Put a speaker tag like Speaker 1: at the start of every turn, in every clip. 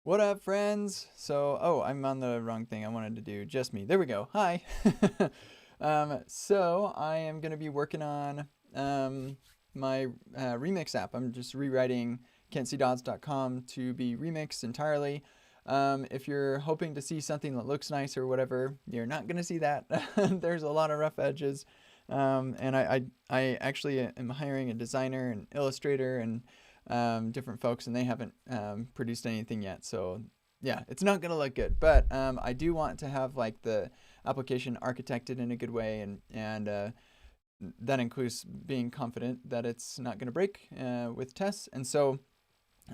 Speaker 1: What up, friends? Oh, I'm on the wrong thing. I wanted to do just me. There we go. Hi. So I am going to be working on my remix app. I'm just rewriting kentcdodds.com to be remixed entirely. If you're hoping to see something that looks nice or whatever, you're not going to see that. There's a lot of rough edges. And I actually am hiring a designer and illustrator and different folks, and they haven't produced anything yet. So yeah, it's not gonna look good. But I do want to have like the application architected in a good way, and that includes being confident that it's not gonna break with tests. And so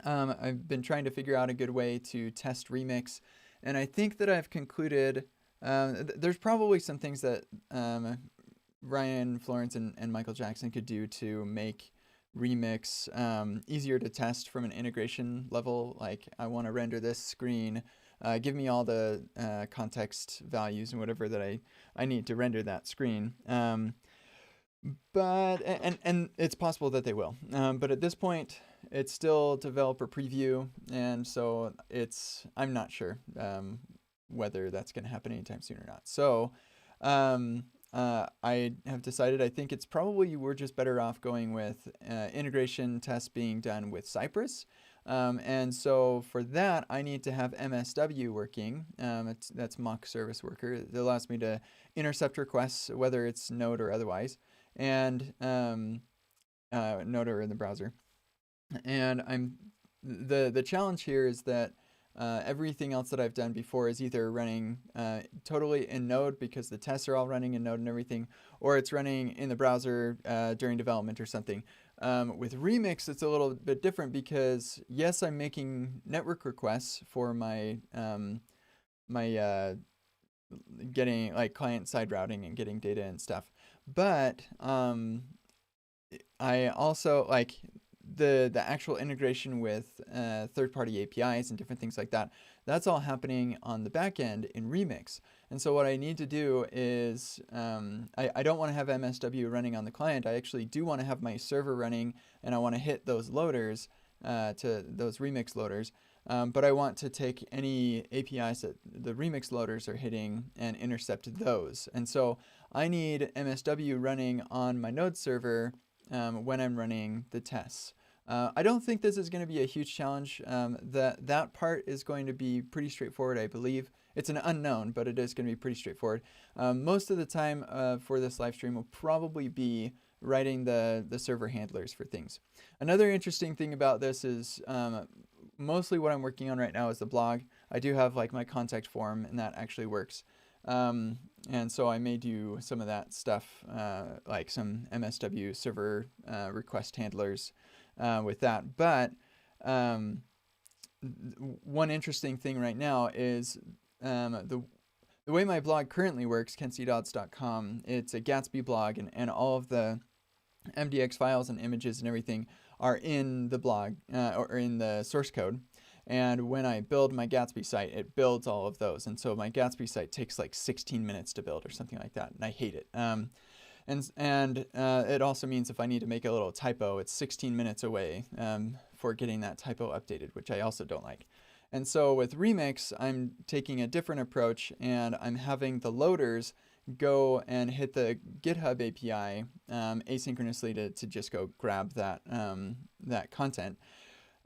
Speaker 1: I've been trying to figure out a good way to test Remix, and I think that I've concluded there's probably some things that Ryan Florence and Michael Jackson could do to make Remix easier to test from an integration level. Like, I want to render this screen, give me all the context values and whatever that I need to render that screen. But it's possible that they will. But at this point, it's still developer preview, and so I'm not sure whether that's going to happen anytime soon or not. So I have decided I think it's probably we're just better off going with integration tests being done with Cypress. And so for that, I need to have MSW working. That's mock service worker. It allows me to intercept requests, whether it's Node or otherwise, and Node or in the browser. And the challenge here is that everything else that I've done before is either running totally in Node because the tests are all running in Node and everything, or it's running in the browser during development or something. With Remix, it's a little bit different because yes, I'm making network requests for my getting like client side routing and getting data and stuff, but I also like the actual integration with third-party APIs and different things like that. That's all happening on the back end in Remix. And so what I need to do is I don't want to have MSW running on the client. I actually do want to have my server running, and I want to hit those loaders to those Remix loaders. But I want to take any APIs that the Remix loaders are hitting and intercept those. And so I need MSW running on my Node server when I'm running the tests. I don't think this is going to be a huge challenge. That part is going to be pretty straightforward, I believe. It's an unknown, but it is going to be pretty straightforward. Most of the time for this live stream will probably be writing the server handlers for things. Another interesting thing about this is mostly what I'm working on right now is the blog. I do have like my contact form, and that actually works. And so I may do some of that stuff, like some MSW server request handlers with that. But one interesting thing right now is the way my blog currently works, kentcdodds.com, it's a Gatsby blog, and all of the MDX files and images and everything are in the blog or in the source code. And when I build my Gatsby site, it builds all of those. And so my Gatsby site takes like 16 minutes to build or something like that, and I hate it. And it also means if I need to make a little typo, it's 16 minutes away for getting that typo updated, which I also don't like. And so with Remix, I'm taking a different approach, and I'm having the loaders go and hit the GitHub API asynchronously to just go grab that that content.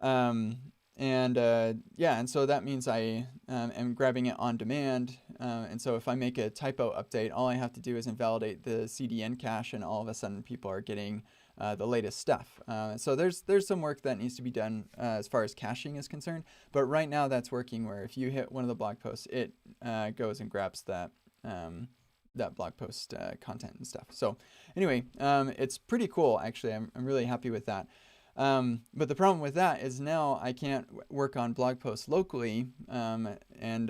Speaker 1: And so that means I am grabbing it on demand. And so if I make a typo update, all I have to do is invalidate the CDN cache, and all of a sudden people are getting the latest stuff. So there's some work that needs to be done as far as caching is concerned. But right now that's working, where if you hit one of the blog posts, it goes and grabs that that blog post content and stuff. So anyway, it's pretty cool, actually. I'm really happy with that. But the problem with that is now I can't work on blog posts locally and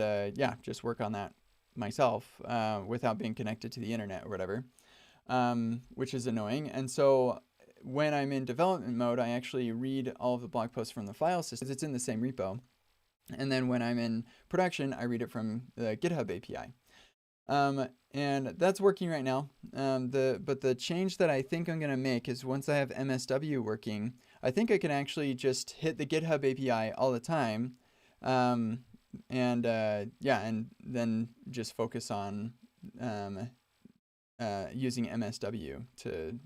Speaker 1: just work on that myself without being connected to the internet or whatever, which is annoying. And so when I'm in development mode, I actually read all of the blog posts from the file system. It's in the same repo. And then when I'm in production, I read it from the GitHub API. And that's working right now. But the change that I think I'm going to make is once I have MSW working, I think I can actually just hit the GitHub API all the time, Yeah, and then just focus on um, using MSW to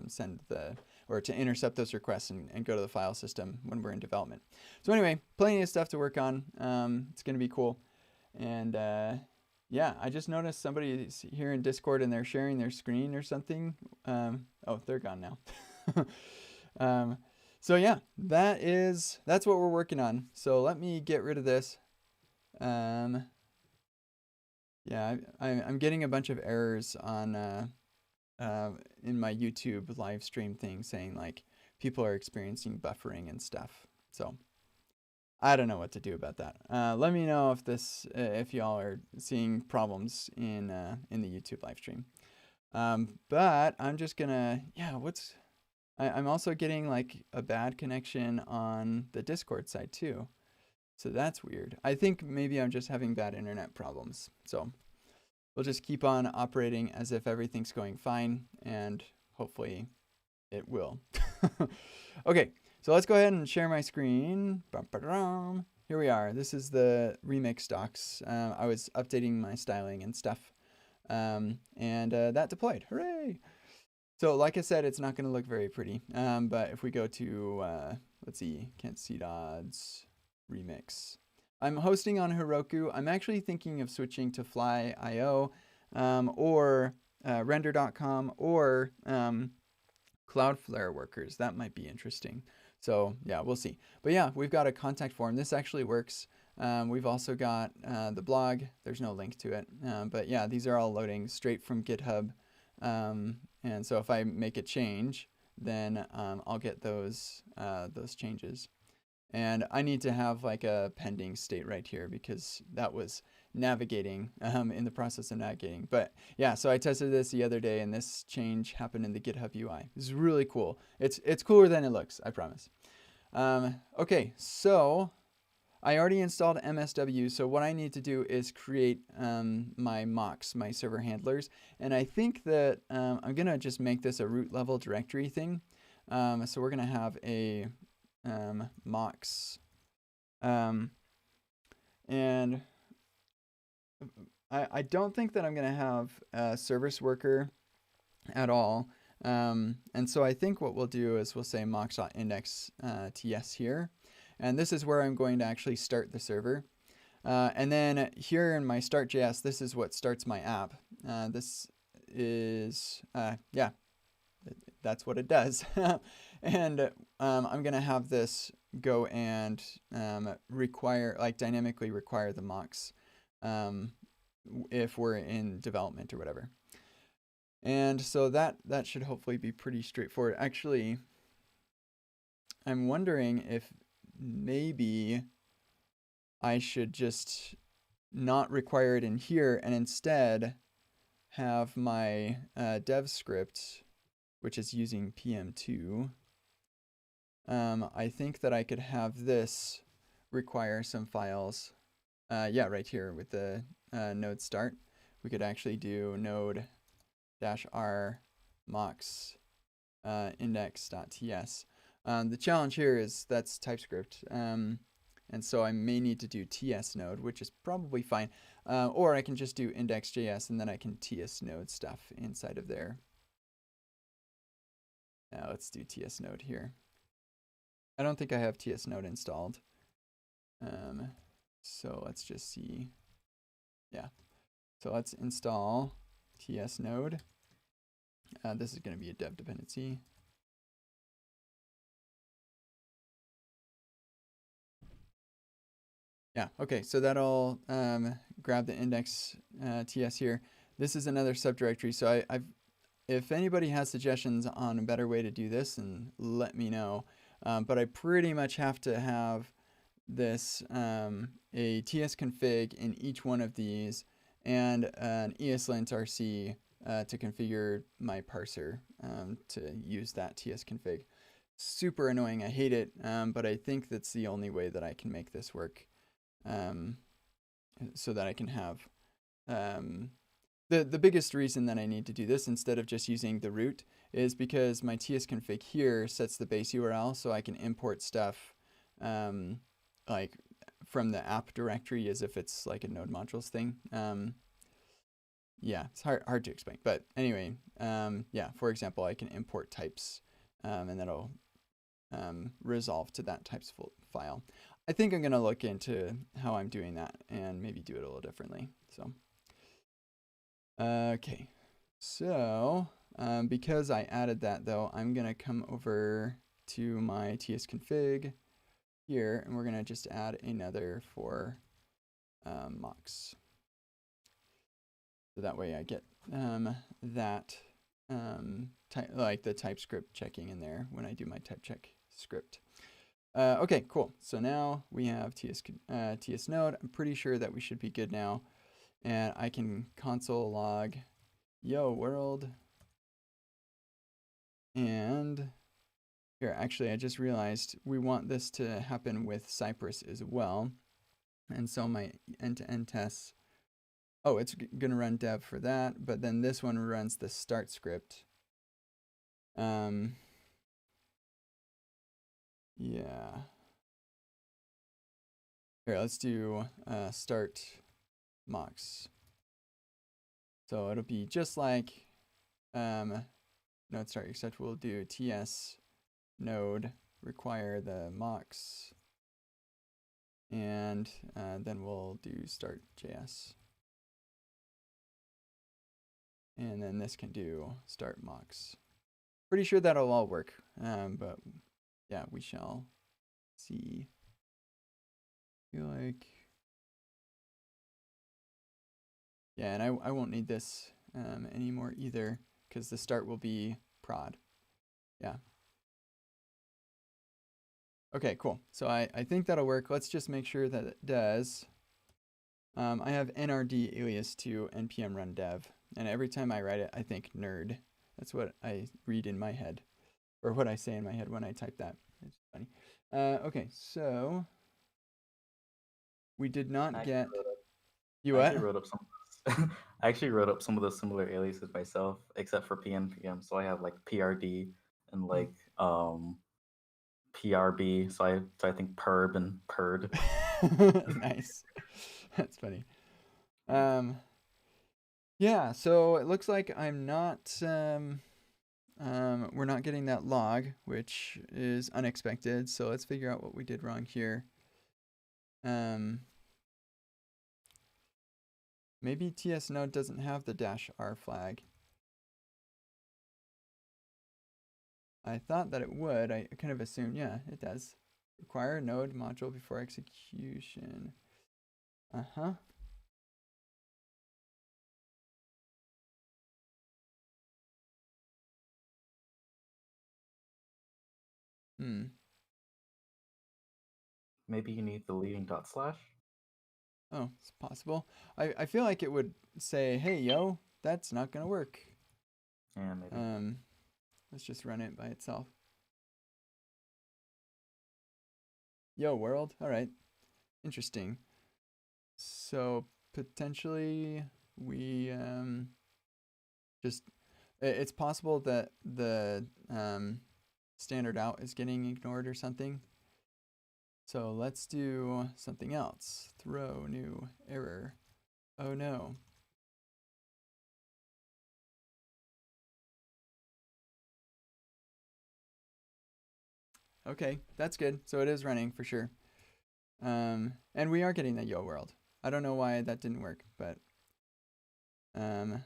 Speaker 1: send the or to intercept those requests and go to the file system when we're in development. So anyway, plenty of stuff to work on. It's going to be cool. And yeah, I just noticed somebody's here in Discord and they're sharing their screen or something. Oh, they're gone now. um, so yeah, that's what we're working on. So let me get rid of this. Yeah, I'm getting a bunch of errors on in my YouTube live stream thing saying like people are experiencing buffering and stuff. So I don't know what to do about that. Let me know if y'all are seeing problems in the YouTube live stream. But I'm just gonna I'm also getting like a bad connection on the Discord side too. So that's weird. I think maybe I'm just having bad internet problems. So we'll just keep on operating as if everything's going fine, and hopefully it will. Okay, so let's go ahead and share my screen. Here we are. This is the remix docs. I was updating my styling and stuff, and that deployed. Hooray! So like I said, it's not going to look very pretty, but if we go to, let's see, can't see odds, remix. I'm hosting on Heroku. I'm actually thinking of switching to Fly.io or render.com or Cloudflare workers. That might be interesting. So yeah, we'll see. But yeah, we've got a contact form. This actually works. We've also got the blog. There's no link to it. But yeah, these are all loading straight from GitHub. And so if I make a change, then I'll get those changes. And I need to have like a pending state right here because that was navigating in the process of navigating. But yeah, so I tested this the other day and this change happened in the GitHub UI. This is really cool. It's cooler than it looks, I promise. Okay, so I already installed MSW, so what I need to do is create my mocks, my server handlers. And I think that I'm going to just make this a root level directory thing. So we're going to have a mocks. And I don't think that I'm going to have a service worker at all. And so I think what we'll do is we'll say mocks.index.ts here. And this is where I'm going to actually start the server. And then here in my start.js, this is what starts my app. This is, yeah, that's what it does. And I'm going to have this go and dynamically require the mocks if we're in development or whatever. And so that should hopefully be pretty straightforward. Actually, I'm wondering if maybe I should just not require it in here and instead have my dev script, which is using PM2. I think that I could have this require some files. Yeah, right here with the node start. We could actually do node-r mocks index.ts. The challenge here is that's TypeScript. And so I may need to do TS node, which is probably fine. Or I can just do index.js and then I can TS node stuff inside of there. Now let's do TS node here. I don't think I have TS node installed. So let's just see. Yeah. So let's install TS node. This is going to be a dev dependency. Yeah, okay, so that'll grab the index TS here. This is another subdirectory, so if anybody has suggestions on a better way to do this, then let me know. But I pretty much have to have this a TS config in each one of these and an ESLint RC to configure my parser to use that TS config. Super annoying, I hate it, but I think that's the only way that I can make this work. So that I can have the biggest reason that I need to do this instead of just using the root is because my tsconfig here sets the base URL so I can import stuff like from the app directory as if it's like a node modules thing. Yeah, it's hard to explain. But anyway, yeah, for example, I can import types, and that'll resolve to that types file. I think I'm going to look into how I'm doing that and maybe do it a little differently. So, okay. So, because I added that though, I'm going to come over to my tsconfig here, and we're going to just add another for mocks. So that way I get that like the TypeScript checking in there when I do my type check script. Okay, cool. So now we have TS node. I'm pretty sure that we should be good now. And I can console log yo world. And here, actually, I just realized we want this to happen with Cypress as well. And so my end-to-end tests, oh, it's going to run dev for that. But then this one runs the start script. Yeah. Here, let's do start mocks. So it'll be just like node start, except we'll do ts node require the mocks, and then we'll do start JS. And then this can do start mocks. Pretty sure that'll all work, but yeah, we shall see. I feel like, yeah, and I won't need this anymore either, because the start will be prod. Yeah. Okay, cool. So I think that'll work. Let's just make sure that it does. I have nrd alias to npm run dev, and every time I write it, I think nerd. That's what I read in my head, or what I say in my head when I type that. It's funny. Okay, so we did not get. You what?
Speaker 2: I actually wrote up some of the similar aliases myself, except for PNPM. So I have like PRD and like PRB. So I think perb and purd.
Speaker 1: Nice. That's funny. Yeah, so it looks like I'm not we're not getting that log, which is unexpected. So let's figure out what we did wrong here. Maybe TS node doesn't have the -r flag. I thought that it would. I kind of assumed, yeah, it does. Require node module before execution. Uh-huh.
Speaker 2: Maybe you need the leading dot slash.
Speaker 1: Oh, it's possible. I feel like it would say, hey, yo, that's not going to work.
Speaker 2: Yeah, maybe.
Speaker 1: Let's just run it by itself. Yo, world. All right. Interesting. So potentially we just, it's possible that the standard out is getting ignored or something. So let's do something else. Throw new error. Oh no. Okay, that's good. So it is running for sure. And we are getting that yo world. I don't know why that didn't work, but yeah,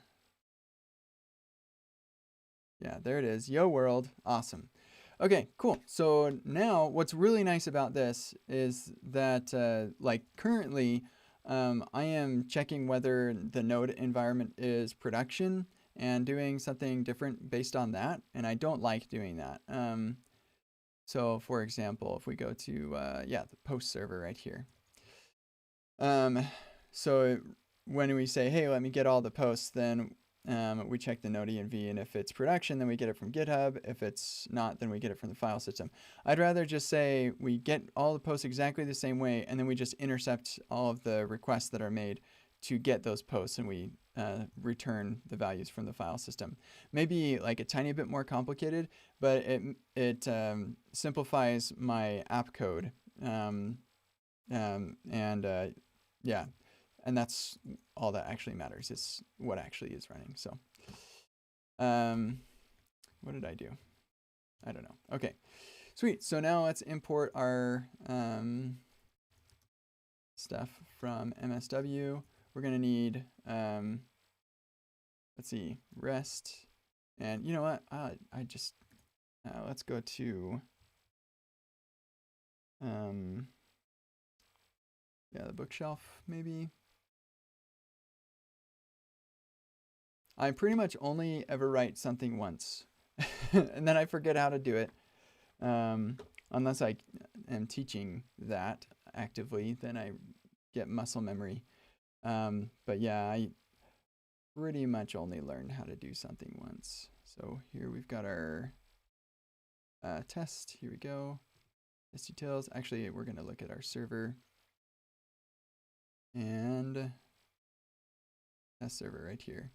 Speaker 1: there it is. Yo world. Awesome. Okay, cool. So now what's really nice about this is that like currently I am checking whether the node environment is production and doing something different based on that. And I don't like doing that. So for example, if we go to, yeah, the post server right here. So when we say, hey, let me get all the posts, then we check the node env, and if it's production, then we get it from GitHub. If it's not, then we get it from the file system. I'd rather just say we get all the posts exactly the same way, and then we just intercept all of the requests that are made to get those posts, and we return the values from the file system. Maybe like a tiny bit more complicated, but it simplifies my app code And yeah, and that's all that actually matters is what actually is running. So um, what did I do? I don't know. Okay, sweet. So now let's import our stuff from MSW. We're gonna need let's see, rest, and you know what? I just let's go to um, yeah, the bookshelf maybe. I pretty much only ever write something once, and then I forget how to do it. Um, Unless I am teaching that actively, then I get muscle memory. But yeah, I pretty much only learned how to do something once. So here we've got our test. Here we go. Test details. Actually, we're going to look at our server and test server right here.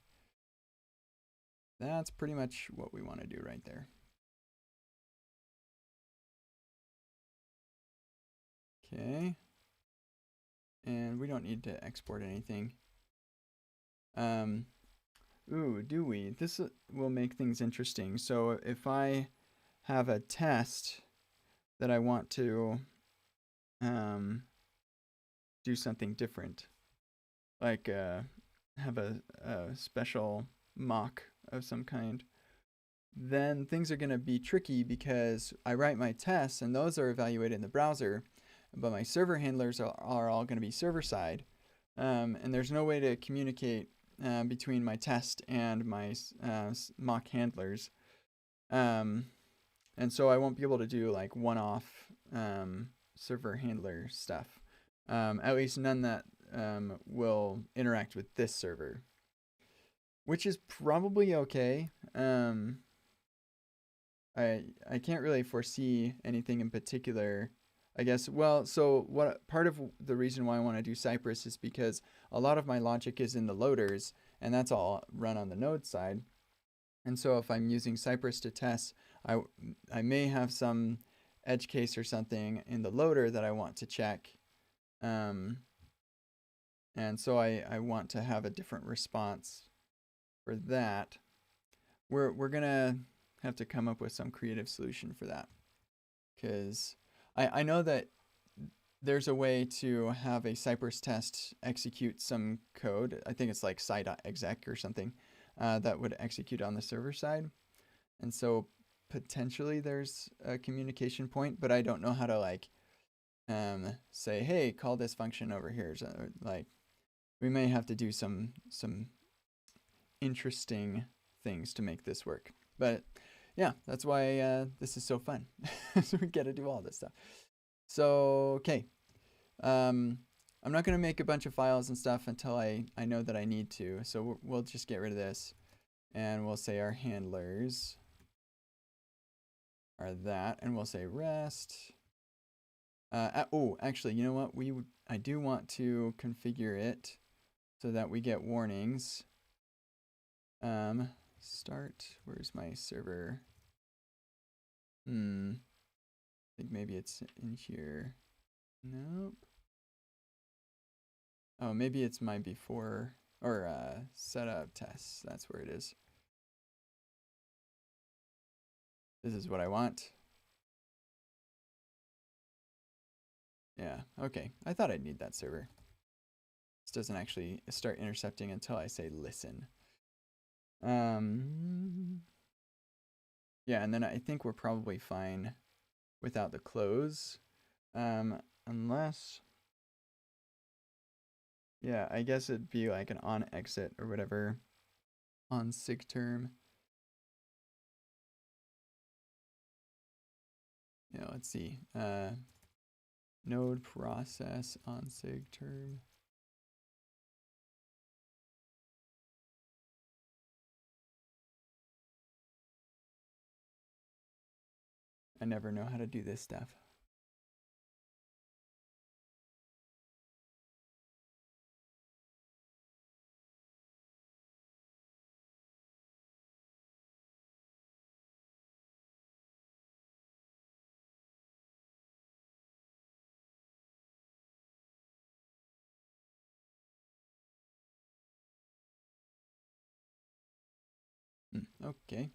Speaker 1: That's pretty much what we want to do right there. Okay. And we don't need to export anything. Ooh, do we? This will make things interesting. So if I have a test that I want to um, do something different, like have a special mock of some kind, then things are going to be tricky because I write my tests and those are evaluated in the browser, but my server handlers are all going to be server side. And there's no way to communicate between my test and my mock handlers. Um, and so I won't be able to do like one-off server handler stuff. At least none that will interact with this server, which is probably okay. I can't really foresee anything in particular. I guess, well, so what part of the reason why I want to do Cypress is because a lot of my logic is in the loaders, and that's all run on the node side. And so if I'm using Cypress to test, I may have some edge case or something in the loader that I want to check. Um, and so I want to have a different response for that. We're gonna have to come up with some creative solution for that, because I know that there's a way to have a Cypress test execute some code. I think it's like sci.exec or something that would execute on the server side. And so potentially there's a communication point, but I don't know how to like say, hey, call this function over here. So like we may have to do some interesting things to make this work. But yeah, that's why this is so fun. So we get to do all this stuff. So okay, I'm not gonna make a bunch of files and stuff until I know that I need to. So we'll just get rid of this, and we'll say our handlers are that, and we'll say rest. Oh, actually, you know what? I do want to configure it so that we get warnings. Start. Where's my server? I think maybe it's in here. Nope. Oh, maybe it's my before or setup tests. That's where it is. This is what I want. Yeah, okay. I thought I'd need that server. This doesn't actually start intercepting until I say listen. Yeah, and then I think we're probably fine without the close. Unless, yeah, I guess it'd be like an on exit or whatever on sig term. Yeah, let's see. Node process on sig term. I never know how to do this stuff. Okay.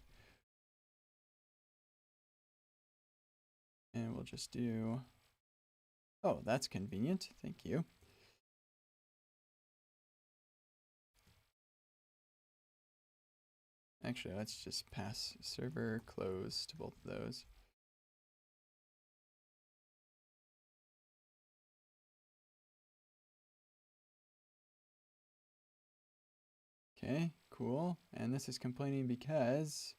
Speaker 1: And we'll just do, oh, that's convenient. Thank you. Actually, let's just pass server close to both of those. Okay, cool. And this is complaining because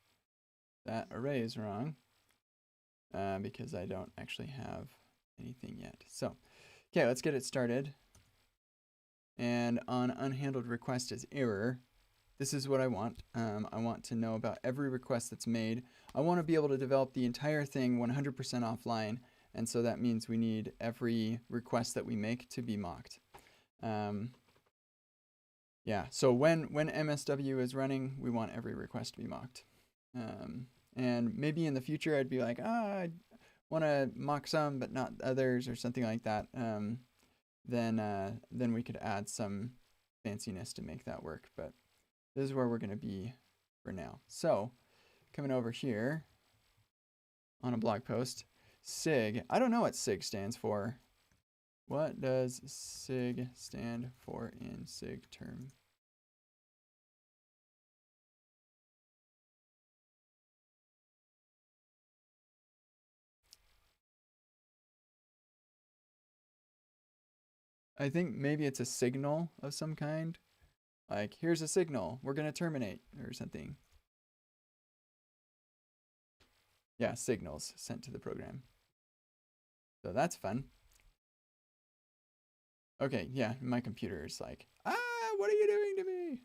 Speaker 1: that array is wrong, because I don't actually have anything yet. So, okay, let's get it started. And on unhandled request is error. This is what I want. I want to know about every request that's made. I want to be able to develop the entire thing 100% offline. And so that means we need every request that we make to be mocked. Yeah, so when MSW is running, we want every request to be mocked. And maybe in the future, I'd be like, I want to mock some, but not others, or something like that. Then we could add some fanciness to make that work. But this is where we're going to be for now. So coming over here on a blog post, SIG. I don't know what SIG stands for. What does SIG stand for in SIG term? I think maybe it's a signal of some kind. Like, here's a signal, we're going to terminate, or something. Yeah, signals sent to the program. So that's fun. Okay, yeah, my computer is like, what are you doing to me?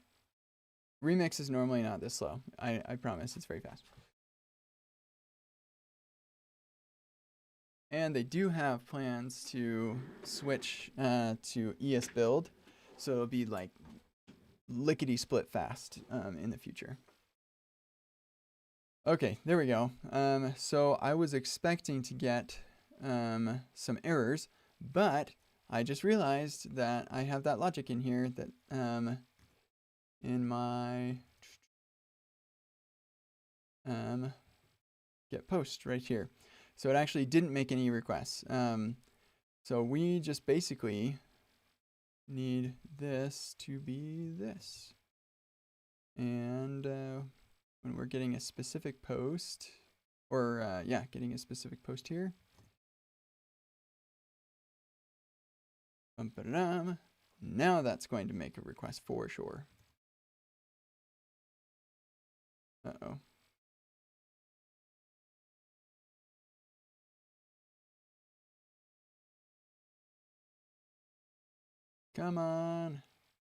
Speaker 1: Remix is normally not this slow. I promise, it's very fast. And they do have plans to switch to ES build, so it'll be like lickety split fast in the future. Okay, there we go. So I was expecting to get some errors, but I just realized that I have that logic in here that in my get post right here. So it actually didn't make any requests. So we just basically need this to be this. And when we're getting a specific post, or yeah, getting a specific post here. Now that's going to make a request for sure. Uh-oh. Come on.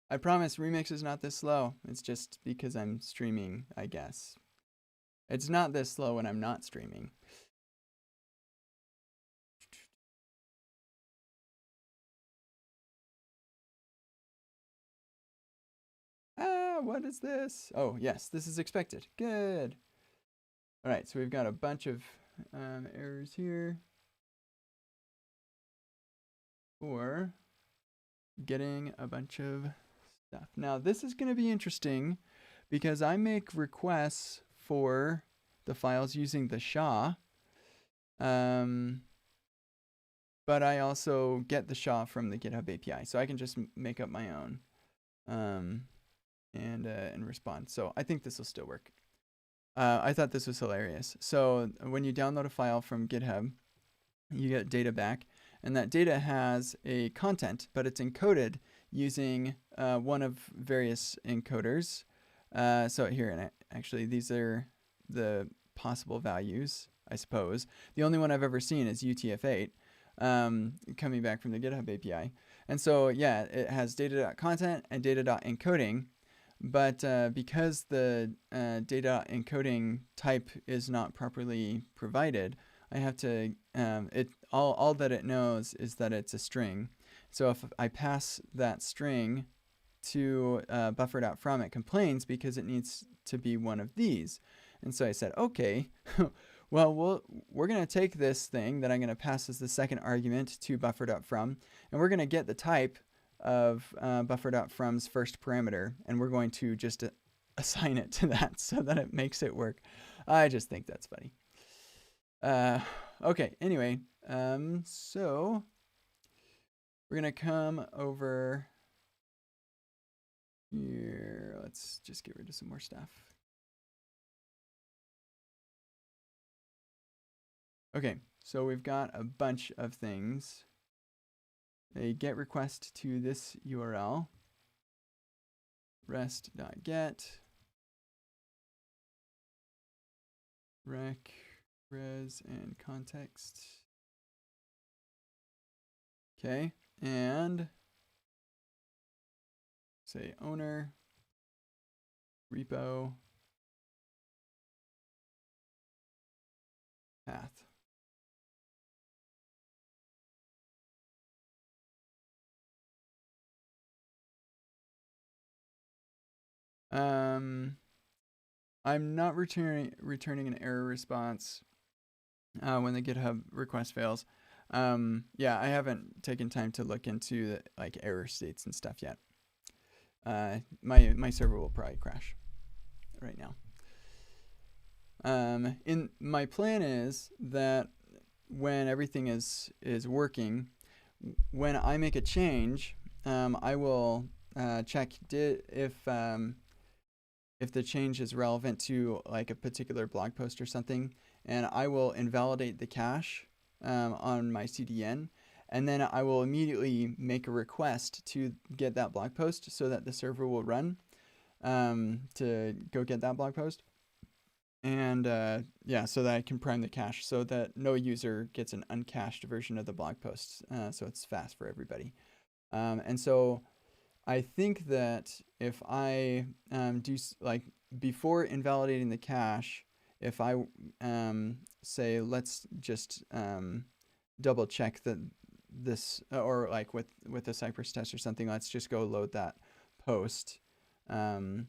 Speaker 1: I promise Remix is not this slow. It's just because I'm streaming, I guess. It's not this slow when I'm not streaming. What is this? Oh, yes, this is expected. Good. All right, so we've got a bunch of errors here for getting a bunch of stuff. Now, this is going to be interesting because I make requests for the files using the SHA, but I also get the SHA from the GitHub API, so I can just make up my own and respond. So I think this will still work. I thought this was hilarious. So when you download a file from GitHub, you get data back, and that data has a content, but it's encoded using one of various encoders. So here, and actually these are the possible values, I suppose. The only one I've ever seen is UTF-8 coming back from the GitHub API. And so, yeah, it has data.content and data.encoding. But because the data encoding type is not properly provided, I have to, all that it knows is that it's a string. So if I pass that string to buffer.from, it complains because it needs to be one of these. And so I said, okay, well, we're going to take this thing that I'm going to pass as the second argument to buffer.from, and we're going to get the type of buffer.from's first parameter, and we're going to just assign it to that so that it makes it work. I just think that's funny. Okay, anyway, so we're gonna come over here. Let's just get rid of some more stuff. Okay, so we've got a bunch of things. A GET request to this URL, rest.get, rec, res, and context. Okay, and say owner, repo, path. I'm not returning an error response when the GitHub request fails. Yeah, I haven't taken time to look into the, like error states and stuff yet. My server will probably crash right now. In my plan is that when everything is working, when I make a change, I will check if the change is relevant to like a particular blog post or something, and I will invalidate the cache on my CDN, and then I will immediately make a request to get that blog post so that the server will run to go get that blog post. And yeah, so that I can prime the cache so that no user gets an uncached version of the blog post, so it's fast for everybody. And so I think that if I do like before invalidating the cache, if I say let's just double check that this, or like with the Cypress test or something, let's just go load that post, and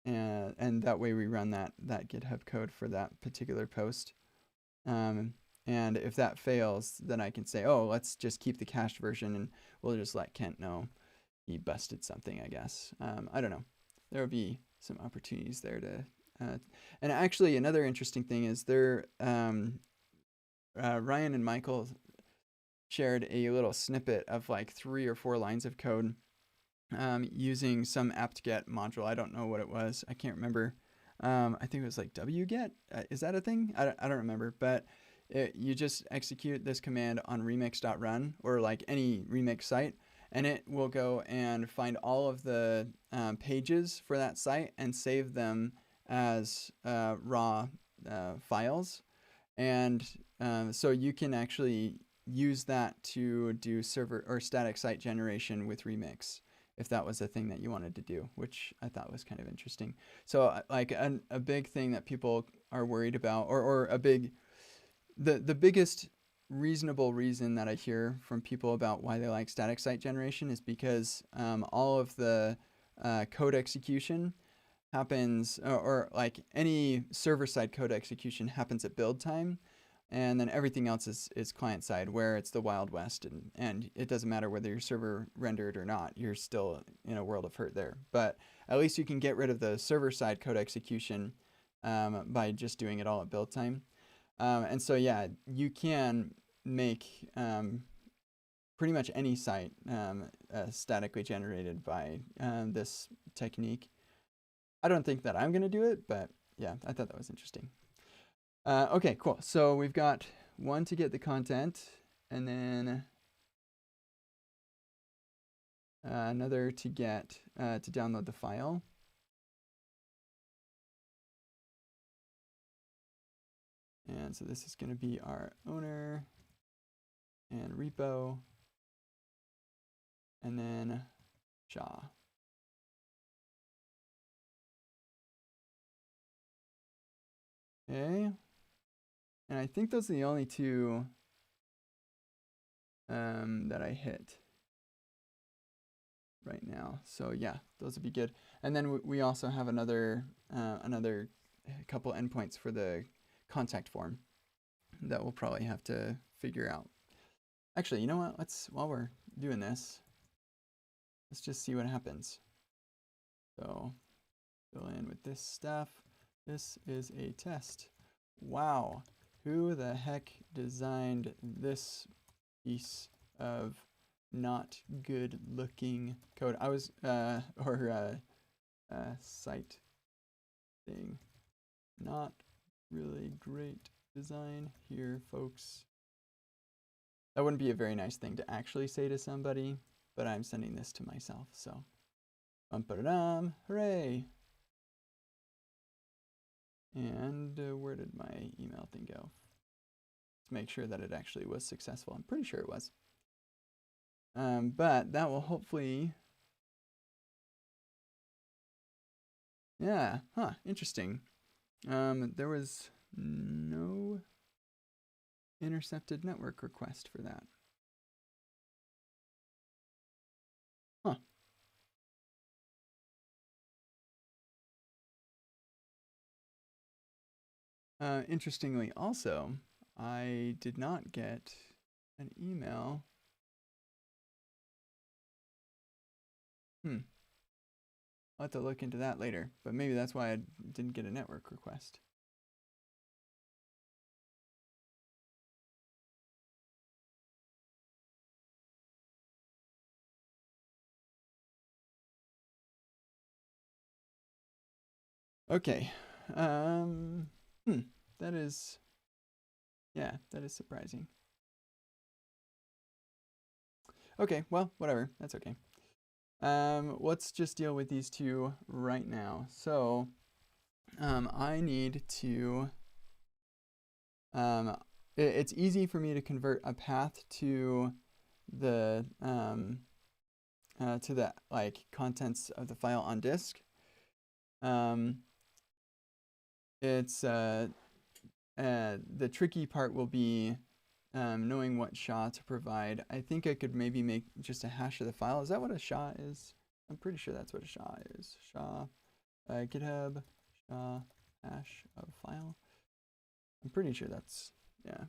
Speaker 1: that way we run that GitHub code for that particular post. And if that fails, then I can say, oh, let's just keep the cached version, and we'll just let Kent know he busted something, I guess. I don't know. There would be some opportunities there to. And actually, another interesting thing is Ryan and Michael shared a little snippet of like 3 or 4 lines of code using some apt-get module. I don't know what it was. I can't remember. I think it was like wget. Is that a thing? I don't remember. But you just execute this command on remix.run or like any remix site, and it will go and find all of the pages for that site and save them as raw files. And so you can actually use that to do server or static site generation with Remix, if that was a thing that you wanted to do, which I thought was kind of interesting. So like a big thing that people are worried about, or the biggest reasonable reason that I hear from people about why they like static site generation is because all of the code execution happens, or like any server-side code execution happens at build time, and then everything else is client-side, where it's the Wild West, and it doesn't matter whether your server rendered or not, you're still in a world of hurt there. But at least you can get rid of the server-side code execution by just doing it all at build time. And so yeah, you can make pretty much any site statically generated by this technique. I don't think that I'm going to do it, but yeah, I thought that was interesting. Okay, cool. So we've got one to get the content, and then another to get to download the file. And so this is going to be our owner and repo, and then SHA. Okay. And I think those are the only two that I hit right now. So yeah, those would be good. And then we also have another couple endpoints for the contact form that we'll probably have to figure out. Actually, you know what? While we're doing this, let's just see what happens. So fill in with this stuff. This is a test. Wow, who the heck designed this piece of not good looking code? I was, site thing. Not really great design here, folks. That wouldn't be a very nice thing to actually say to somebody, but I'm sending this to myself, so. Bum-ba-da-dum, hooray! And where did my email thing go? Let's make sure that it actually was successful. I'm pretty sure it was. But that will hopefully, yeah, huh, interesting. There was no intercepted network request for that. Huh. Interestingly, also, I did not get an email. I'll have to look into that later, but maybe that's why I didn't get a network request. Okay. That is, yeah, that is surprising. Okay, well, whatever. That's okay. Let's just deal with these two right now. So, I need to, it's easy for me to convert a path to the, like contents of the file on disk. It's, the tricky part will be knowing what SHA to provide. I think I could maybe make just a hash of the file. Is that what a SHA is? I'm pretty sure that's what a SHA is. SHA, GitHub, SHA, hash of file. I'm pretty sure that's, yeah.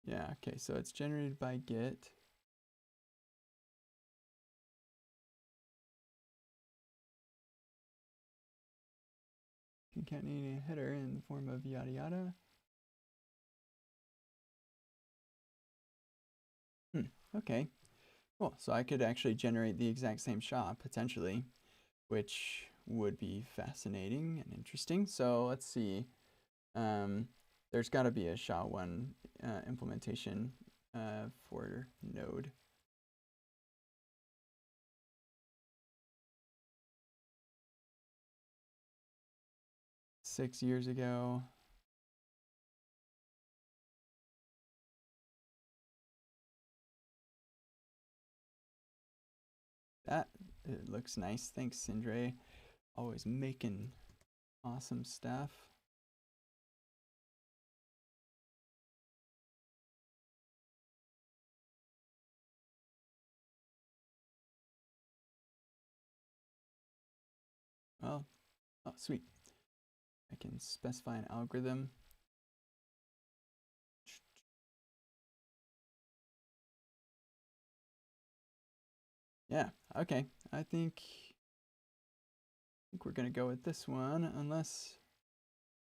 Speaker 1: Yeah, okay, so it's generated by Git. Concatenating a header in the form of yada yada. Okay, cool. So I could actually generate the exact same SHA potentially, which would be fascinating and interesting. So let's see. There's got to be a SHA-1 implementation for Node. Six years ago. That it looks nice. Thanks, Sindre. Always making awesome stuff. Well, oh, sweet. I can specify an algorithm. Yeah, okay. I think we're gonna go with this one, unless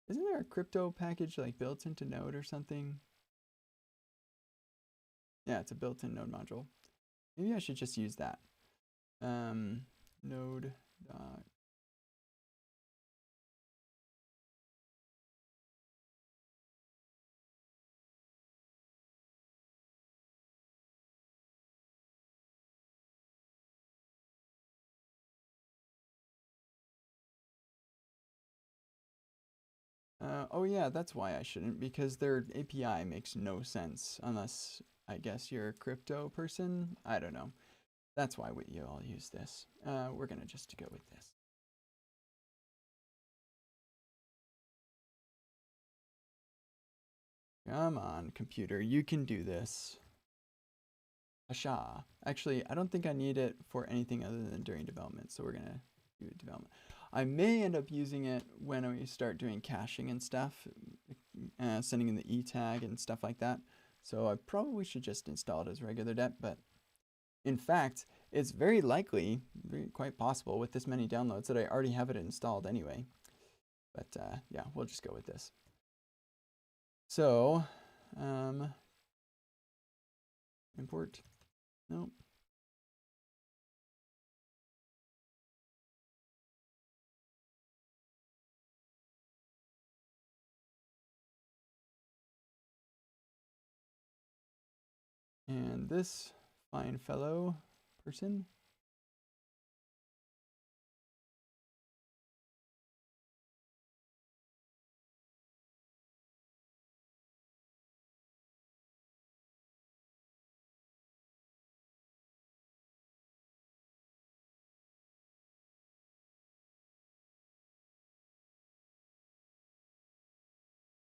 Speaker 1: isn't there a crypto package like built into Node or something? Yeah, it's a built-in Node module. Maybe I should just use that. Node dot. Oh yeah, that's why I shouldn't, because their API makes no sense unless I guess you're a crypto person. I don't know. That's why you all use this. We're gonna just go with this. Come on, computer, you can do this. Asha. Actually, I don't think I need it for anything other than during development, so we're gonna do development. I may end up using it when we start doing caching and stuff. sending in the E tag and stuff like that. So I probably should just install it as regular dep, but in fact, it's very likely, quite possible with this many downloads that I already have it installed anyway. But yeah, we'll just go with this. So, import, nope. And this fine fellow person.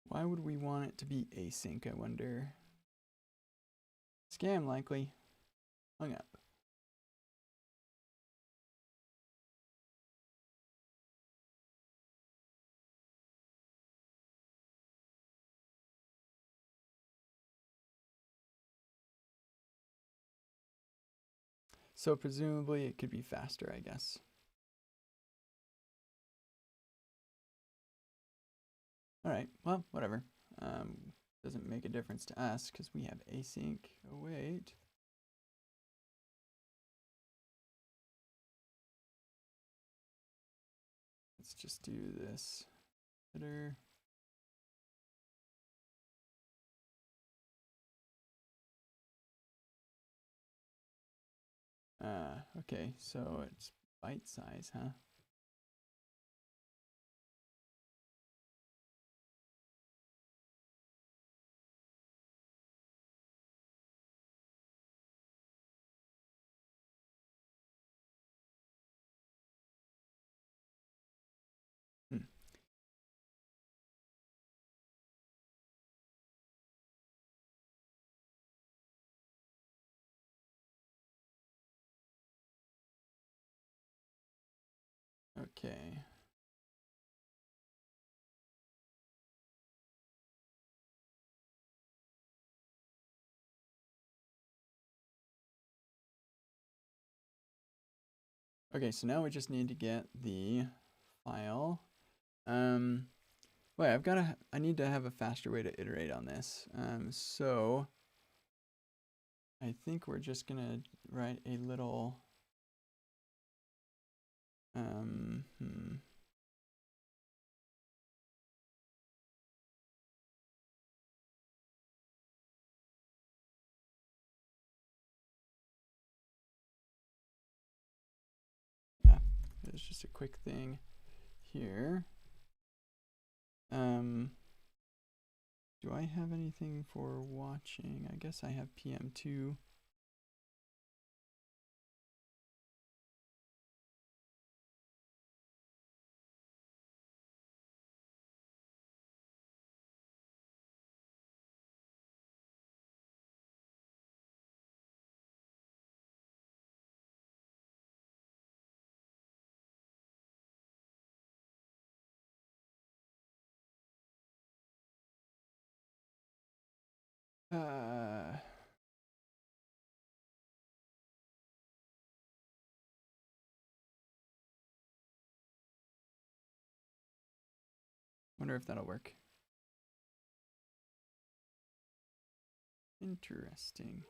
Speaker 1: Why would we want it to be async, I wonder? Scam likely. Hung up. So presumably it could be faster, I guess. All right, well, whatever. Doesn't make a difference to us because we have async. Oh, wait. Let's just do this. Header. Okay, so it's byte size, huh? Hmm. Okay. Okay, so now we just need to get the file. Wait, I need to have a faster way to iterate on this. So I think we're just gonna write a little, um, hmm. Yeah, there's just a quick thing here. Do I have anything for watching? I guess I have PM2. Uh, Wonder if that'll work. Interesting.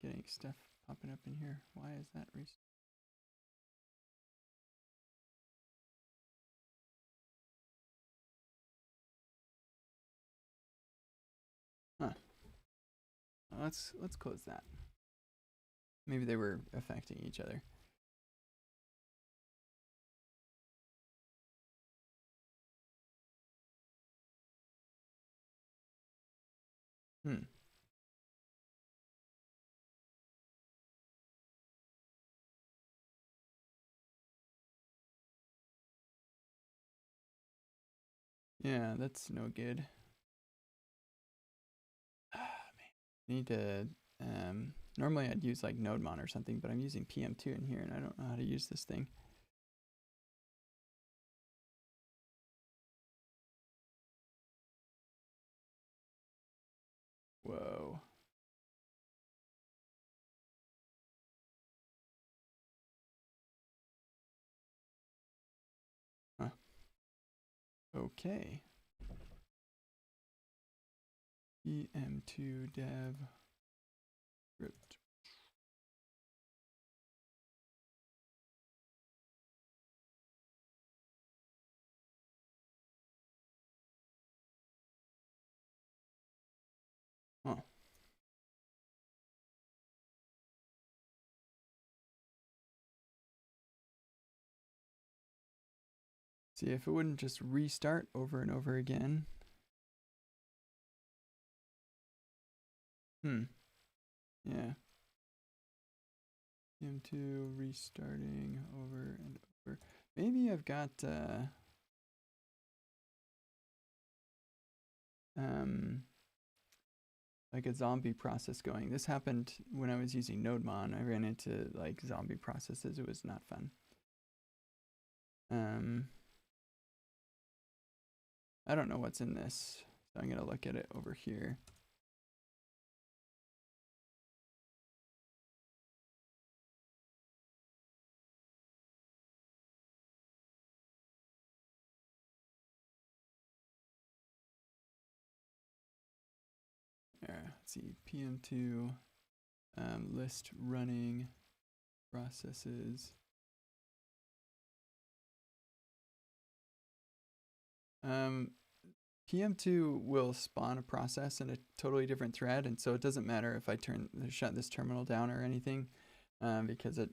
Speaker 1: Getting stuff popping up in here. Why is that? Huh. Let's close that. Maybe they were affecting each other. Hmm. Yeah, that's no good. Need to, normally I'd use like NodeMon or something, but I'm using PM2 in here and I don't know how to use this thing. Whoa. Huh. Okay. em2 dev script. Huh. See if it wouldn't just restart over and over again. Yeah. em2 restarting over and over. Maybe I've got like a zombie process going. This happened when I was using NodeMon. I ran into like zombie processes. It was not fun. I don't know what's in this, so I'm gonna look at it over here. Let's see, PM2 list running processes. PM2 will spawn a process in a totally different thread, and so it doesn't matter if I shut this terminal down or anything, because it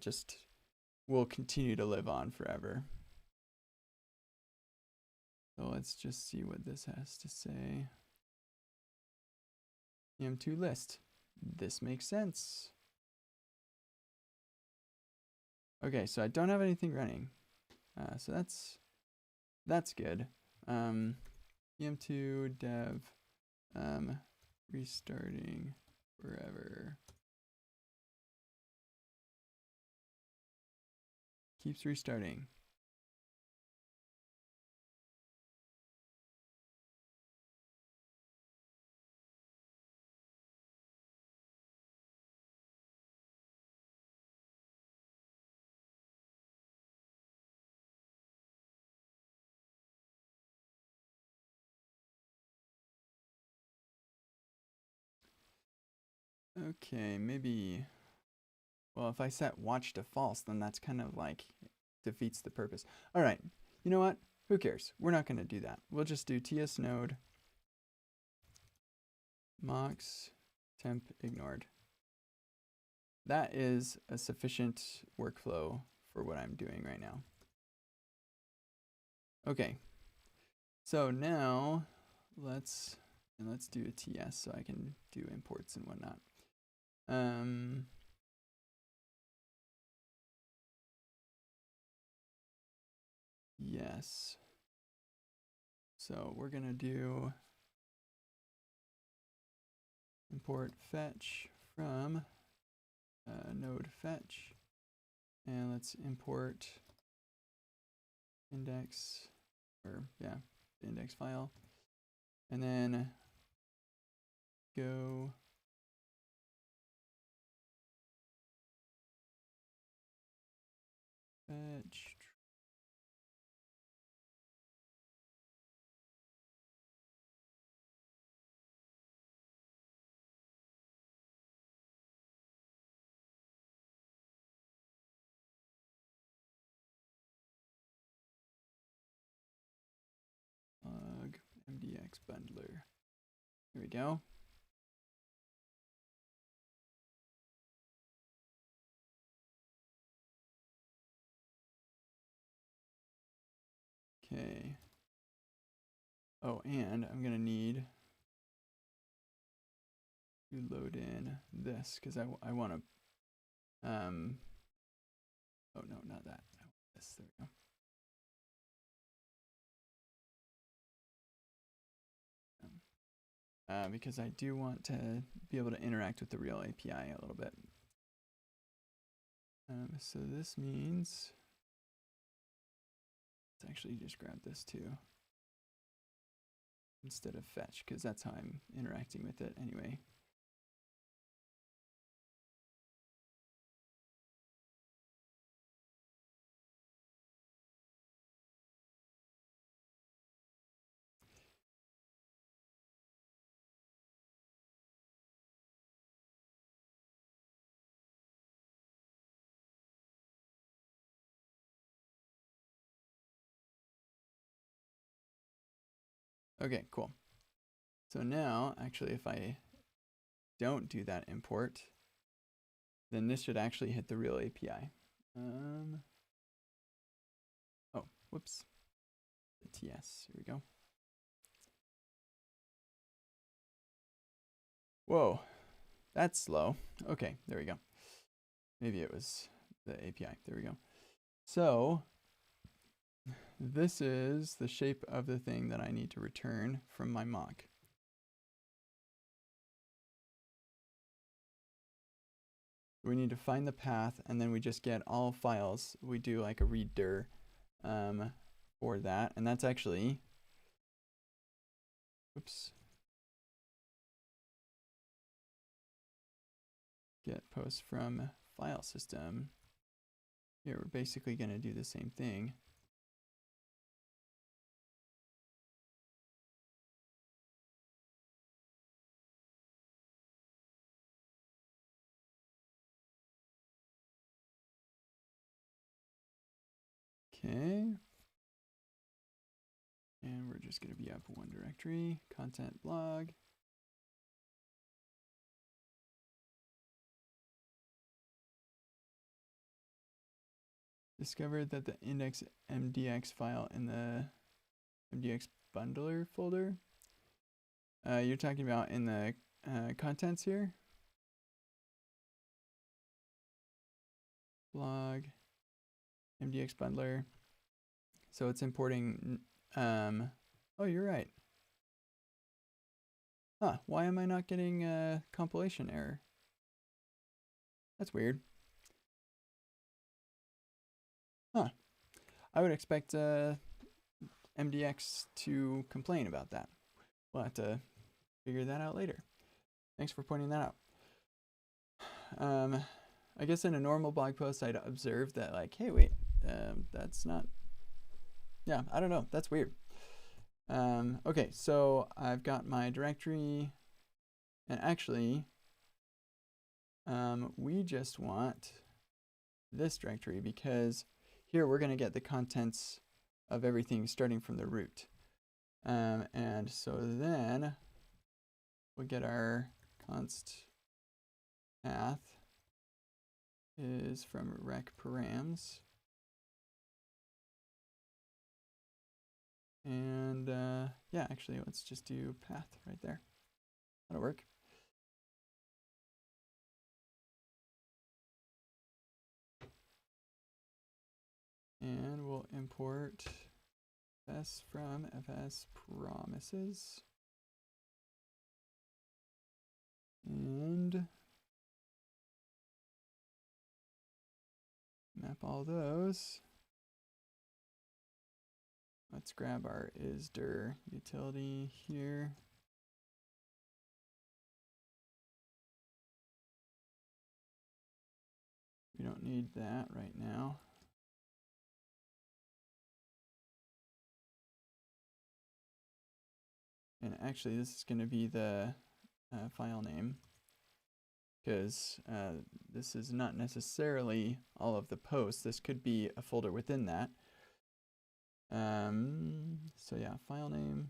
Speaker 1: just will continue to live on forever. So let's just see what this has to say. PM2 list. This makes sense. Okay, so I don't have anything running, so that's good. PM2 dev restarting forever. Keeps restarting. Okay, maybe, well, if I set watch to false, then that's kind of like defeats the purpose. All right, you know what? Who cares? We're not going to do that. We'll just do ts node mox temp ignored. That is a sufficient workflow for what I'm doing right now. Okay, so now let's do a ts so I can do imports and whatnot. Yes. So we're gonna do import fetch from node fetch, and let's import index, or the index file, and then go fetch log mdx bundler. Here we go. Okay. Oh, and I'm gonna need to load in this because I want to. Oh no, not that. I want this. There we go. Because I do want to be able to interact with the real API a little bit. So this means, let's actually just grab this too. instead of fetch, because that's how I'm interacting with it anyway. Okay, cool. So now, actually, if I don't do that import, then this should actually hit the real API. Oh, whoops. The TS, here we go. Whoa, that's slow. Okay, there we go. Maybe it was the API. There we go. So this is the shape of the thing that I need to return from my mock. We need to find the path, and then we just get all files. We do like a read dir for that, and that's actually, oops, get post from file system. Here we're basically going to do the same thing. Okay. And we're just going to be up one directory, content blog. Discovered that the index MDX file in the MDX bundler folder. You're talking about in the contents here. Blog, MDX bundler. So it's importing, oh, you're right. Huh, why am I not getting a compilation error? That's weird. Huh, I would expect MDX to complain about that. We'll have to figure that out later. Thanks for pointing that out. I guess in a normal blog post, I'd observe that like, hey, wait, that's not, yeah, I don't know, that's weird. Okay, so I've got my directory, and actually, we just want this directory because here we're gonna get the contents of everything starting from the root. And so then we'll get our const path is from rec params. And yeah, actually, let's just do path right there. That'll work. And we'll import fs from fs promises. And map all those. Let's grab our isdir utility here. We don't need that right now. And actually, this is going to be the file name, because this is not necessarily all of the posts. This could be a folder within that. So yeah, file name.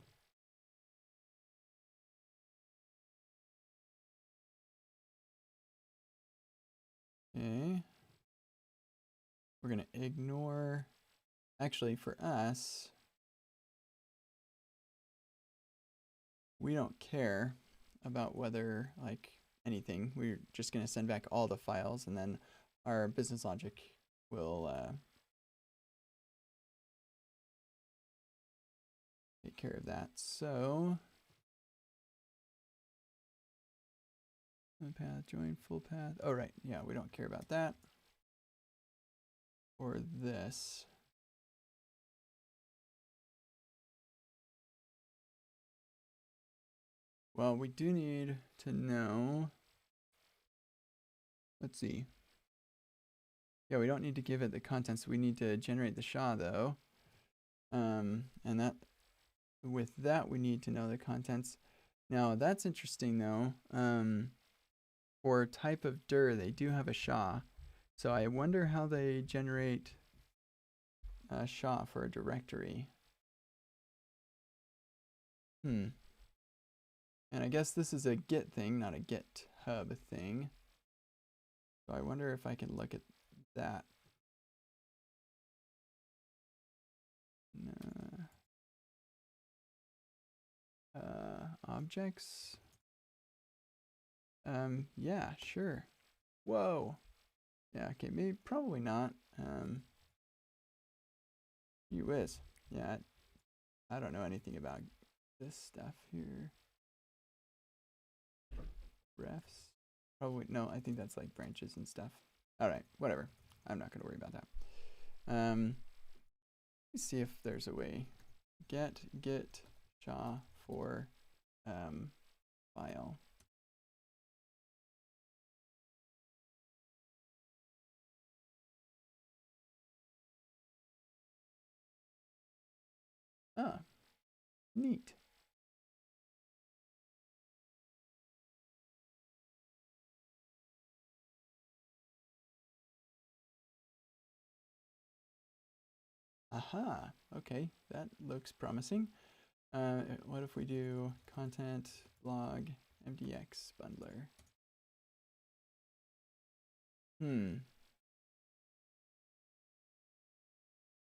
Speaker 1: Okay. We're going to ignore, actually for us, we don't care about whether like anything. We're just going to send back all the files, and then our business logic will take care of that. So path, join full path. Oh, right. Yeah, we don't care about that. Or this. Well, we do need to know. Let's see. Yeah, we don't need to give it the contents. We need to generate the SHA though. And that with that we need to know the contents. Now that's interesting though. For type of dir, they do have a SHA. So I wonder how they generate a SHA for a directory. And I guess this is a Git thing, not a GitHub thing. So I wonder if I can look at that. Objects. Yeah, sure. Whoa. Yeah, okay, maybe, probably not. Gee whiz. Yeah, I don't know anything about this stuff here. Refs. Probably, no, I think that's like branches and stuff. All right, whatever. I'm not going to worry about that. Let's see if there's a way. Get SHA for file. Ah, neat. Aha, okay, that looks promising. What if we do content log mdx bundler?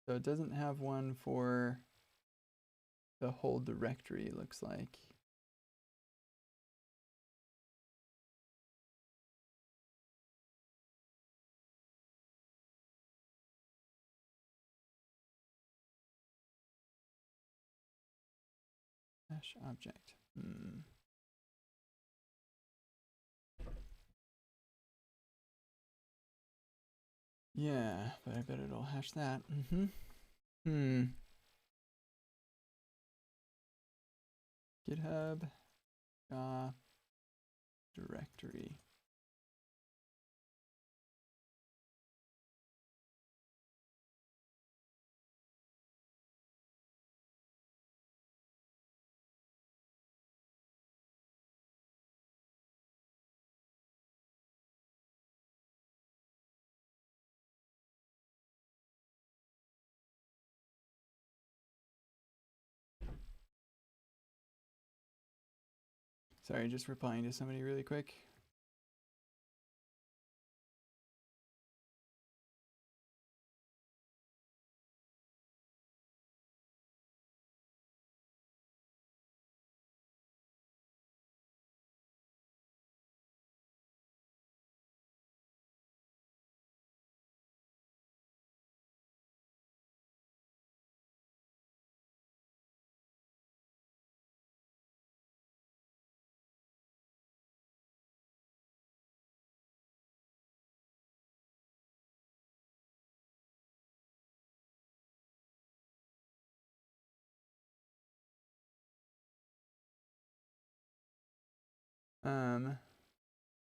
Speaker 1: So it doesn't have one for the whole directory, it looks like. Hash object. Yeah, but I bet it'll hash that. GitHub directory. Sorry, just replying to somebody really quick.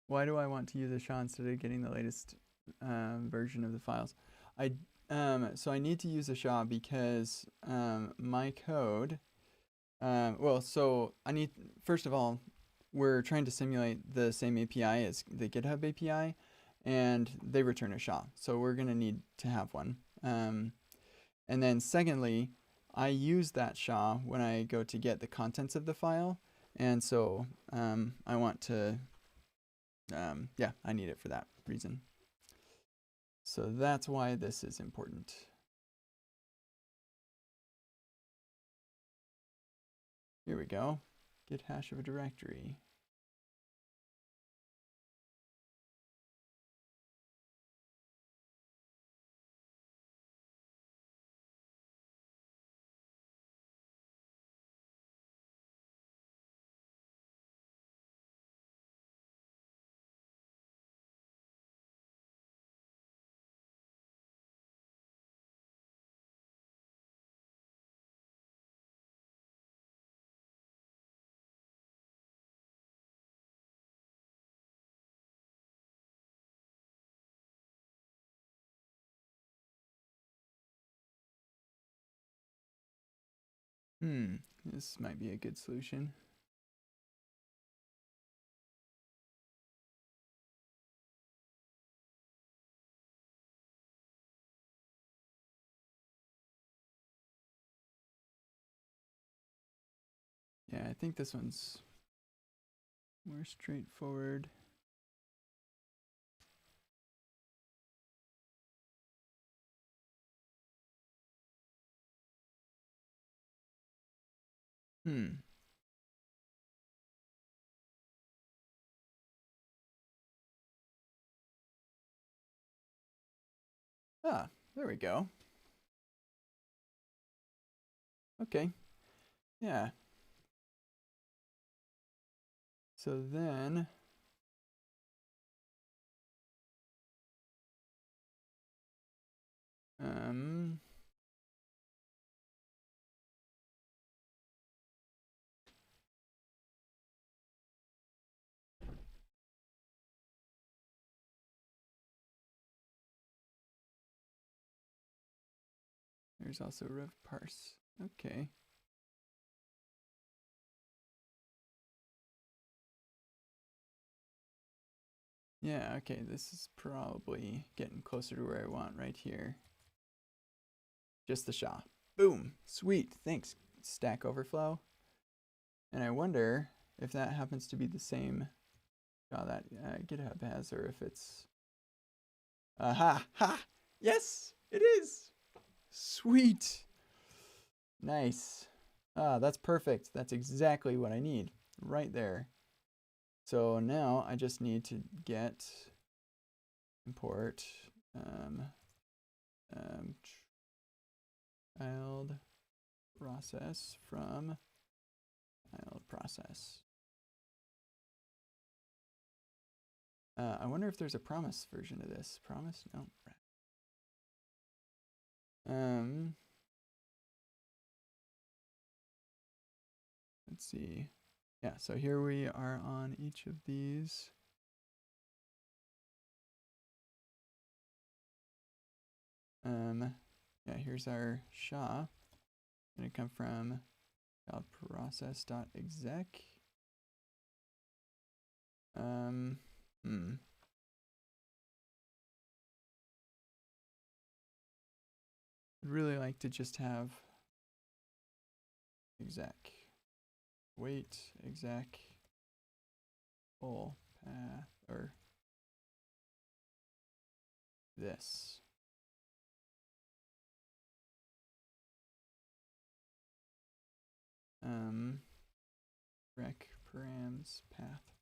Speaker 1: Why do I want to use a SHA instead of getting the latest version of the files? So I need to use a SHA because my code. So I need, first of all, we're trying to simulate the same API as the GitHub API, and they return a SHA. So we're going to need to have one. And then secondly, I use that SHA when I go to get the contents of the file. And so I want to, yeah, I need it for that reason. So that's why this is important. Here we go. Git hash of a directory. This might be a good solution. Yeah, I think this one's more straightforward. Ah, there we go. Okay. Yeah. So then um there's also rev parse. Okay. Yeah, okay, this is probably getting closer to where I want right here. Just the SHA. Boom. Sweet. Thanks, Stack Overflow. And I wonder if that happens to be the same SHA that GitHub has, or if it's... Aha! Ha! Yes, it is! Sweet. Nice. Ah, that's perfect. That's exactly what I need right there. So now I just need to get import child process from child process. I wonder if there's a promise version of this. Promise? No. Let's see. Yeah, so here we are on each of these. Yeah, here's our SHA. Gonna come from child process.exec. I'd really like to just have exec. Wait, exec, full path, or this. Rec params path.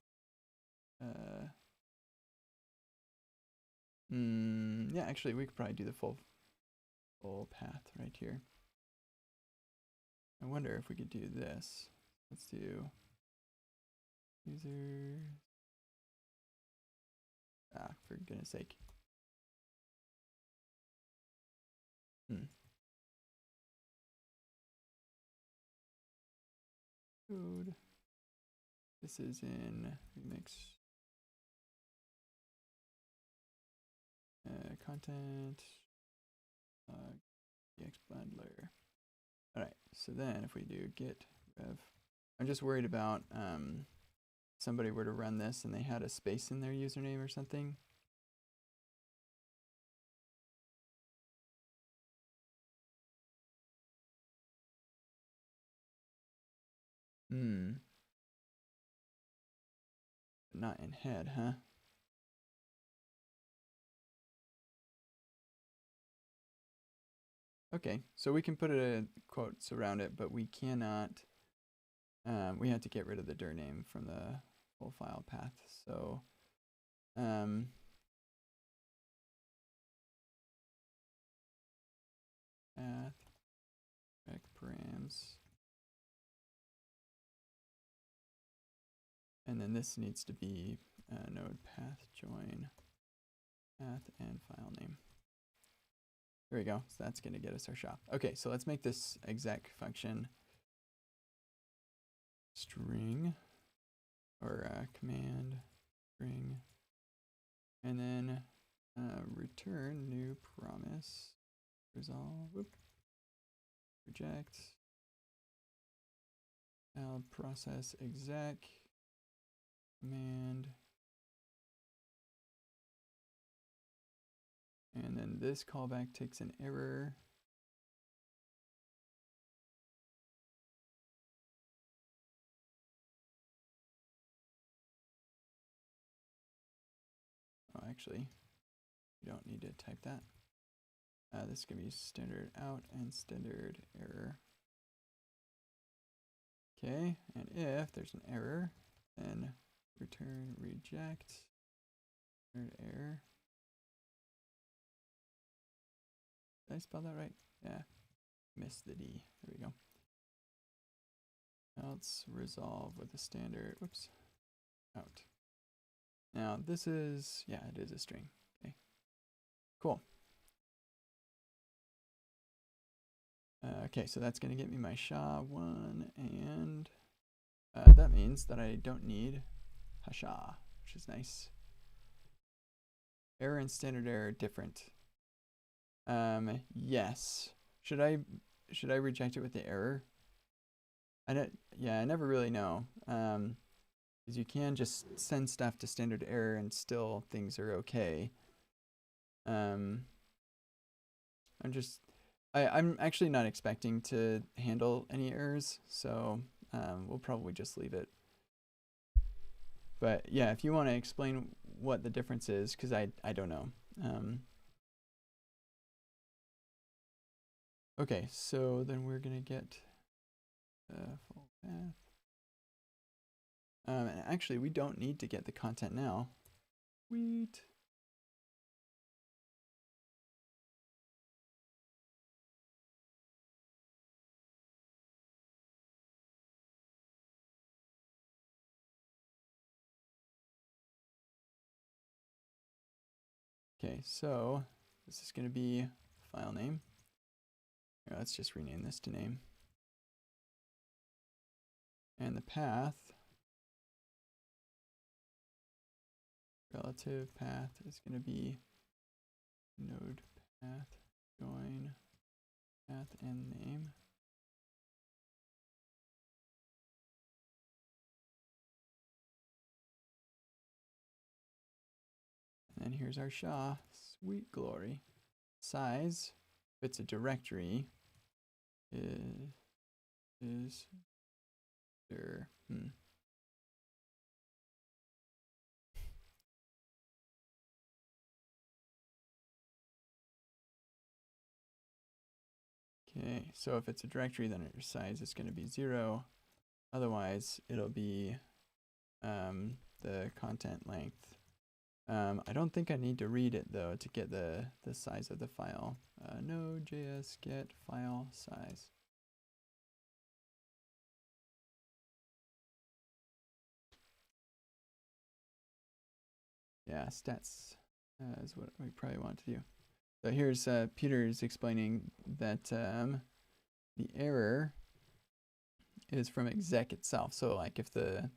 Speaker 1: Yeah, actually, we could probably do the full path right here. I wonder if we could do this. Let's do user. Ah, for goodness sake. Code. This is in remix. Content. EX bundler. All right. So then, if we do git rev, I'm just worried about somebody were to run this and they had a space in their username or something. Not in head, huh? Okay, so we can put a quotes around it, but we cannot. We had to get rid of the dir name from the full file path. So, path rec params, and then this needs to be node path join path and file name. There we go. So that's going to get us our SHA. Okay, so let's make this exec function string or command string, and then return new promise resolve. Whoop, reject. process exec command, and then this callback takes an error. Oh, actually, you don't need to type that. This is going to be standard out and standard error. Okay, and if there's an error, then return reject standard error. Did I spell that right? Yeah, missed the D. There we go. Now let's resolve with a standard, whoops, out. Now this is, yeah, it is a string. Okay, cool. Okay, so that's going to get me my SHA-1, and that means that I don't need hasha, which is nice. Error and standard error different. Yes. Should I reject it with the error? I never really know. Because you can just send stuff to standard error and still things are okay. I'm actually not expecting to handle any errors, so we'll probably just leave it. But yeah, if you want to explain what the difference is, because I don't know. Okay, so then we're gonna get full path. And actually, we don't need to get the content now. Sweet. Okay, so this is going to be file name. Here, let's just rename this to name. And the path, relative path, is going to be node path join path and name. And then here's our SHA, sweet glory. Size, if it's a directory, is there, Okay, so if it's a directory, then your size is going to be 0. Otherwise, it'll be the content length. I don't think I need to read it, though, to get the size of the file. Node.js get file size. Yeah, stats is what we probably want to do. So here's Peter's explaining that the error is from exec itself. So like if the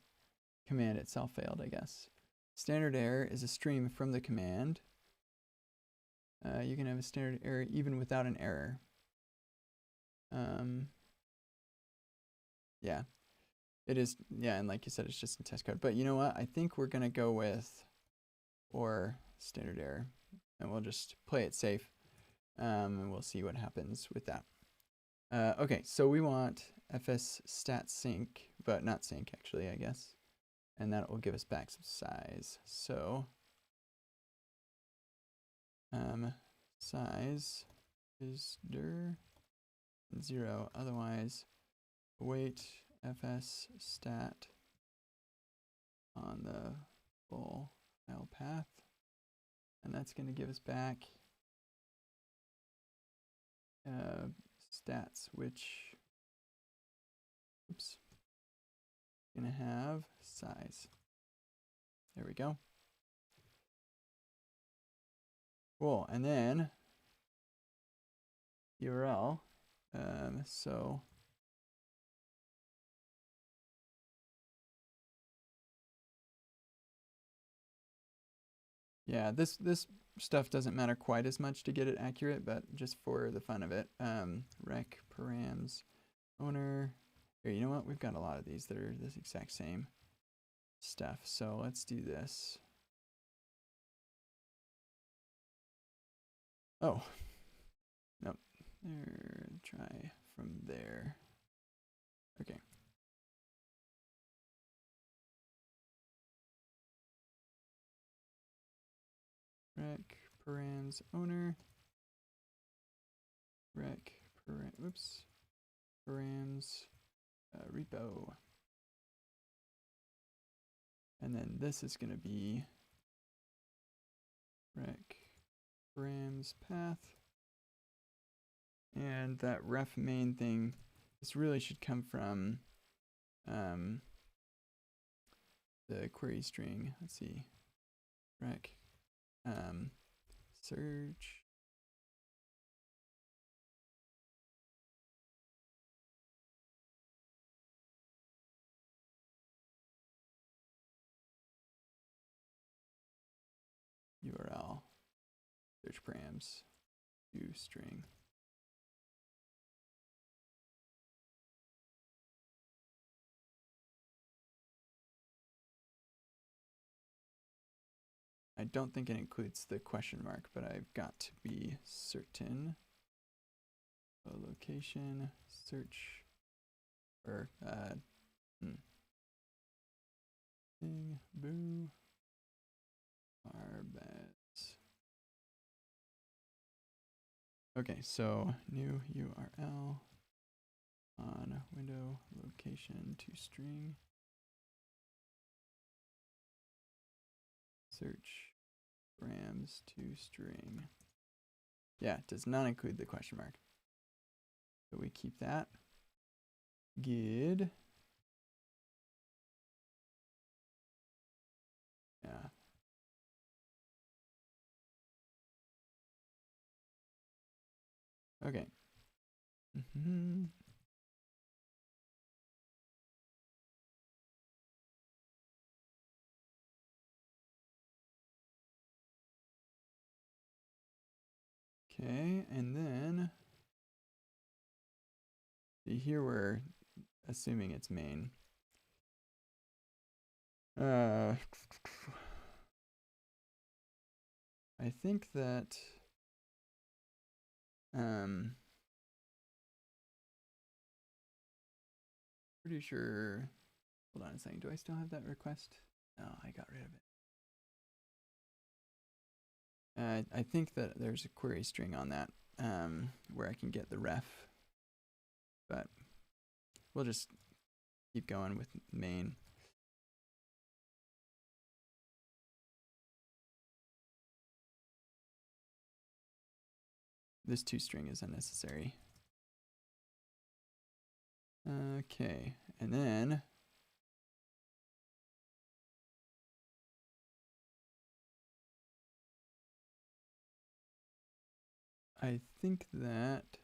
Speaker 1: command itself failed, I guess. Standard error is a stream from the command. You can have a standard error even without an error. Yeah, it is. Yeah, and like you said, it's just in test code. But you know what? I think we're gonna go with or standard error, and we'll just play it safe, and we'll see what happens with that. Okay, so we want fs stat sync, but not sync actually, I guess, and that will give us back some size. So size is dir 0, otherwise await fs stat on the full file path, and that's going to give us back stats, which going to have size. There we go. Cool, and then URL. So yeah, this stuff doesn't matter quite as much to get it accurate, but just for the fun of it, rec params owner Here, you know what? We've got a lot of these that are this exact same stuff. So let's do this. Oh, nope. There, try from there. Okay. Rec params owner. Rec params repo. And then this is going to be rec params path. And that ref main thing, this really should come from the query string. Let's see. Rec search. URL search params to string. I don't think it includes the question mark, but I've got to be certain. Location search or thing boo barbets. Okay, so new URL on window location to string. Search params to string. Yeah, it does not include the question mark. So we keep that. Good. Yeah. Okay. Okay, and then see here we're assuming it's main. I think that pretty sure. Hold on a second. Do I still have that request? No, I got rid of it. I think that there's a query string on that where I can get the ref, but we'll just keep going with main. This toString is unnecessary. Okay, and then I think that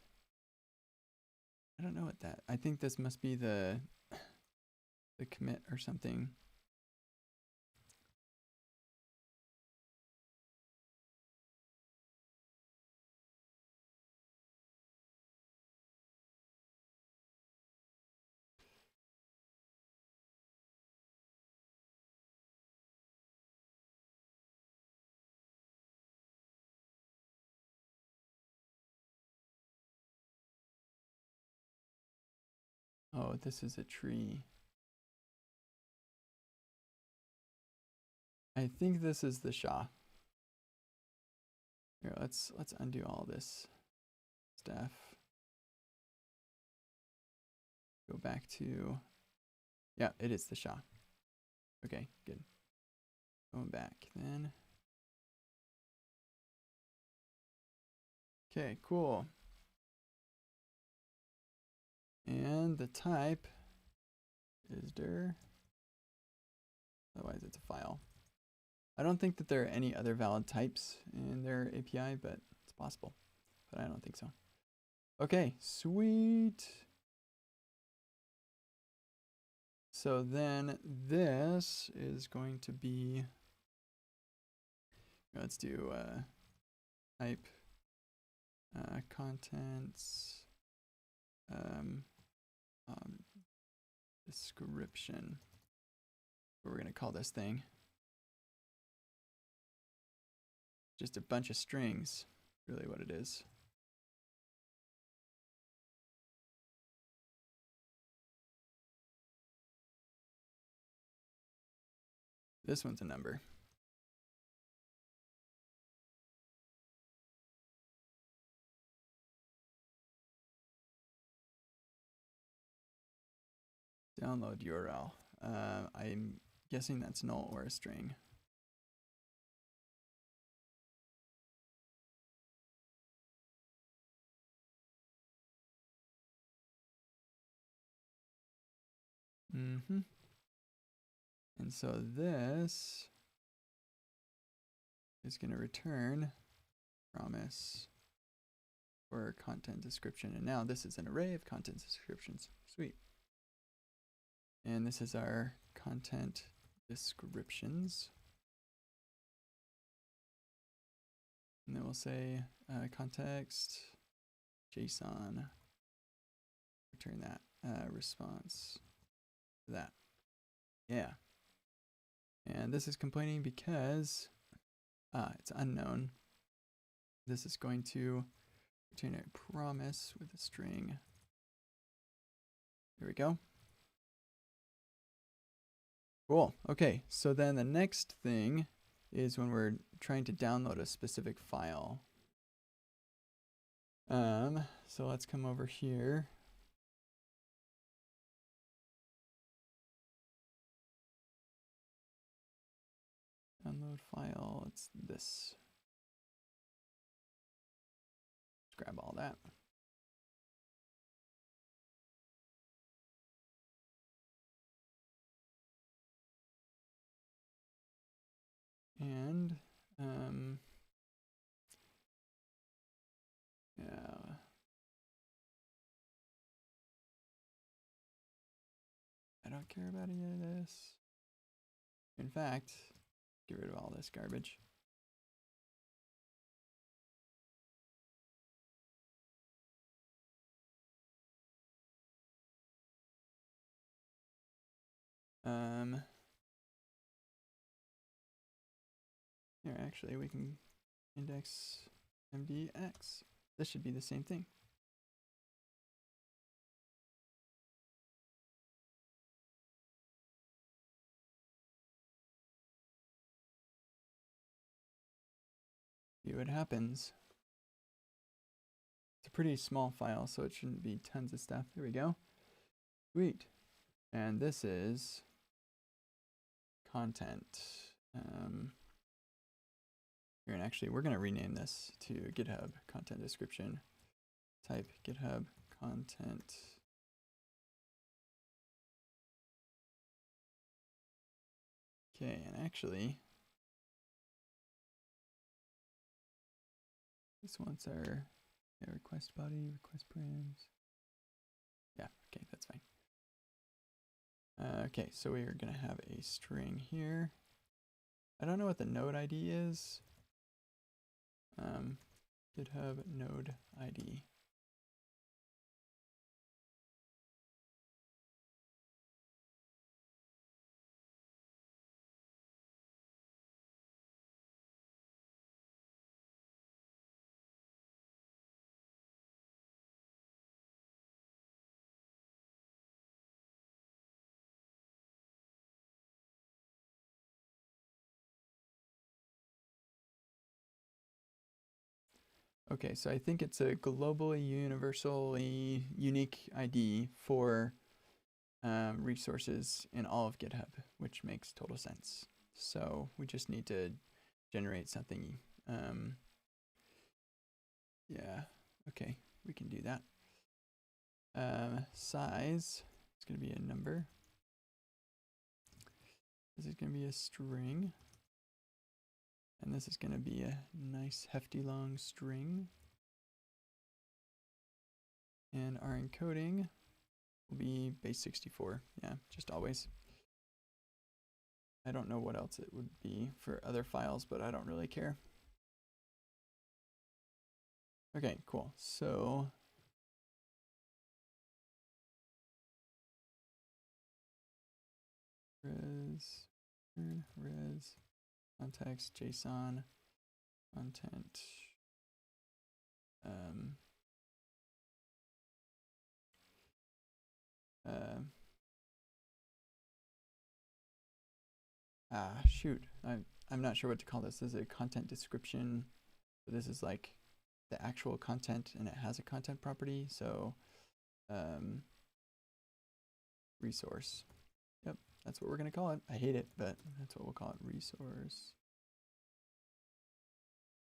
Speaker 1: I don't know what that. I think this must be the commit or something. Oh, this is a tree. I think this is the SHA. Here, let's undo all this stuff. Go back to, yeah, it is the SHA. Okay, good. Going back then. Okay, cool. And the type is dir. Otherwise, it's a file. I don't think that there are any other valid types in their API, but it's possible. But I don't think so. Okay, sweet. So then this is going to be, let's do type contents description. What we're going to call this thing. Just a bunch of strings, really what it is. This one's a number. Download URL. I'm guessing that's null or a string. And so this is going to return promise for content description. And now this is an array of content descriptions. Sweet. And this is our content descriptions. And then we'll say context JSON, return that response to that. Yeah. And this is complaining because it's unknown. This is going to return a promise with a string. There we go. Cool. Okay, so then the next thing is when we're trying to download a specific file. So let's come over here. Download file, it's this. Let's grab all that. And yeah. I don't care about any of this. In fact, get rid of all this garbage. Here, actually, we can index MDX. This should be the same thing. See what happens. It's a pretty small file, so it shouldn't be tons of stuff. There we go. Sweet. And this is content. Here, and actually, we're going to rename this to GitHub content description. Type GitHub content. Okay, and actually, this one's our request body, request params. Yeah, okay, that's fine. Okay, so we are going to have a string here. I don't know what the node ID is. GitHub node ID. Okay, so I think it's a globally, universally unique ID for resources in all of GitHub, which makes total sense. So we just need to generate something. Yeah, okay, we can do that. Size is going to be a number. This is going to be a string. And this is going to be a nice hefty long string. And our encoding will be base 64. Yeah, just always. I don't know what else it would be for other files, but I don't really care. Okay, cool. So res context JSON content shoot, I'm not sure what to call this. This is a content description. So this is like the actual content, and it has a content property. So resource. Yep, that's what we're gonna call it. I hate it, but that's what we'll call it. Resource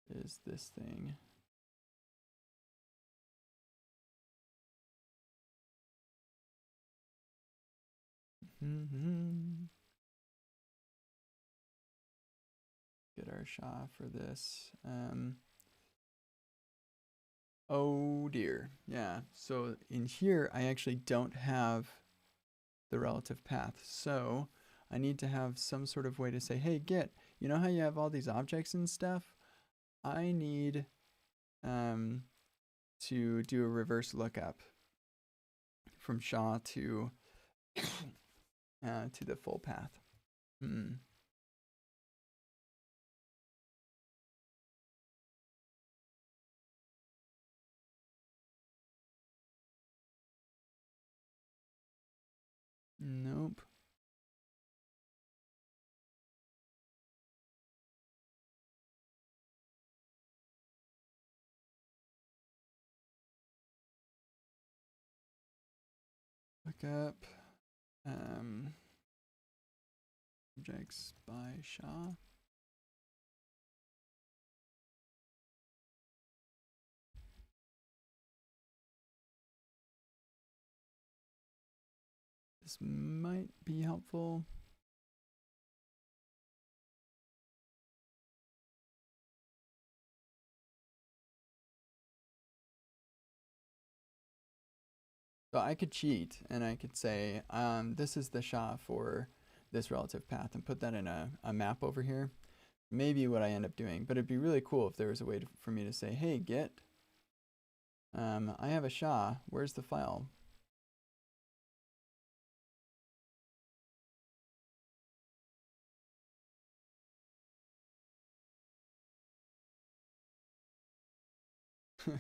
Speaker 1: is this thing. Get our SHA for this. Oh dear. Yeah. So in here, I actually don't have the relative path. So I need to have some sort of way to say, hey, Git, you know how you have all these objects and stuff? I need to do a reverse lookup from SHA to the full path. Nope. Lookup objects by SHA. This might be helpful. So I could cheat and I could say, this is the SHA for this relative path and put that in a map over here. Maybe what I end up doing, but it'd be really cool if there was a way for me to say, hey, Git, I have a SHA, where's the file?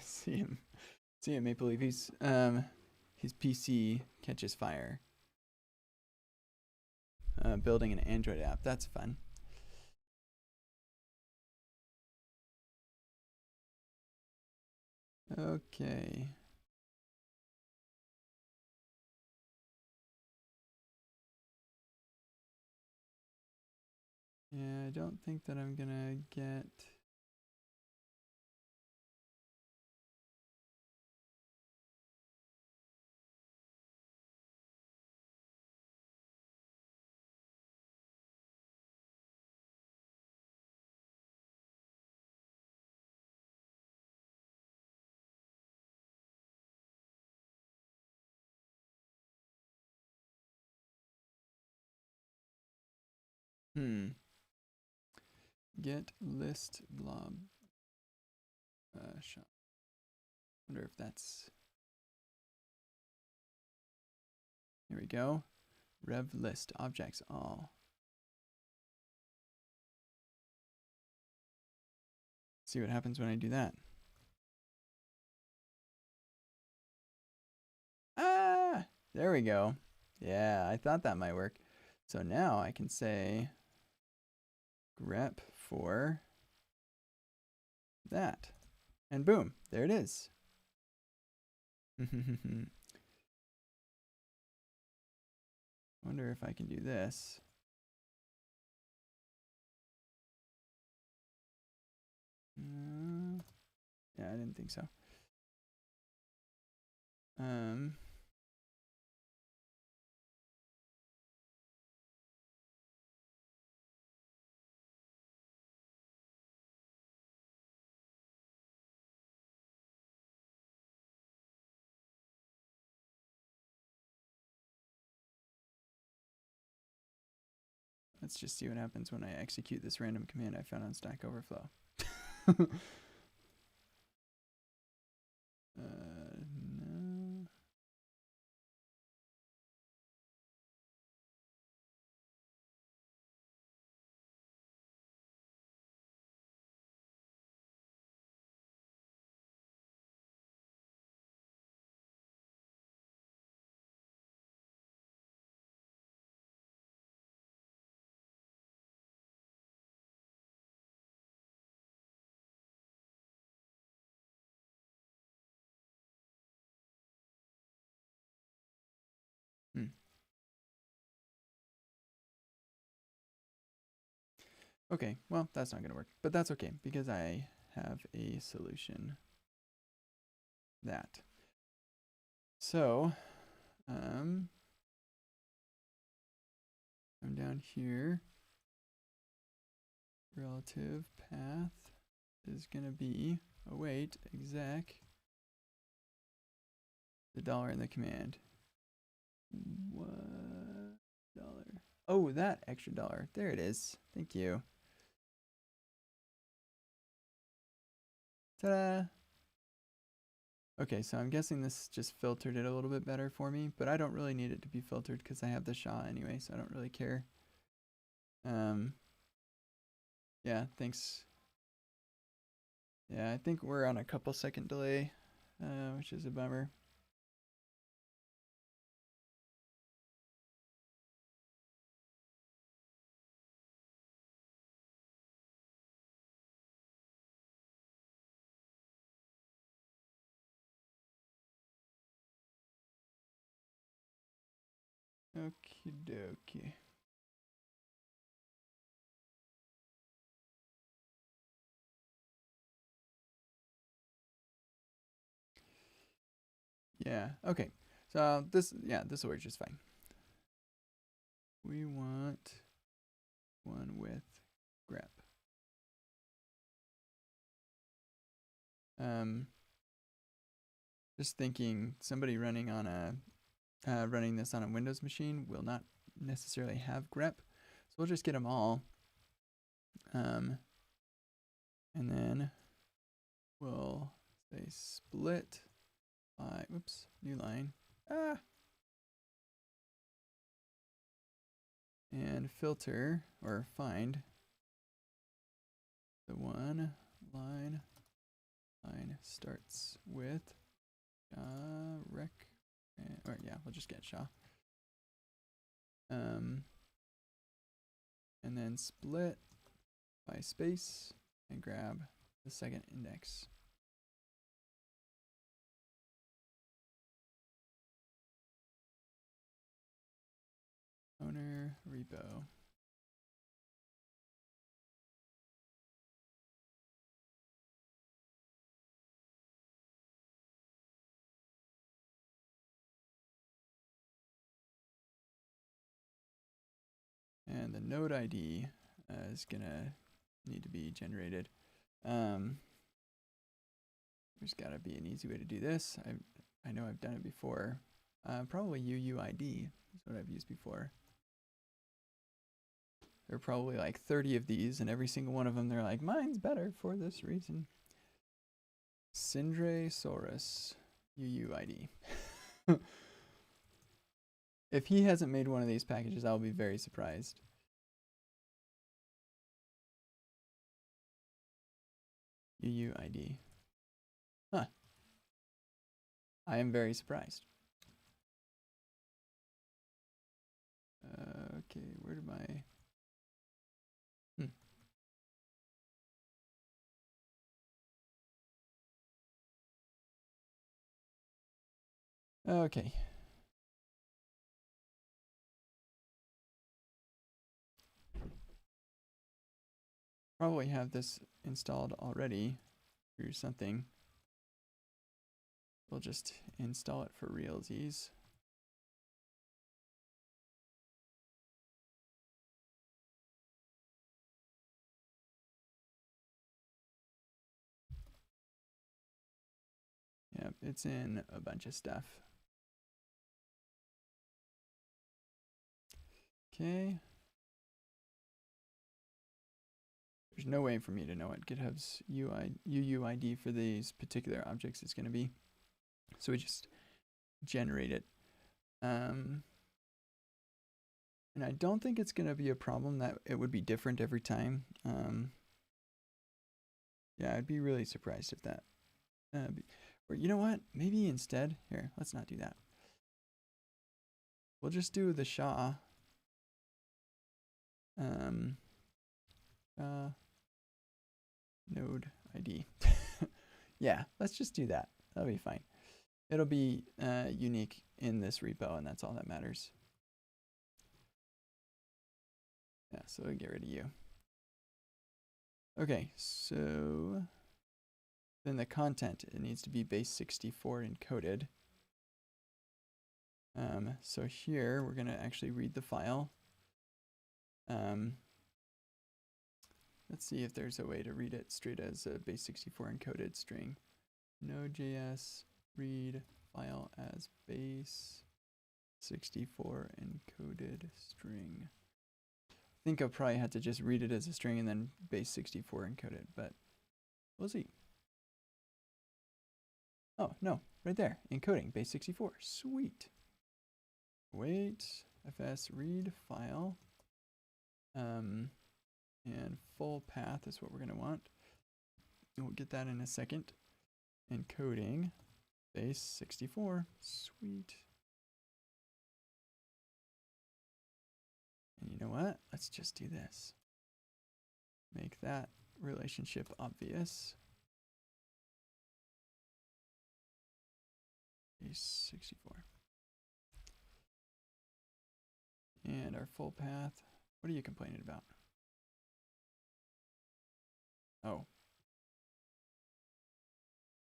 Speaker 1: see him Maple Leaf, his PC catches fire. Building an Android app, that's fun. Okay. Yeah, I don't think that I'm gonna get... Get list blob SHA. Wonder if that's... Here we go. Rev list objects all. See what happens when I do that. Ah, there we go. Yeah, I thought that might work. So now I can say grep for that. And boom, there it is. Wonder if I can do this. Yeah, I didn't think so. Let's just see what happens when I execute this random command I found on Stack Overflow. No. Okay, well, that's not going to work, but that's okay because I have a solution. That. So, I'm down here. Relative path is going to be, await exec the dollar in the command. What dollar? Oh, that extra dollar. There it is. Thank you. Ta-da! Okay, so I'm guessing this just filtered it a little bit better for me, but I don't really need it to be filtered because I have the SHA anyway, so I don't really care. Yeah, thanks. Yeah, I think we're on a couple second delay, which is a bummer. Okie dokie. Yeah, okay. So this will work just fine. We want one with grep. Just thinking somebody running on a running this on a Windows machine will not necessarily have grep. So we'll just get them all. And then we'll say split by, oops, new line. And filter or find the one line starts with rec, or yeah, we'll just get SHA. And then split by space and grab the second index. Owner repo. And the node ID is gonna need to be generated. There's gotta be an easy way to do this. I know I've done it before. Probably UUID is what I've used before. There are probably like 30 of these, and every single one of them, they're like, mine's better for this reason. Syndresaurus UUID. If he hasn't made one of these packages, I'll be very surprised. UUID. Huh. I am very surprised. Okay, where did my... Okay. Probably have this installed already through something. We'll just install it for realsies. Yep, it's in a bunch of stuff. Okay. There's no way for me to know what GitHub's UUID for these particular objects is going to be. So we just generate it. And I don't think it's going to be a problem that it would be different every time. Yeah, I'd be really surprised if that. Or you know what? Maybe instead, here, let's not do that. We'll just do the SHA. Node ID. Yeah, let's just do that. That'll be fine. It'll be unique in this repo, and that's all that matters. Yeah, so we'll get rid of you. Okay, so then the content, it needs to be base 64 encoded. So here we're going to actually read the file. Let's see if there's a way to read it straight as a base 64 encoded string. Node.js read file as base 64 encoded string. I think I'll probably have to just read it as a string and then base 64 encode it, but we'll see. Oh, no, right there, encoding, base 64, sweet. Wait, fs read file, and full path is what we're gonna want. We'll get that in a second. Encoding, base 64, sweet. And you know what? Let's just do this. Make that relationship obvious. Base 64. And our full path. What are you complaining about? Oh.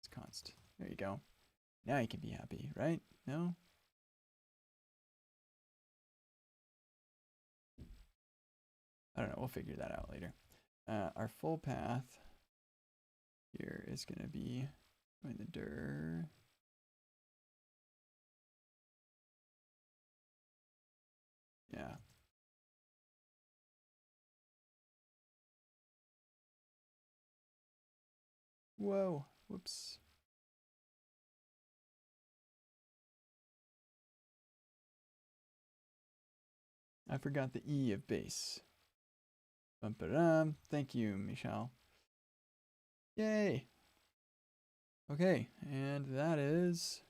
Speaker 1: It's const. There you go. Now you can be happy, right? No? I don't know. We'll figure that out later. Our full path here is going to be in the dir. Yeah. Whoa. Whoops. I forgot the E of base. Bum-ba-dum. Thank you, Michelle. Yay. Okay, and that is...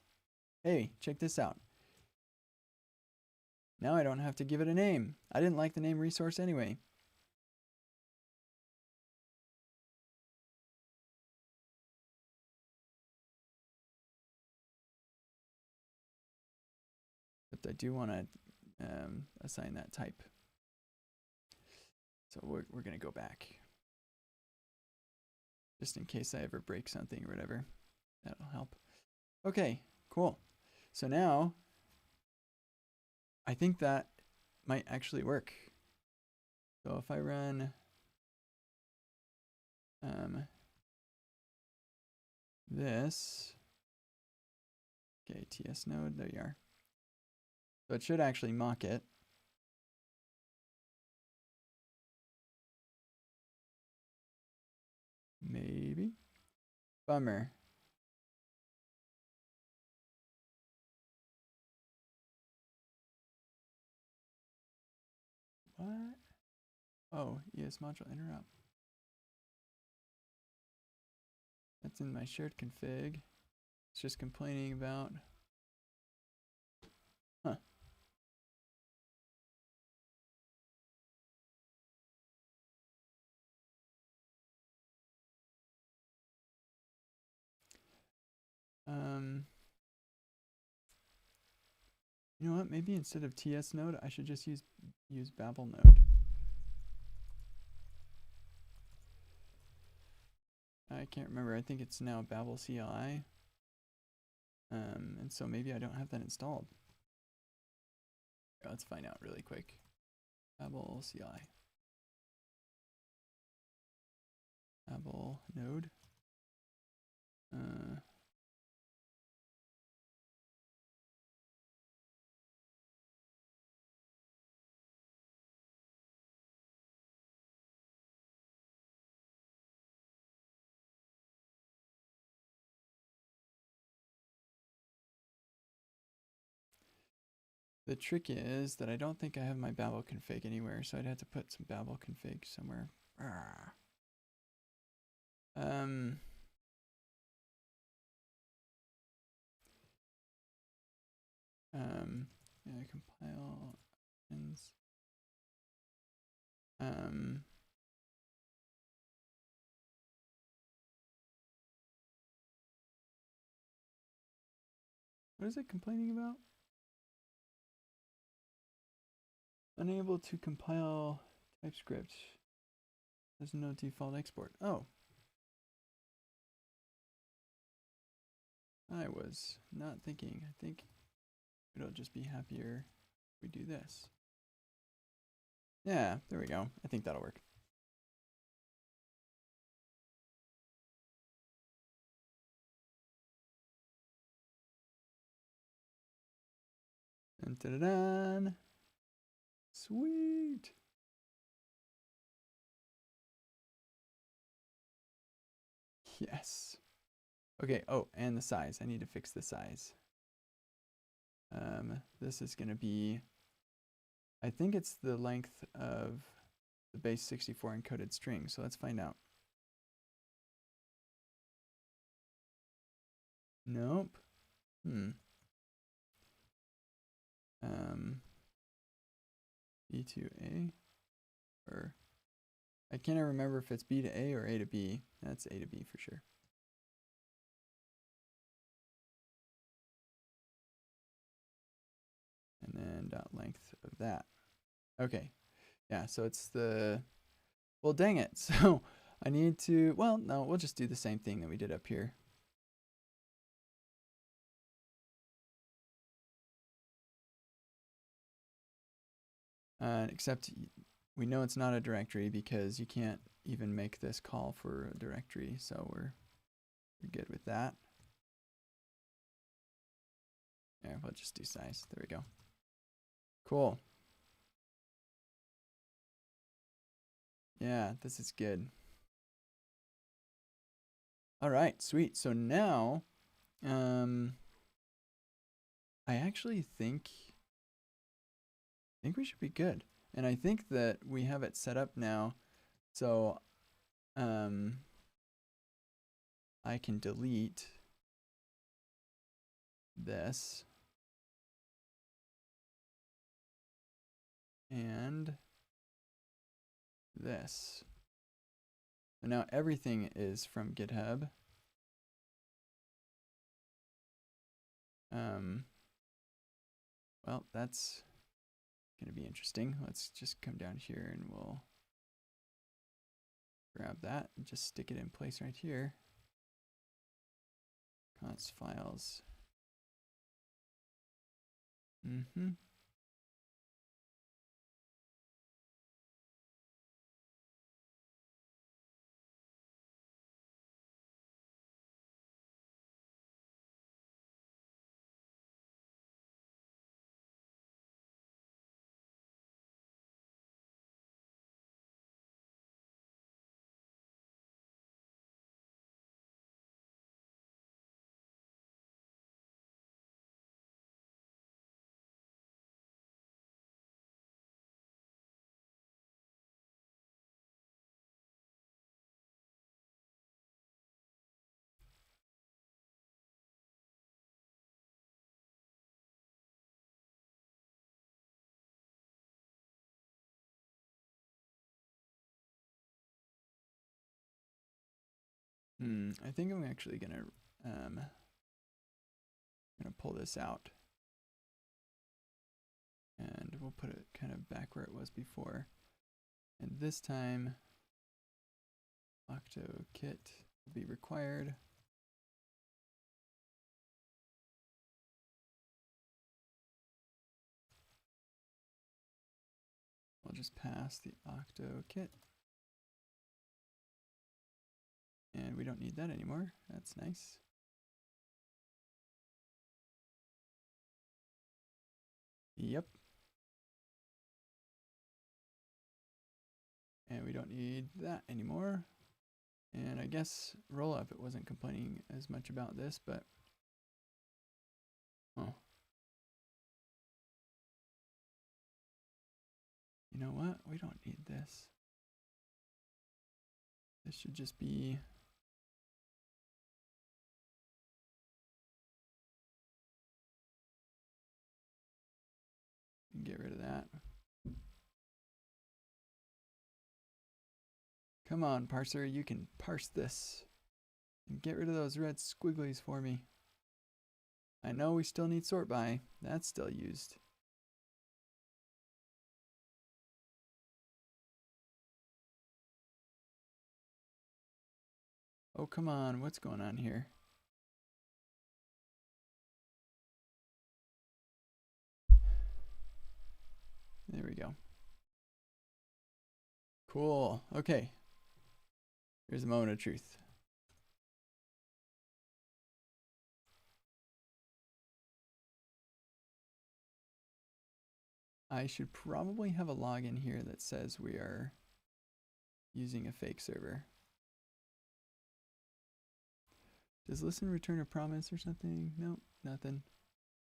Speaker 1: Hey, check this out. Now I don't have to give it a name. I didn't like the name resource anyway. But I do want to assign that type. So we're going to go back. Just in case I ever break something or whatever. That'll help. Okay, cool. So now, I think that might actually work. So if I run this, okay, TS node, there you are. So it should actually mock it. Maybe. Bummer. What? Oh, ES module interrupt. That's in my shared config. It's just complaining about. Huh. You know what? Maybe instead of TS node, I should just use Babel node. I can't remember. I think it's now Babel CLI. And so maybe I don't have that installed. Let's find out really quick. Babel CLI. Babel node. The trick is that I don't think I have my Babel config anywhere, so I'd have to put some Babel config somewhere. Yeah, compile options. What is it complaining about? Unable to compile TypeScript. There's no default export. Oh. I was not thinking. I think it'll just be happier if we do this. Yeah, there we go. I think that'll work. Dun, dun, dun, dun. Sweet. Yes. Okay, oh, and the size. I need to fix the size. This is going to be, I think it's the length of the base 64 encoded string, so let's find out. Nope. B to A, or I can't remember if it's B to A or A to B. That's A to B for sure. And then dot length of that. Okay. Yeah, so it's the, well, dang it. So I need to, well, no, we'll just do the same thing that we did up here. Except we know it's not a directory because you can't even make this call for a directory. So we're good with that. Yeah, we'll just do size. There we go. Cool. Yeah, this is good. All right, sweet. So now, I actually think we should be good. And I think that we have it set up now. So, I can delete this and this. So now everything is from GitHub. Well, that's going to be interesting. Let's just come down here and we'll grab that and just stick it in place right here. Const files. I think I'm actually gonna pull this out, and we'll put it kind of back where it was before. And this time, octokit will be required. I'll just pass the octokit. And we don't need that anymore. That's nice. Yep. And we don't need that anymore. And I guess rollup, it wasn't complaining as much about this, but oh. You know what? We don't need this. This should just be get rid of that. Come on, parser, you can parse this. And get rid of those red squigglies for me. I know we still need sort by. That's still used. Oh, come on. What's going on here? There we go. Cool. Okay. Here's a moment of truth. I should probably have a login here that says we are using a fake server. Does listen return a promise or something? Nope, nothing.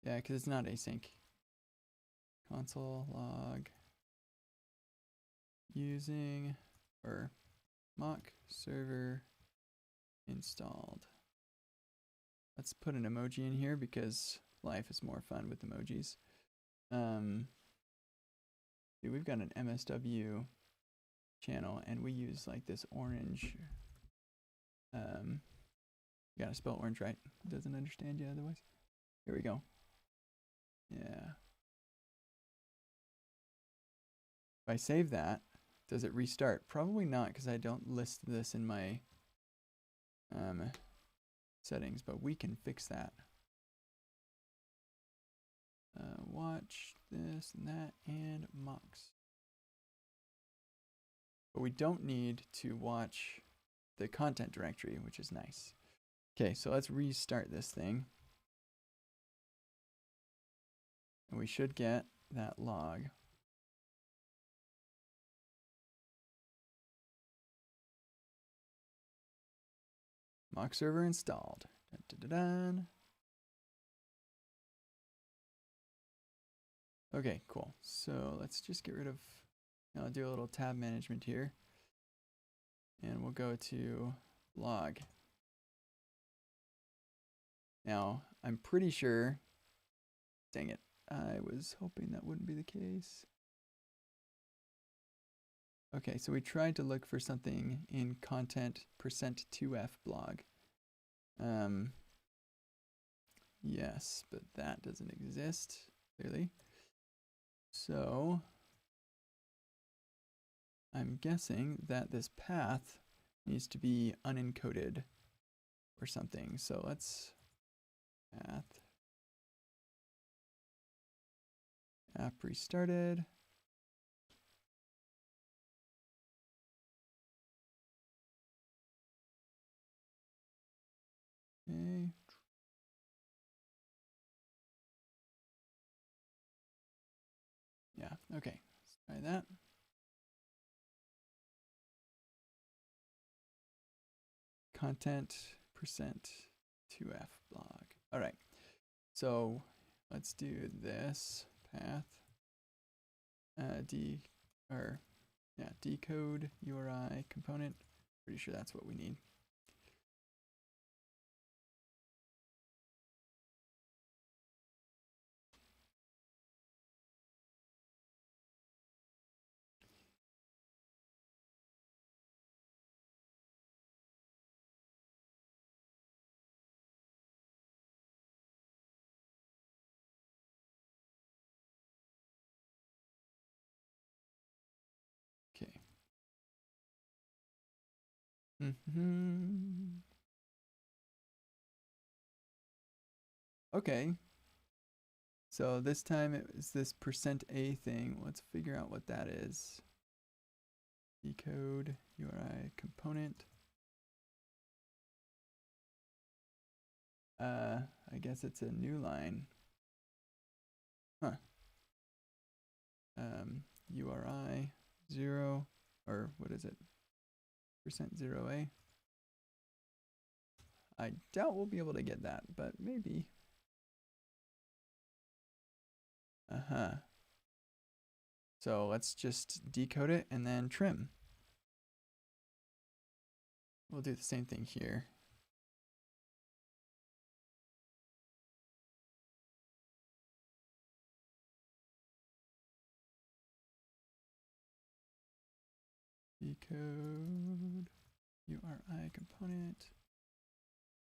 Speaker 1: Yeah, because it's not async. Console log using or mock server installed. Let's put an emoji in here because life is more fun with emojis. Dude, we've got an MSW channel and we use like this orange. You gotta spell orange right. It doesn't understand you otherwise. Here we go. Yeah. If I save that, does it restart? Probably not because I don't list this in my settings, but we can fix that. Watch this and that and mocks. But we don't need to watch the content directory, which is nice. Okay, so let's restart this thing. And we should get that log. Mock server installed. Dun, dun, dun, dun. Okay, cool. So let's just get rid of, I'll do a little tab management here. And we'll go to log. Now, I'm pretty sure, dang it, I was hoping that wouldn't be the case. Okay, so we tried to look for something in content %2f blog. Yes, but that doesn't exist, clearly. So I'm guessing that this path needs to be unencoded or something. So let's path app restarted. Okay. Yeah, okay. Let's try that. Content %2f blog. All right. So let's do this path. Decode URI component. Pretty sure that's what we need. Okay. Okay. So this time it was this %a thing. Let's figure out what that is. Decode URI component. I guess it's a new line. Huh. URI 0, or what is it? %0a. I doubt we'll be able to get that, but maybe. So let's just decode it and then trim. We'll do the same thing here. Decode URI component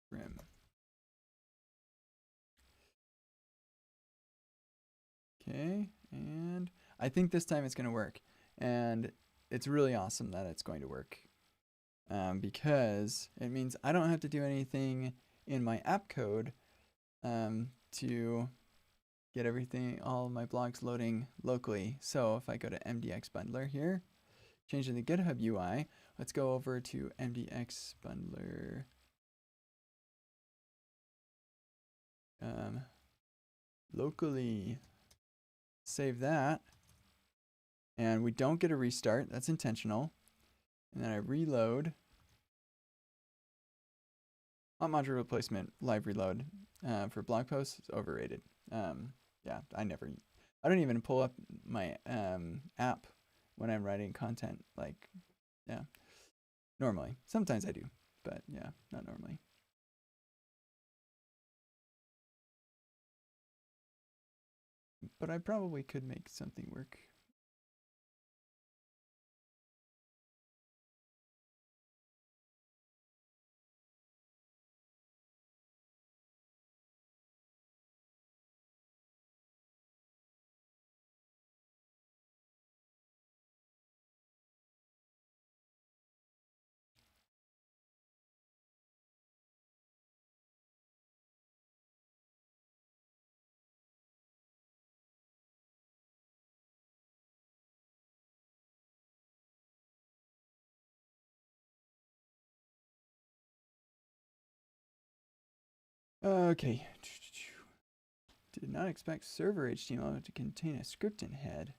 Speaker 1: trim. Okay, and I think this time it's going to work. And it's really awesome that it's going to work. because it means I don't have to do anything in my app code to get everything, all my blogs loading locally. So if I go to MDX Bundler here, changing the GitHub UI, let's go over to MDX Bundler. Locally, save that, and we don't get a restart. That's intentional. And then I reload. Hot module replacement live reload for blog posts is overrated. Yeah, I don't even pull up my app when I'm writing content. Like, yeah, normally. Sometimes I do, but yeah, not normally. But I probably could make something work. Okay. Did not expect server HTML to contain a scripting head.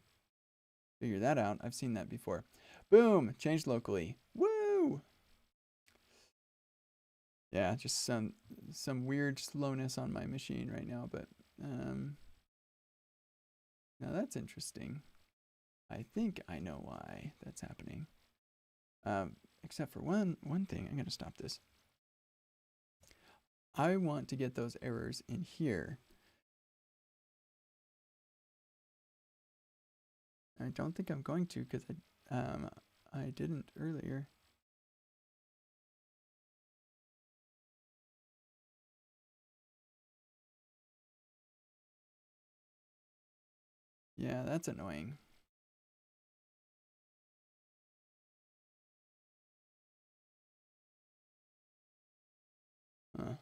Speaker 1: Figure that out. I've seen that before. Boom! Changed locally. Woo! Yeah, just some weird slowness on my machine right now, but now that's interesting. I think I know why that's happening. Except for one thing. I'm gonna stop this. I want to get those errors in here. I don't think I'm going to because I didn't earlier. Yeah, that's annoying. Huh.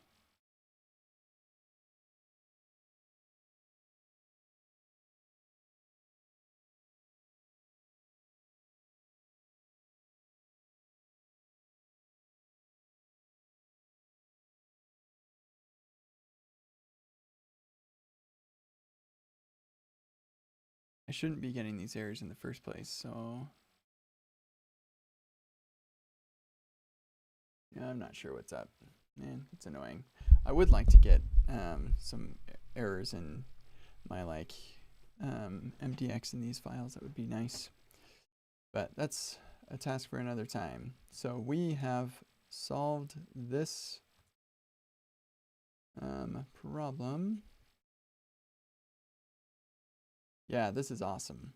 Speaker 1: I shouldn't be getting these errors in the first place, so yeah, I'm not sure what's up. Man, it's annoying. I would like to get some errors in my MDX in these files. That would be nice. But that's a task for another time. So we have solved this problem. Yeah, this is awesome.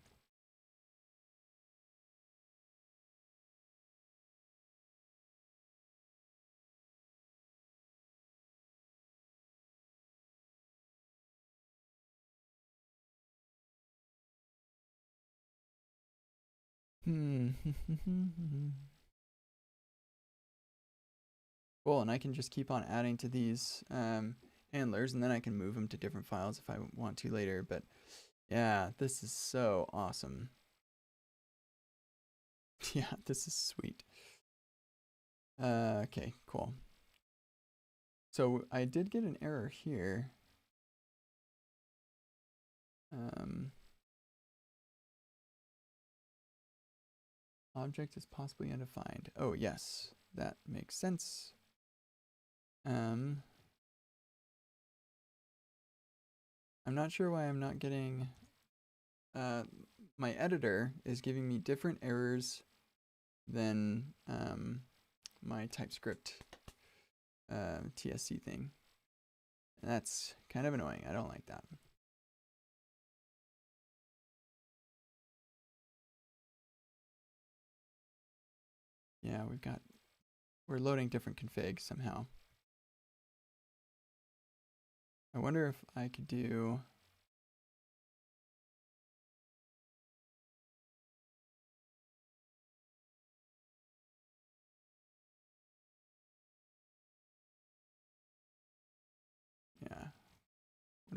Speaker 1: Cool, and I can just keep on adding to these handlers, and then I can move them to different files if I want to later. But yeah, this is so awesome. Yeah, this is sweet. Okay, cool. So I did get an error here. Object is possibly undefined. Oh, yes, that makes sense. I'm not sure why I'm not getting, my editor is giving me different errors than my TypeScript TSC thing. And that's kind of annoying. I don't like that. Yeah, we're loading different configs somehow. I wonder if I could do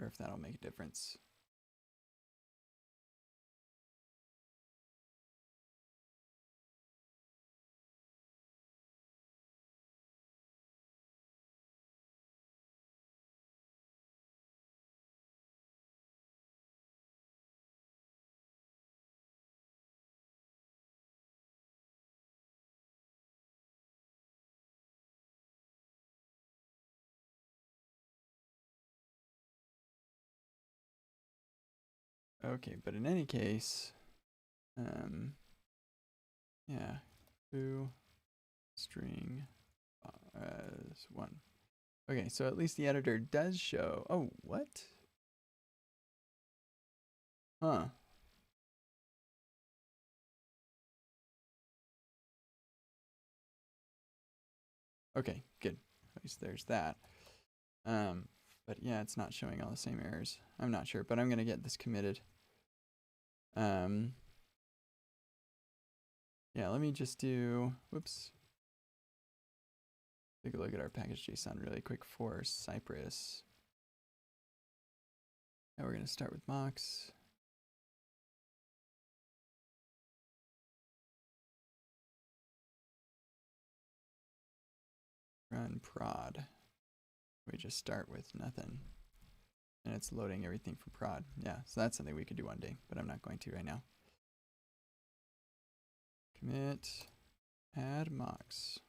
Speaker 1: wonder if that'll make a difference. Okay, but in any case, yeah, foo string as 1. Okay, so at least the editor does show. Oh, what? Huh. Okay, good. At least there's that. But yeah, it's not showing all the same errors. I'm not sure, but I'm gonna get this committed. Yeah, let me just do, whoops. Take a look at our package.json really quick for Cypress. Now we're gonna start with mocks. Run prod. We just start with nothing. And it's loading everything from prod. Yeah, so that's something we could do one day, but I'm not going to right now. Commit, add mocks.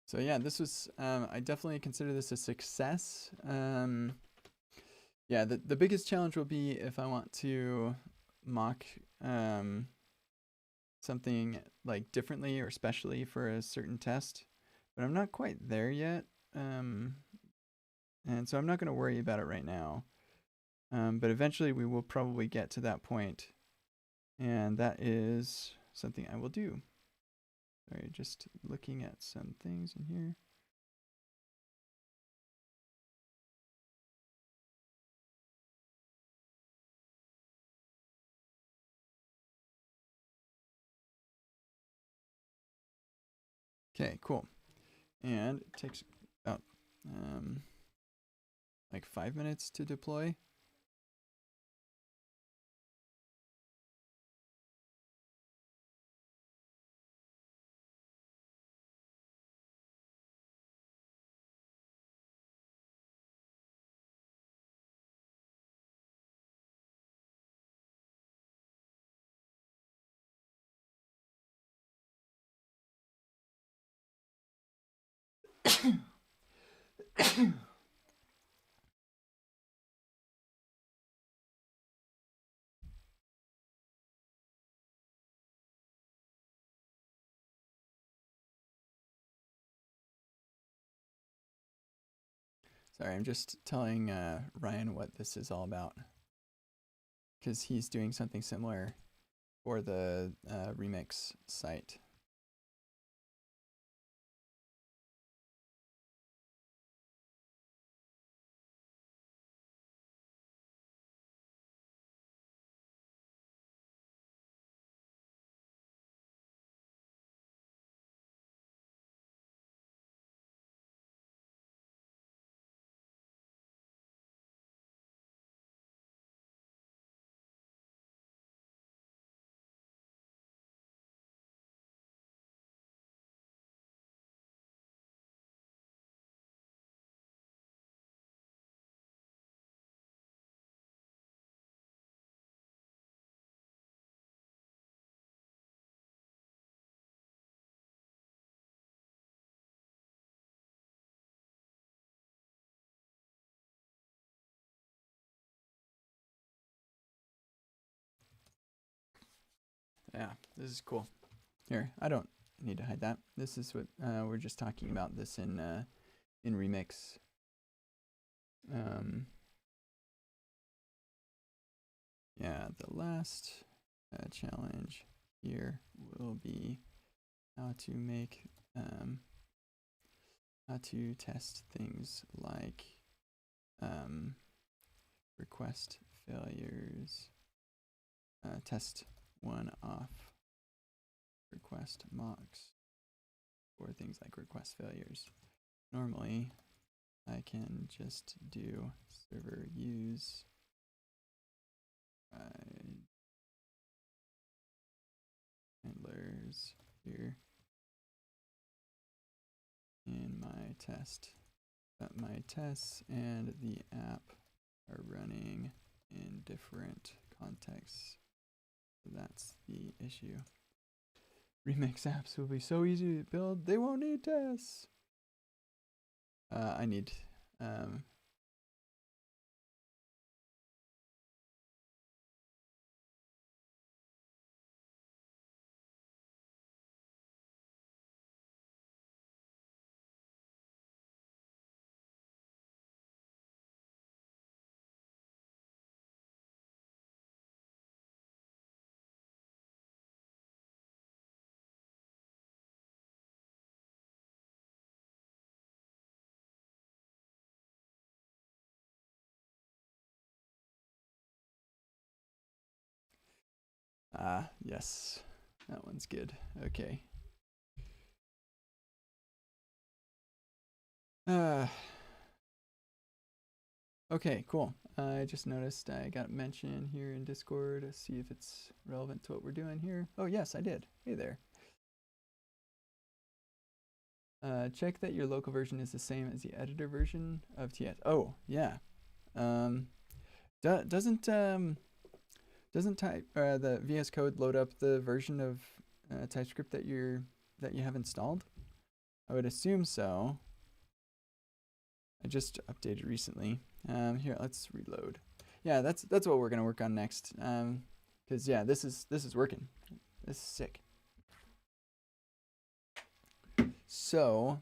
Speaker 1: So yeah, this was, I definitely consider this a success. Yeah, the biggest challenge will be if I want to mock something like differently or specially for a certain test, but I'm not quite there yet. And so I'm not going to worry about it right now. But eventually we will probably get to that point, and that is something I will do. Sorry, just looking at some things in here. Okay, cool. And it takes about like 5 minutes to deploy. Sorry, I'm just telling Ryan what this is all about, because he's doing something similar for the remix site. Yeah, this is cool. Here, I don't need to hide that. This is what we're just talking about this in Remix. Yeah, the last challenge here will be how to make how to test things like request failures, test one off request mocks for things like request failures. Normally, I can just do server use handlers here in my test, but my tests and the app are running in different contexts. So that's the issue. Remix apps will be so easy to build, they won't need tests. I need yes, that one's good. Okay. Okay, cool. I just noticed I got mention here in Discord. Let's see if it's relevant to what we're doing here. Oh, yes, I did. Hey there. Check that your local version is the same as the editor version of TS. Oh, yeah. Doesn't the VS Code load up the version of TypeScript that you have installed? I would assume so. I just updated recently. Here, let's reload. Yeah, that's what we're gonna work on next. Cause yeah, this is working. This is sick. So,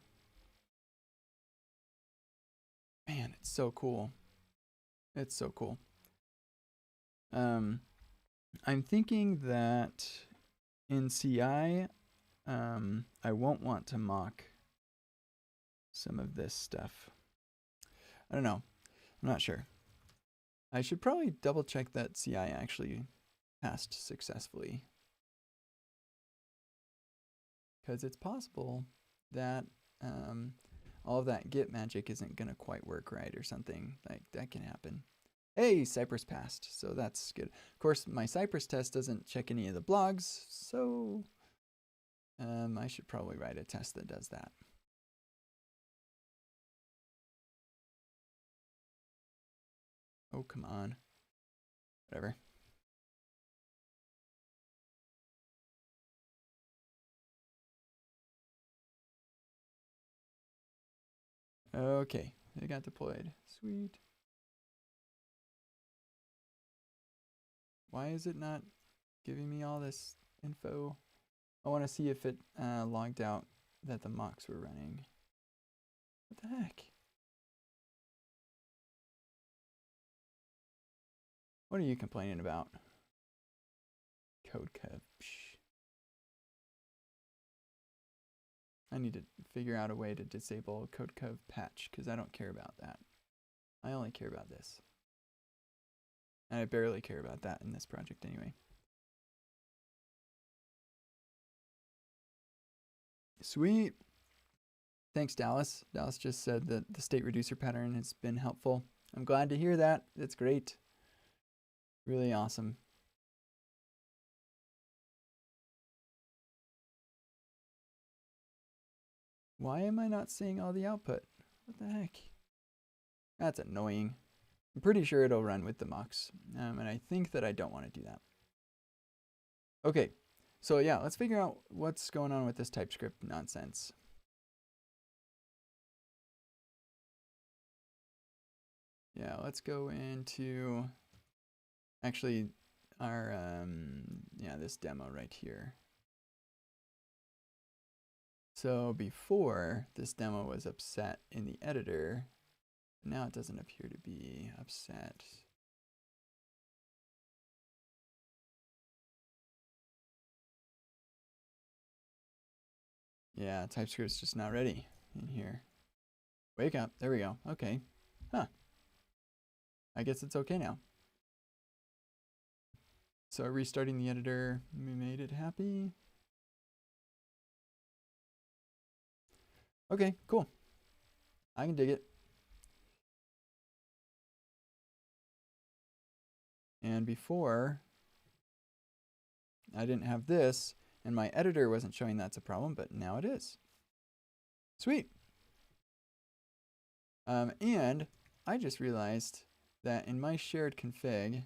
Speaker 1: man, it's so cool. It's so cool. I'm thinking that in CI, I won't want to mock some of this stuff. I don't know. I'm not sure. I should probably double check that CI actually passed successfully. Because it's possible that all of that Git magic isn't going to quite work right or something. Like, that can happen. Hey, Cypress passed, so that's good. Of course, my Cypress test doesn't check any of the blogs, so I should probably write a test that does that. Oh, come on. Whatever. Okay, they got deployed. Sweet. Why is it not giving me all this info? I want to see if it logged out that the mocks were running. What the heck? What are you complaining about? Code cov. Psh. I need to figure out a way to disable code cov patch because I don't care about that. I only care about this. And I barely care about that in this project anyway. Sweet. Thanks, Dallas. Dallas just said that the state reducer pattern has been helpful. I'm glad to hear that. That's great. Really awesome. Why am I not seeing all the output? What the heck? That's annoying. I'm pretty sure it'll run with the mocks. And I think that I don't want to do that. Okay, so yeah, let's figure out what's going on with this TypeScript nonsense. Yeah, let's go into, actually, our, yeah, this demo right here. So before, this demo was upset in the editor. Now it doesn't appear to be upset. Yeah, TypeScript's just not ready in here. Wake up. There we go. Okay. Huh. I guess it's okay now. So restarting the editor made it happy. Okay, cool. I can dig it. And before, I didn't have this, and my editor wasn't showing that's a problem, but now it is. Sweet. And I just realized that in my shared config,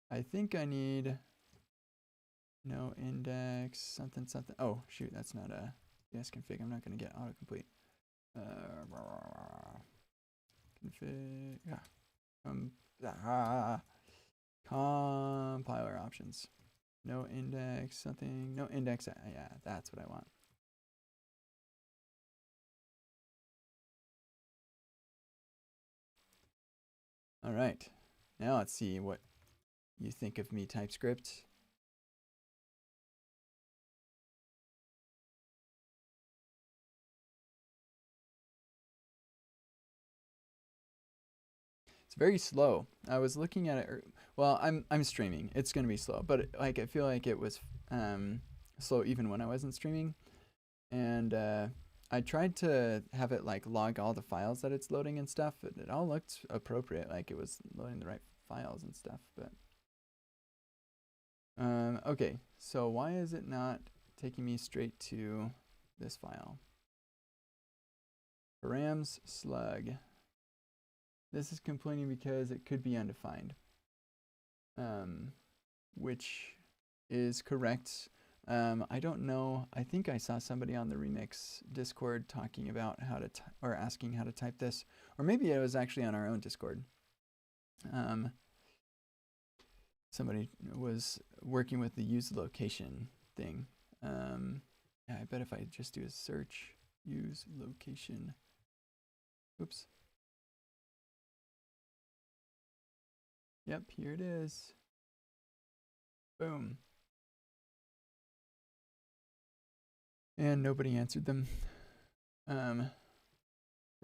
Speaker 1: I think I need no index, something, something. Oh, shoot, that's not a yes config. I'm not going to get autocomplete. Config. Compiler options. No index, something. No index. Yeah, that's what I want. All right. Now let's see what you think of me, TypeScript. It's very slow. I was looking at it. Well, I'm streaming. It's gonna be slow, but like I feel like it was slow even when I wasn't streaming. And I tried to have it like log all the files that it's loading and stuff. It all looked appropriate, like it was loading the right files and stuff. But okay, so why is it not taking me straight to this file? Params slug. This is complaining because it could be undefined, which is correct. I don't know. I think I saw somebody on the Remix Discord talking about how to or asking how to type this, or maybe it was actually on our own Discord. Somebody was working with the use location thing. Yeah, I bet if I just do a search, use location. Oops. Yep, here it is. Boom. And nobody answered them. For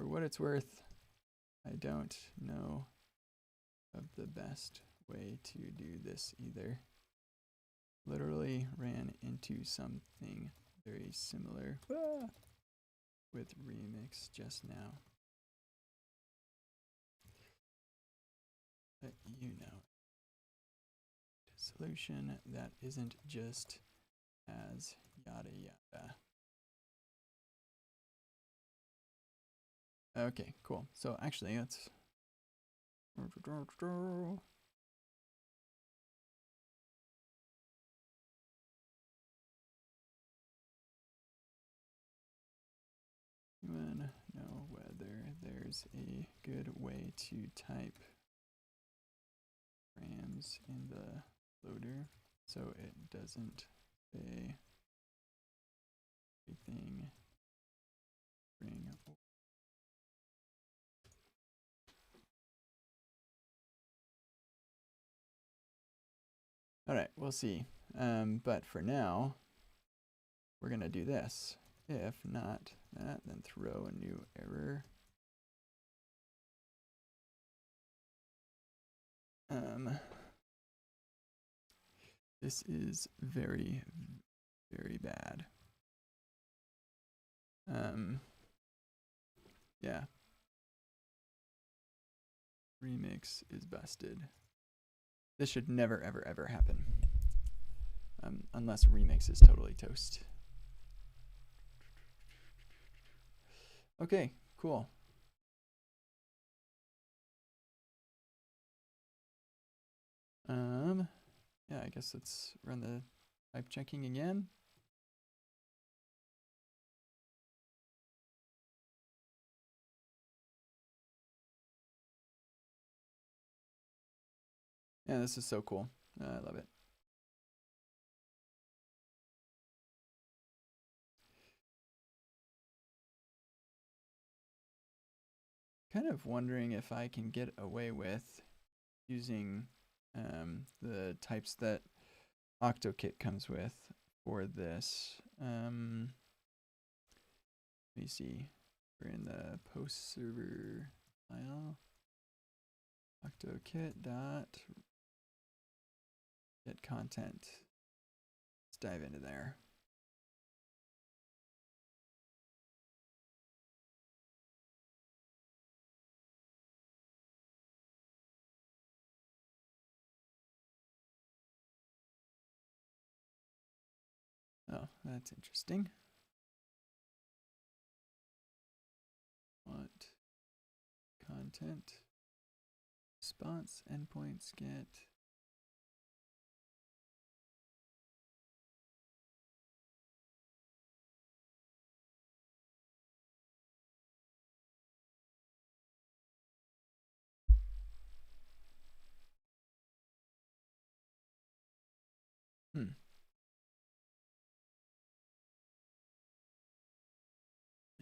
Speaker 1: what it's worth, I don't know of the best way to do this either. Literally ran into something very similar with Remix just now. But you know, solution that isn't just as yada yada. Okay, cool. So actually, let's you wanna know whether there's a good way to type params in the loader so it doesn't say everything string. All right, we'll see. But for now, we're gonna do this. If not that, then throw a new error. This is very, very bad. Yeah. Remix is busted. This should never, ever, ever happen. Unless Remix is totally toast. Okay, cool. Yeah, I guess let's run the type checking again. Yeah, this is so cool. I love it. Kind of wondering if I can get away with using the types that OctoKit comes with for this. Let me see. We're in the post server file. OctoKit dot get content. Let's dive into there. Oh, that's interesting. What content response endpoints get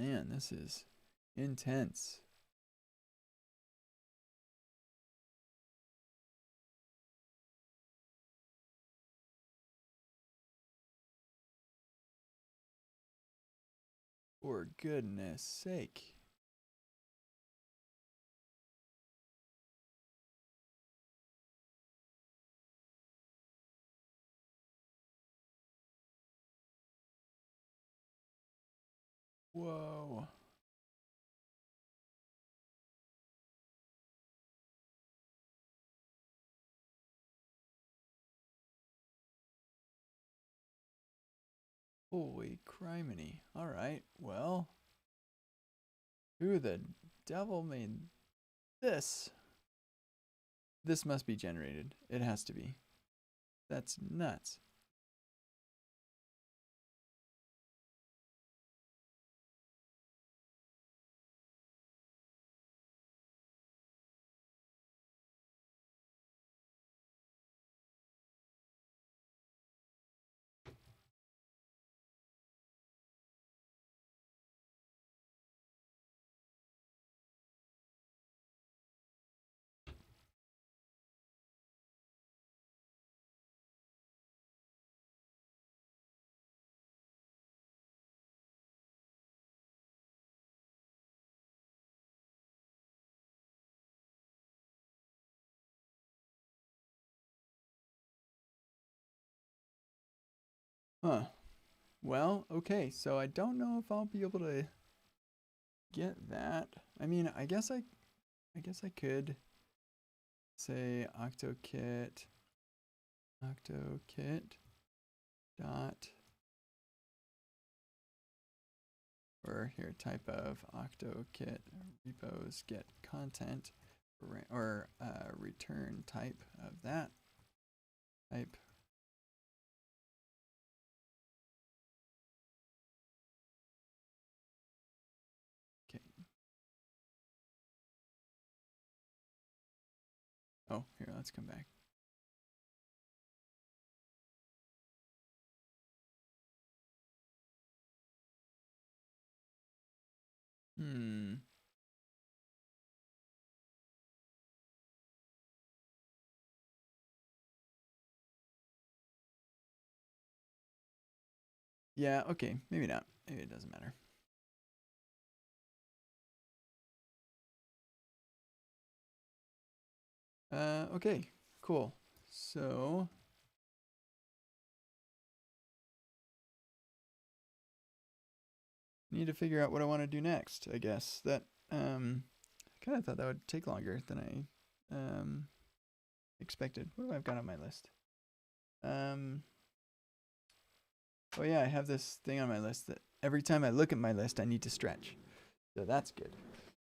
Speaker 1: Man, this is intense. For goodness sake. Whoa. Holy criminy. All right, well, who the devil made this? This must be generated. It has to be. That's nuts. Huh. Well, okay, so I don't know if I'll be able to get that. I mean, I guess I could say octokit dot or here type of octokit repos get content or return type of that type. Okay. Oh, here, let's come back. Hmm. Yeah, okay, maybe not. Maybe it doesn't matter. Okay, cool. So need to figure out what I want to do next, I guess. That I kind of thought that would take longer than I expected. What do I've got on my list? Oh yeah, I have this thing on my list that every time I look at my list, I need to stretch. So that's good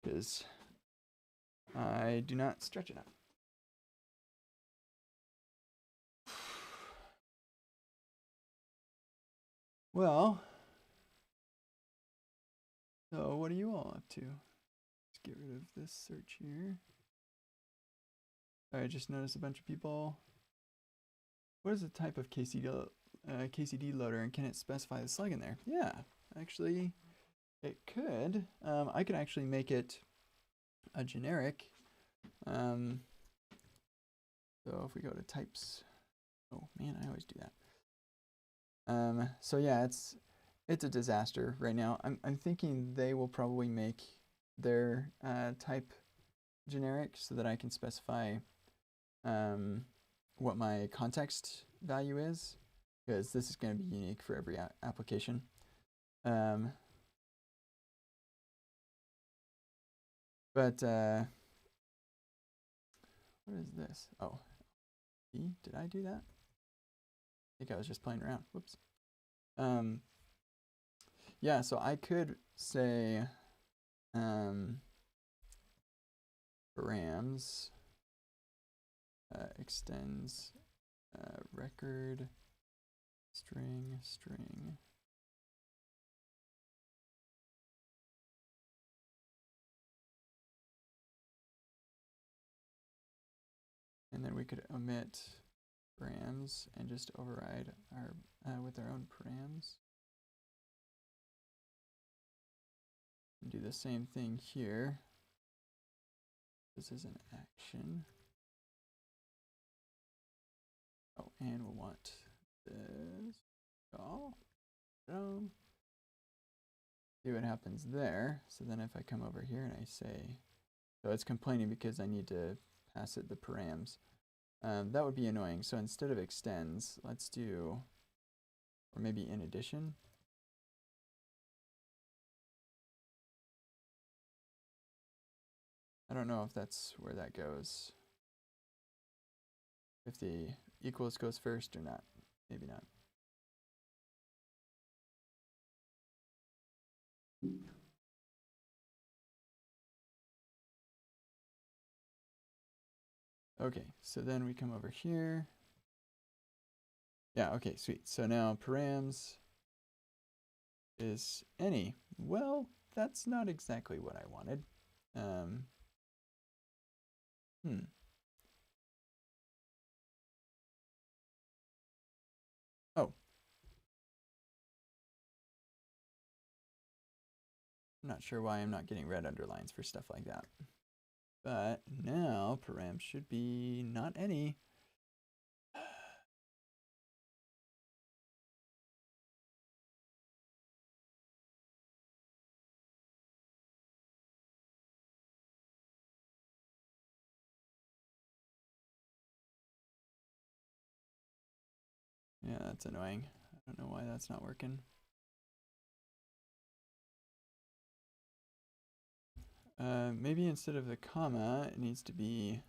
Speaker 1: because I do not stretch enough. Well, so what are you all up to? Let's get rid of this search here. I just noticed a bunch of people what is the type of KCD loader, and can it specify the slug in there? Yeah, actually, it could. I could actually make it a generic. So if we go to types, oh man, I always do that. So yeah, it's a disaster right now. I'm thinking they will probably make their type generic so that I can specify what my context value is, because this is going to be unique for every application. But what is this? Oh, did I do that? I think I was just playing around. Whoops. Yeah, so I could say params extends record string. And then we could omit params and just override our with our own params. And do the same thing here. This is an action. Oh, and we'll want this. Oh, see what happens there. So then if I come over here and I say, so it's complaining because I need to pass it the params. That would be annoying. So instead of extends, let's do, or maybe in addition. I don't know if that's where that goes. If the equals goes first or not. Maybe not. Okay, so then we come over here. Yeah, okay, sweet. So now params is any. Well, that's not exactly what I wanted. Oh. I'm not sure why I'm not getting red underlines for stuff like that. But now param should be not any. Yeah, that's annoying. I don't know why that's not working. Maybe instead of the comma, it needs to be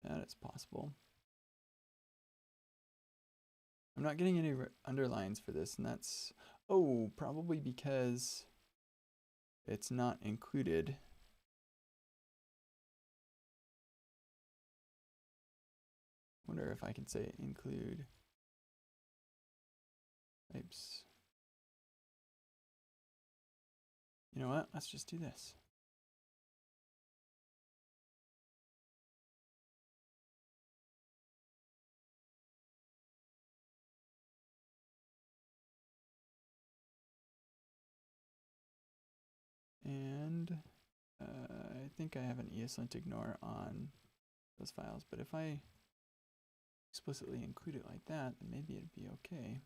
Speaker 1: that is possible. I'm not getting any underlines for this, and that's, oh, probably because it's not included. Wonder if I can say include types. You know what? Let's just do this. And I think I have an ESLint ignore on those files, but if I explicitly include it like that, then maybe it'd be okay.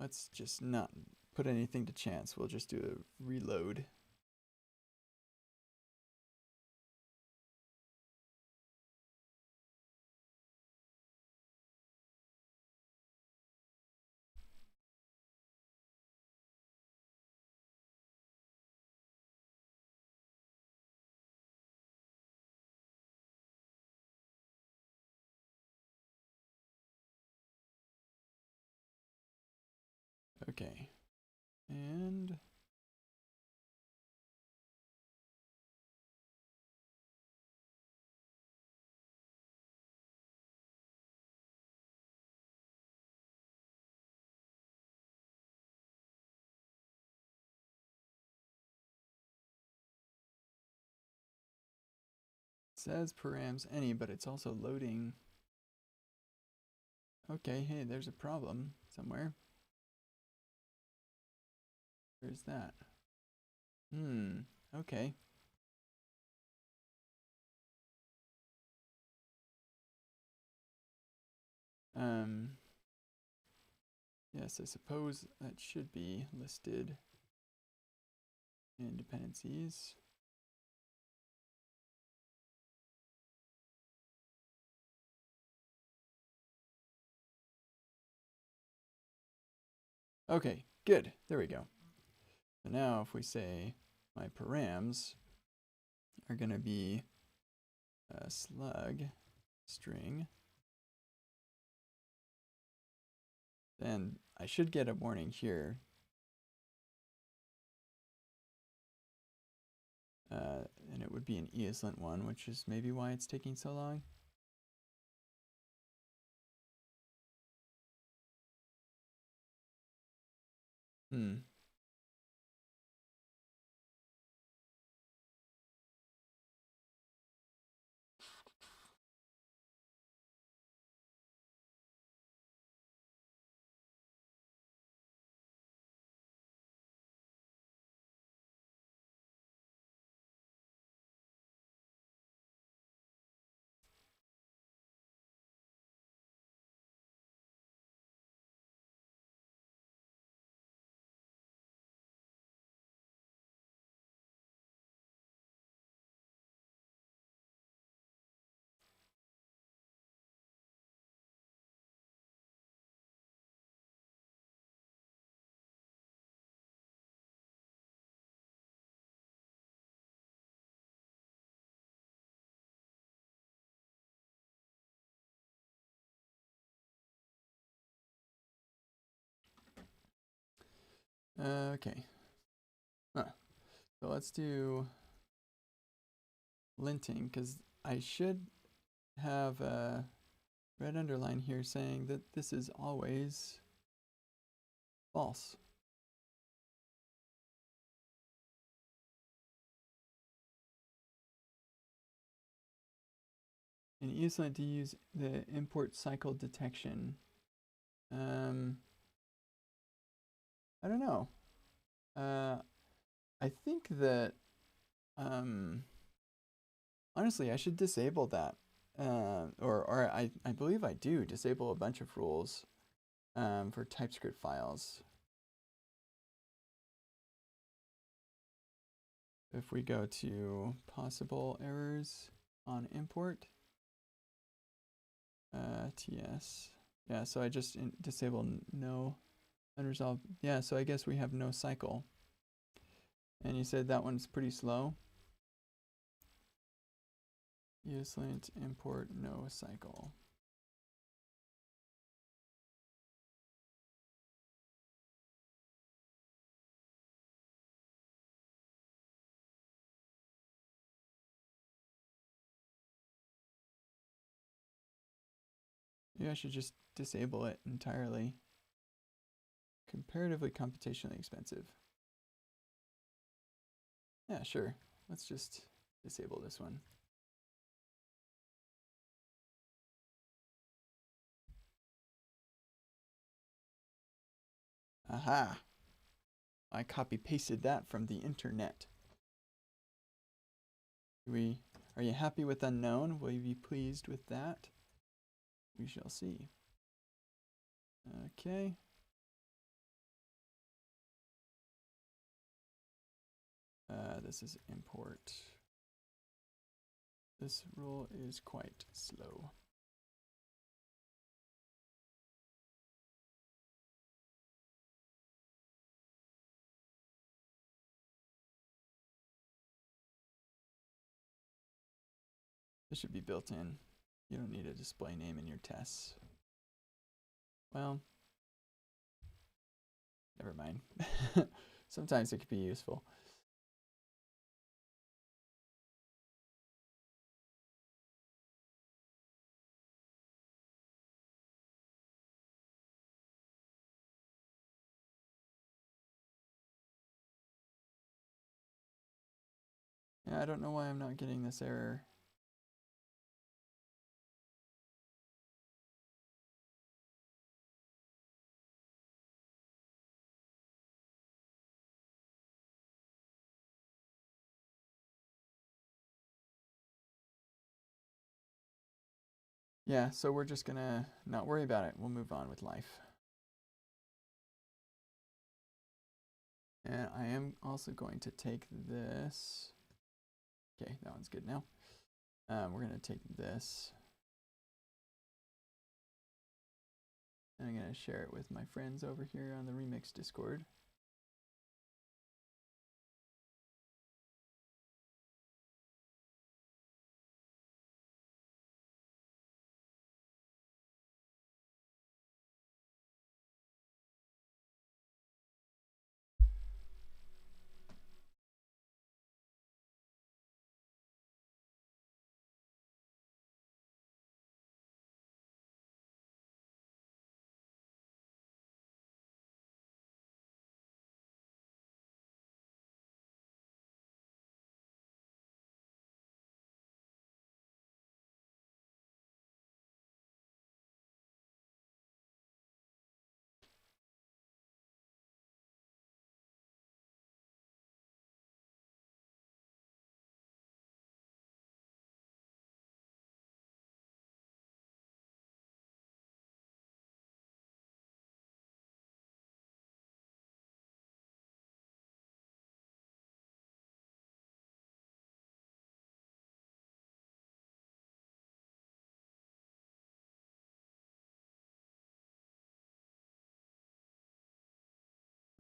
Speaker 1: Let's just not put anything to chance. We'll just do a reload. Okay. And says params any, but it's also loading. Okay, hey, there's a problem somewhere. Where's that? Okay. Yes, I suppose that should be listed in dependencies. Okay, good. There we go. So now if we say my params are going to be a slug string, then I should get a warning here. And it would be an ESLint one, which is maybe why it's taking so long. Okay. So let's do linting, because I should have a red underline here saying that this is always false. In ESLint to use the import cycle detection. I don't know. I think that honestly, I should disable that. Or I believe I do disable a bunch of rules for TypeScript files. If we go to possible errors on import, TS. Yeah, so I just disable no unresolved. Yeah, so I guess we have no cycle. And you said that one's pretty slow. ESLint import no cycle. Maybe I should just disable it entirely. Comparatively computationally expensive. Yeah, sure. Let's just disable this one. Aha! I copy pasted that from the internet. Are you happy with unknown? Will you be pleased with that? We shall see. Okay. This is import. This rule is quite slow. This should be built in. You don't need a display name in your tests. Well, never mind. Sometimes it could be useful. Yeah, I don't know why I'm not getting this error. Yeah, so we're just gonna not worry about it. We'll move on with life. And I am also going to take this. Okay, that one's good now. We're gonna take this. And I'm gonna share it with my friends over here on the Remix Discord.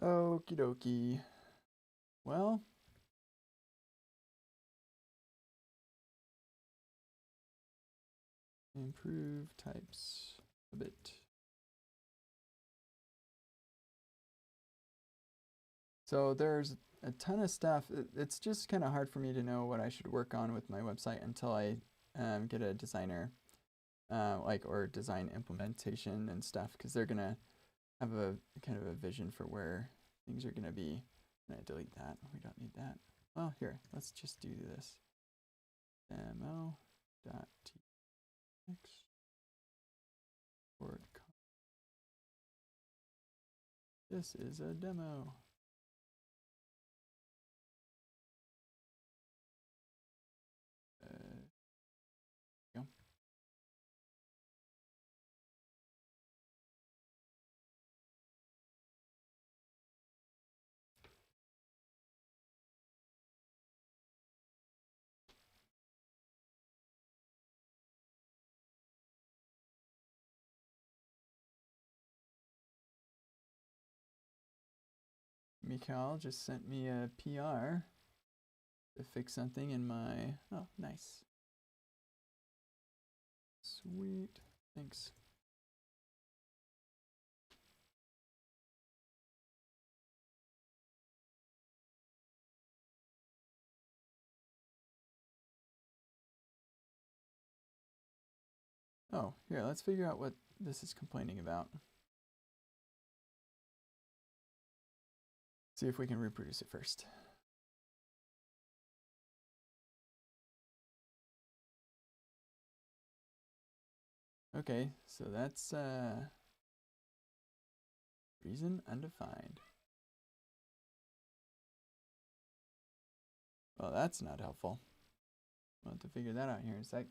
Speaker 1: Okie dokie. Well, improve types a bit. So there's a ton of stuff. It's just kind of hard for me to know what I should work on with my website until I get a designer, or design implementation and stuff, because they're gonna have a kind of a vision for where things are gonna be. I'm gonna delete that. We don't need that. Well, here, let's just do this. Demo.txt or this is a demo. Go. Mikhail just sent me a PR to fix something in my. Oh, nice. Sweet. Thanks. Oh, here, let's figure out what this is complaining about. See if we can reproduce it first. Okay, so that's reason undefined. Well, that's not helpful. We'll have to figure that out here in a sec.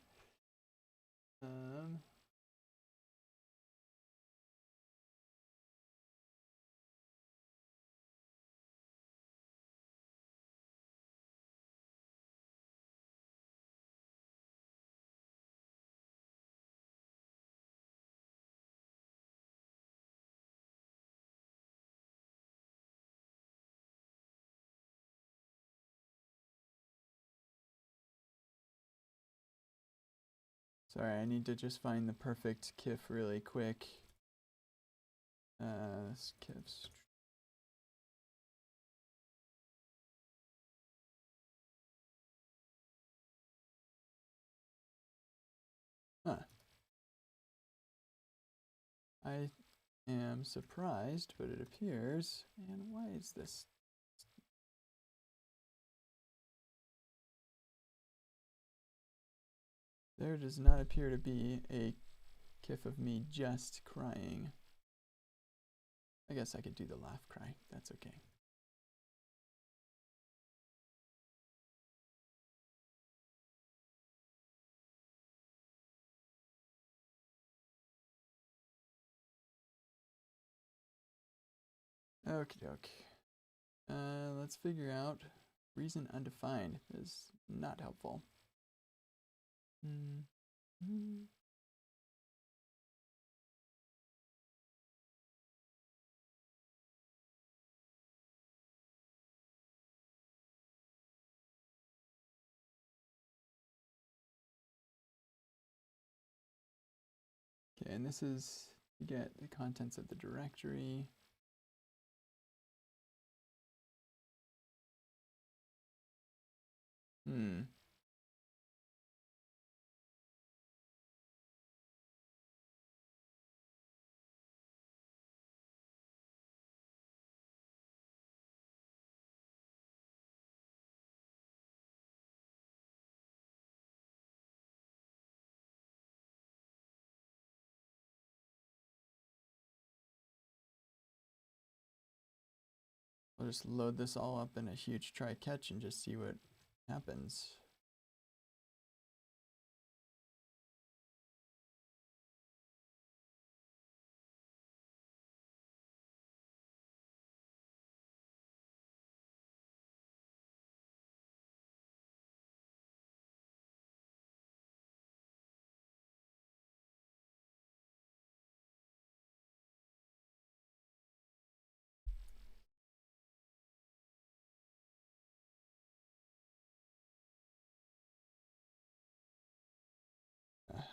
Speaker 1: Sorry, I need to just find the perfect KIF really quick. KIFs. Huh. I am surprised, but it appears. And why is this? There does not appear to be a KIF of me just crying. I guess I could do the laugh cry. That's okay. Okie doke. Let's figure out reason undefined is not helpful. Mm-hmm. Okay, and this is to get the contents of the directory. I'll just load this all up in a huge try catch and just see what happens.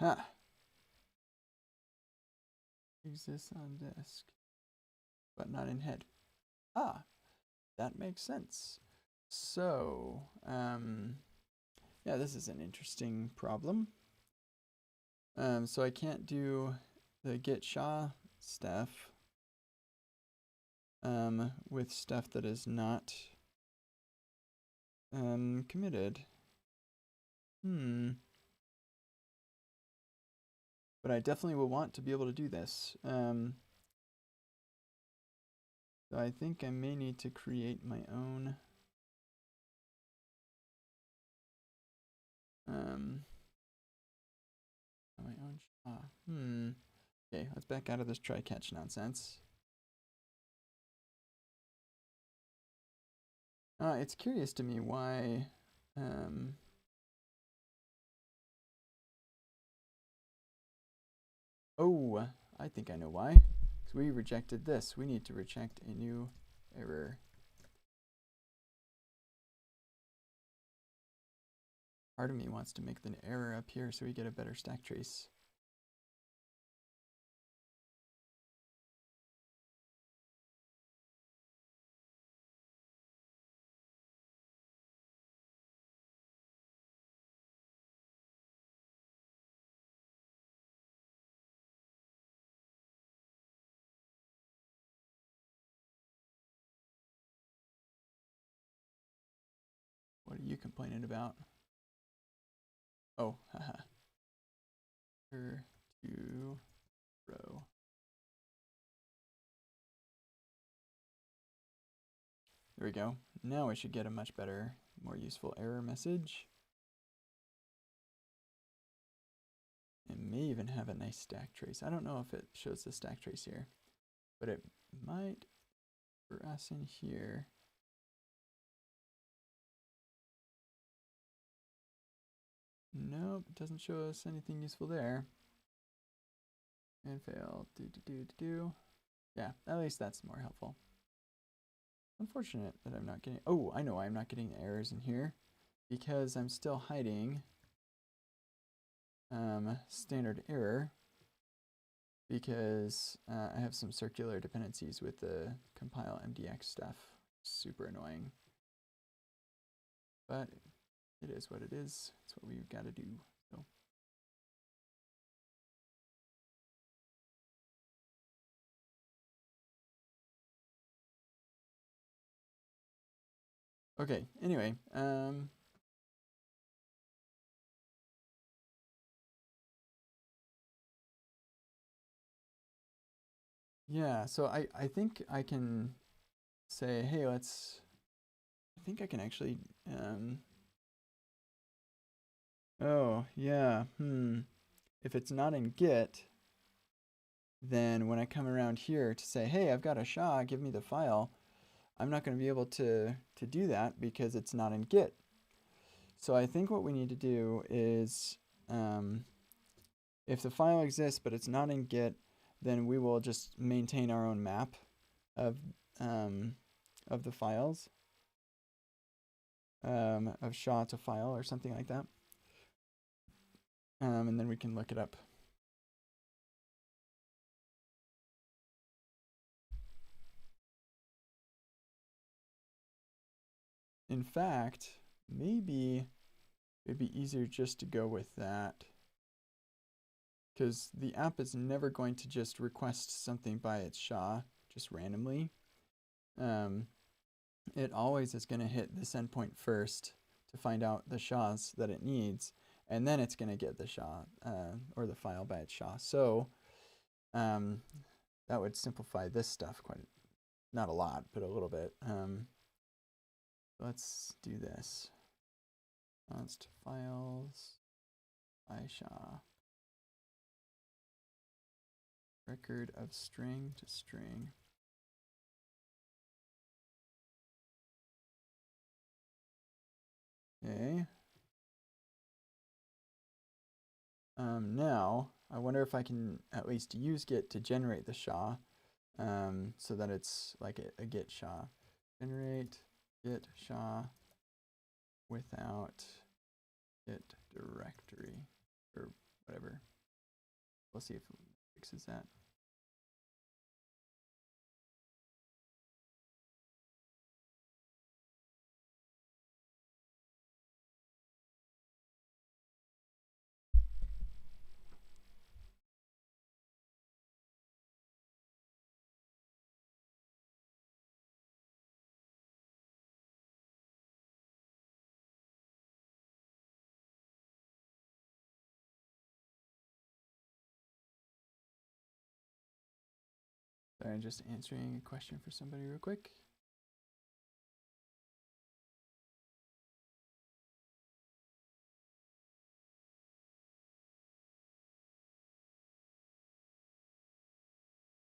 Speaker 1: Aha! Exists on disk, but not in head. Ah, that makes sense. So, yeah, this is an interesting problem. So I can't do the get SHA stuff with stuff that is not committed. But I definitely will want to be able to do this. So I think I may need to create my own SHA. Okay, let's back out of this try catch nonsense. It's curious to me why oh, I think I know why. Because we rejected this. We need to reject a new error. Part of me wants to make the error up here so we get a better stack trace. What are you complaining about? Oh, haha. To row. There we go. Now I should get a much better, more useful error message. It may even have a nice stack trace. I don't know if it shows the stack trace here, but it might for us in here. Nope, it doesn't show us anything useful there. And fail. Yeah, at least that's more helpful. Unfortunate that I'm not getting. Oh, I know why I'm not getting the errors in here, because I'm still hiding standard error, because I have some circular dependencies with the compile MDX stuff. Super annoying, but it is what it is. It's what we've got to do. So. Okay, anyway, yeah, so I think I can say, hey, I think I can actually, oh, yeah, if it's not in Git, then when I come around here to say, hey, I've got a SHA, give me the file, I'm not going to be able to do that because it's not in Git. So I think what we need to do is, if the file exists but it's not in Git, then we will just maintain our own map of the files, of SHA to file or something like that. And then we can look it up. In fact, maybe it'd be easier just to go with that, because the app is never going to just request something by its SHA just randomly. It always is going to hit this endpoint first to find out the SHAs that it needs, and then it's going to get the SHA or the file by its SHA. So that would simplify this stuff quite, not a lot, but a little bit. Let's do this. Const files by SHA. Record of string to string. Okay. Now, I wonder if I can at least use Git to generate the SHA, so that it's like a Git SHA. Generate Git SHA without Git directory, or whatever. We'll see if it fixes that. Sorry, I'm just answering a question for somebody real quick.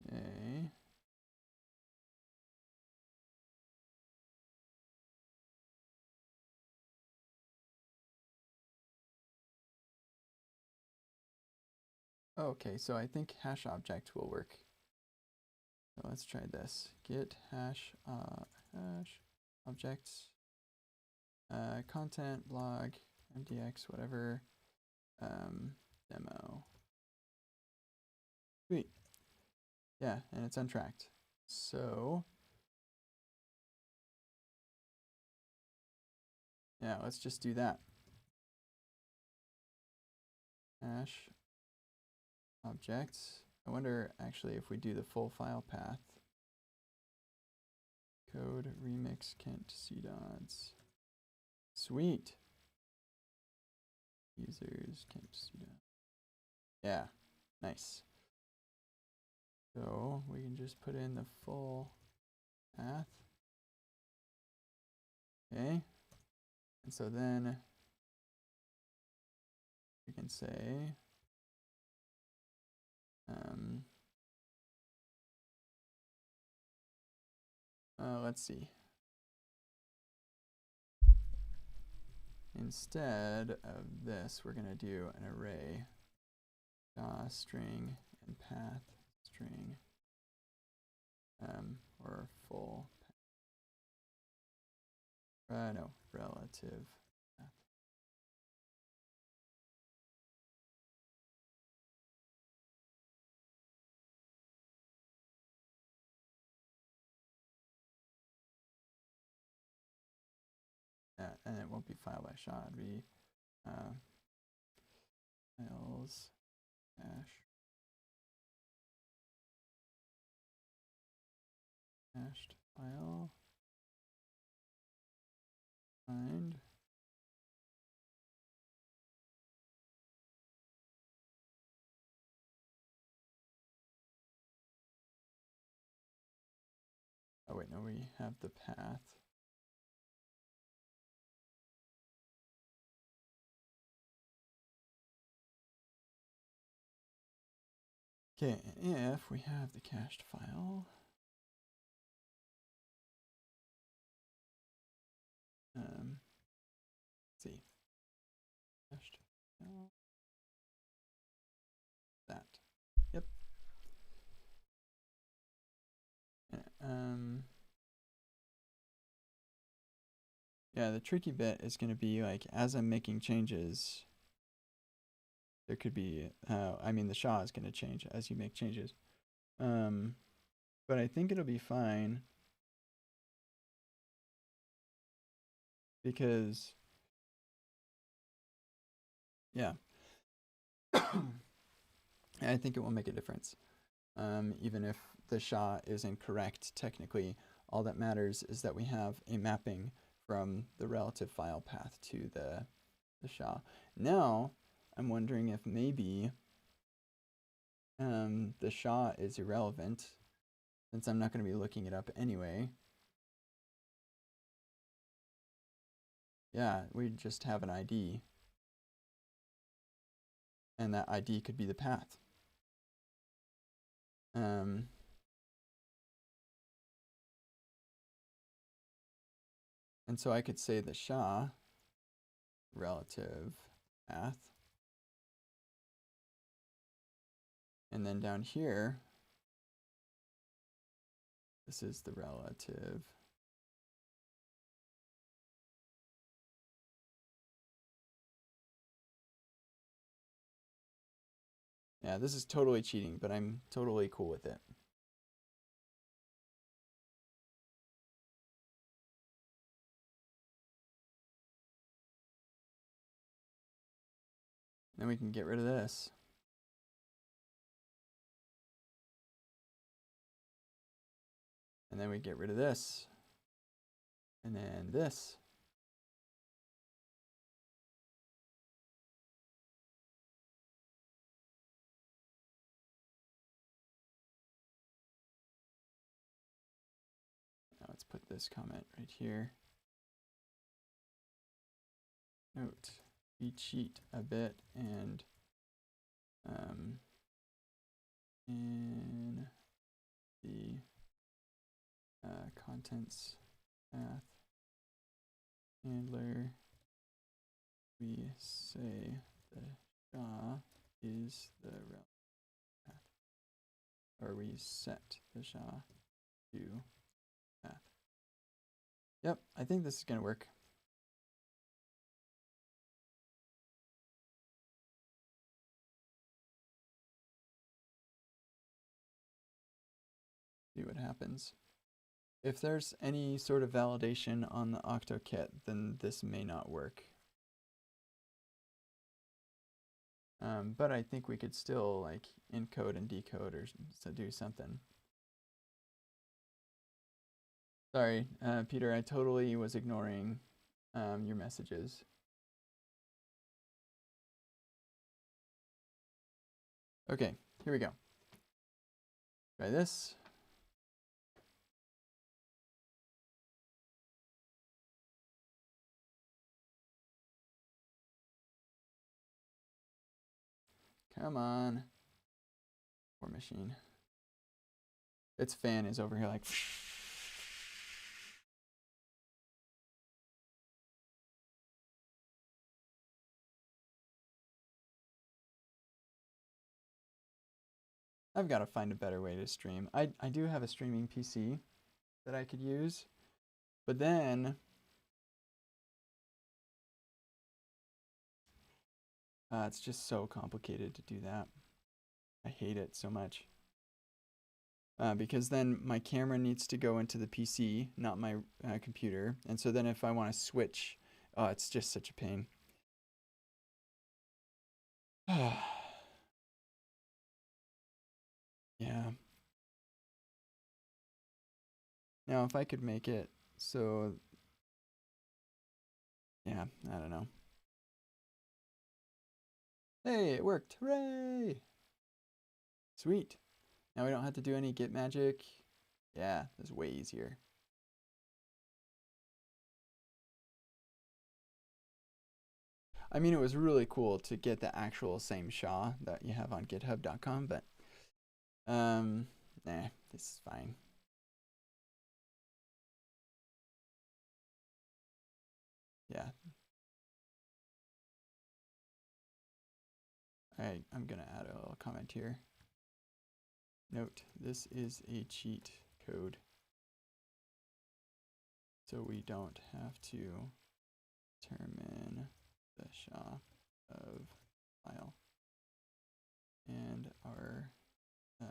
Speaker 1: Okay. Okay, so I think hash object will work. So let's try this. Git hash hash objects, content blog mdx whatever, demo. Sweet. Yeah, and it's untracked. So yeah, let's just do that. Hash objects. I wonder actually if we do the full file path. Code remix Kent cdods. Sweet. Users Kent cdods. Yeah, nice. So we can just put in the full path. Okay. And so then we can say, let's see. Instead of this, we're going to do an array, string and path string, or full path. No, relative path. And it won't be file by SHA, it'd be files hash hashed file find. Oh wait, no, we have the path. Okay, if we have the cached file, let's see, cached file, that, yep. Yeah, the tricky bit is going to be like as I'm making changes, there could be, I mean, the SHA is going to change as you make changes. But I think it'll be fine because, yeah, I think it will make a difference. Even if the SHA is incorrect technically, all that matters is that we have a mapping from the relative file path to the SHA. Now, I'm wondering if maybe the SHA is irrelevant since I'm not going to be looking it up anyway. Yeah, we just have an ID. And that ID could be the path. And so I could say the SHA relative path. And then down here, this is the relative. Yeah, this is totally cheating, but I'm totally cool with it. Then we can get rid of this. And then we get rid of this. And then this. Now let's put this comment right here. Note, we cheat a bit and in the contents path handler, we say the SHA is the relative path, or we set the SHA to path. Yep, I think this is going to work. See what happens. If there's any sort of validation on the OctoKit, then this may not work. But I think we could still like encode and decode or do something. Sorry, Peter, I totally was ignoring your messages. Okay, here we go. Try this. Come on. Poor machine. Its fan is over here like. I've got to find a better way to stream. I do have a streaming PC that I could use, but then it's just so complicated to do that. I hate it so much. Because then my camera needs to go into the PC, not my computer. And so then if I want to switch, it's just such a pain. Yeah. Now, if I could make it so, yeah, I don't know. Hey, it worked. Hooray! Sweet. Now we don't have to do any git magic. Yeah, that's way easier. I mean, it was really cool to get the actual same SHA that you have on github.com, but Um, nah, this is fine. Yeah, I'm gonna add a little comment here. Note, this is a cheat code, so we don't have to determine the SHA of file. And our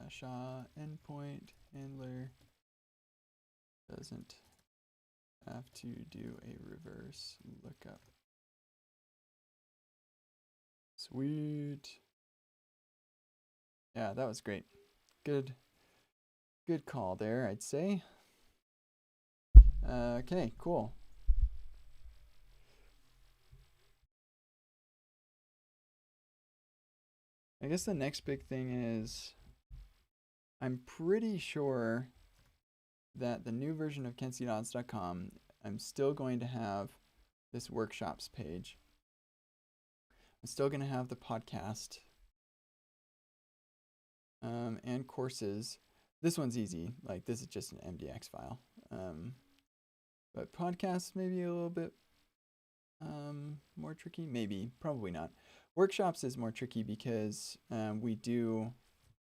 Speaker 1: SHA endpoint handler doesn't have to do a reverse lookup. Sweet. Yeah, that was great. Good call there, I'd say. Okay, cool. I guess the next big thing is I'm pretty sure that the new version of kentseatodds.com, I'm still going to have this workshops page. I'm still going to have the podcast and courses. This one's easy. Like, this is just an MDX file. But podcasts maybe a little bit more tricky. Maybe, probably not. Workshops is more tricky because we do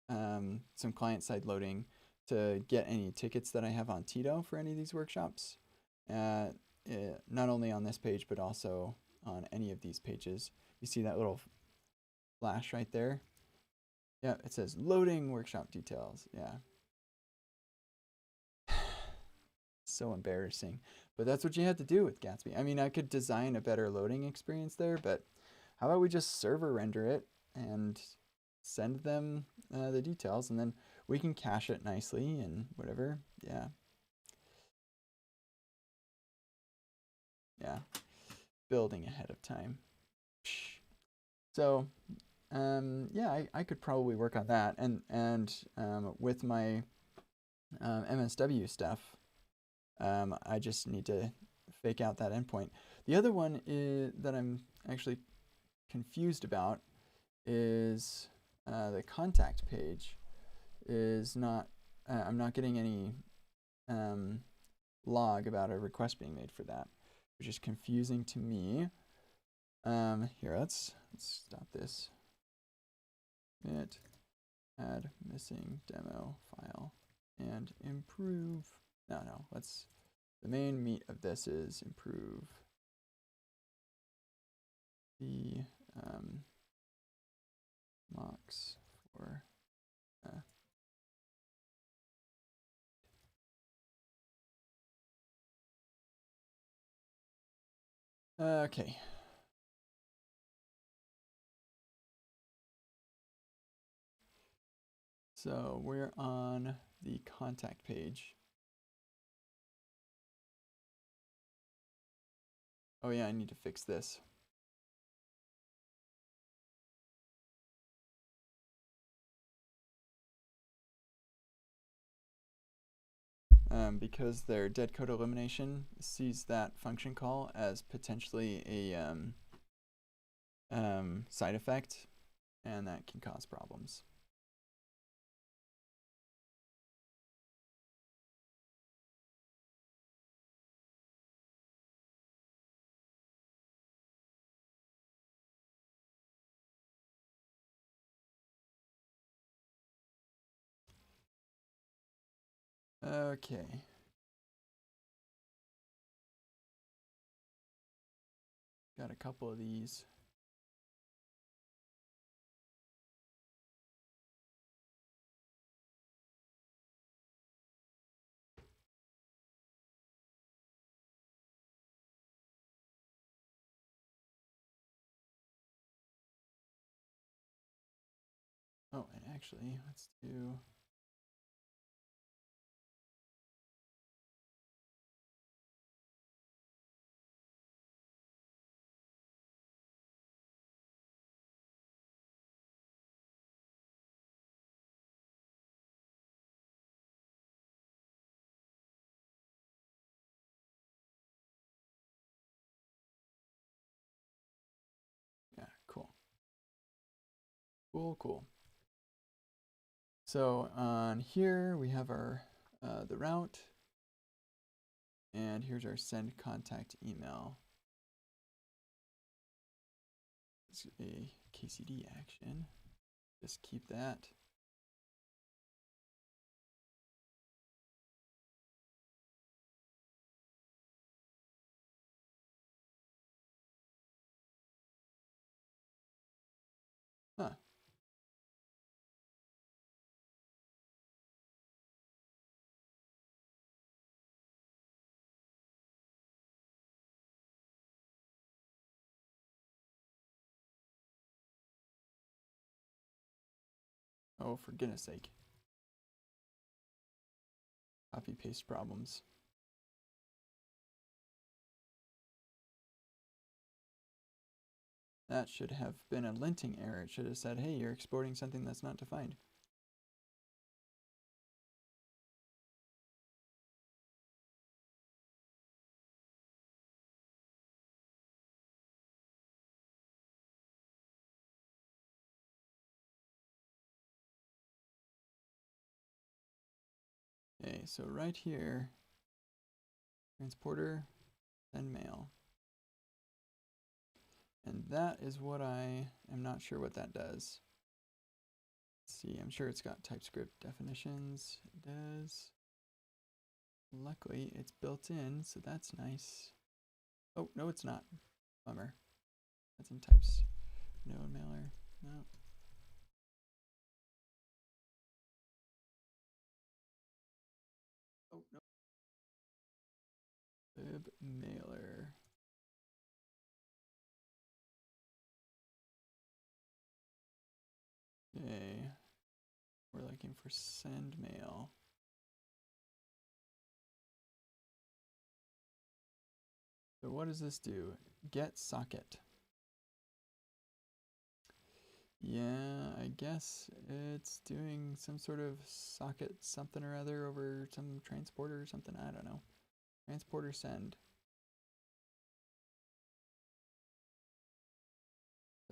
Speaker 1: some client-side loading to get any tickets that I have on Tito for any of these workshops. Not only on this page, but also on any of these pages. You see that little flash right there? Yeah, it says loading workshop details. Yeah. So embarrassing. But that's what you had to do with Gatsby. I mean, I could design a better loading experience there, but how about we just server render it and send them the details, and then we can cache it nicely and whatever. Yeah. Yeah. Building ahead of time. So, yeah, I could probably work on that. And with my MSW stuff, I just need to fake out that endpoint. The other one is, that I'm actually confused about is the contact page is not, I'm not getting any log about a request being made for that, which is confusing to me. Here, let's stop this. It add missing demo file and improve. No, let's, the main meat of this is improve the mocks for okay. So we're on the contact page. Oh yeah, I need to fix this. Because their dead code elimination sees that function call as potentially a side effect, and that can cause problems. Okay. Got a couple of these. Oh, and actually, let's do. Yeah, cool. Cool. So on here we have our the route, and here's our send contact email. It's a KCD action. Just keep that. Huh. Oh, for goodness sake. Copy paste problems. That should have been a linting error. It should have said, hey, you're exporting something that's not defined. Okay, so right here, transporter, send mail. And that is what I am not sure what that does. Let's see, I'm sure it's got TypeScript definitions. It does. Luckily, it's built in, so that's nice. Oh, no, it's not. Bummer. That's in types. Node mailer. No. Oh, no. Lib mailer. Okay. We're looking for send mail. So what does this do? Get socket. Yeah, I guess it's doing some sort of socket something or other over some transporter or something. I don't know. Transporter send.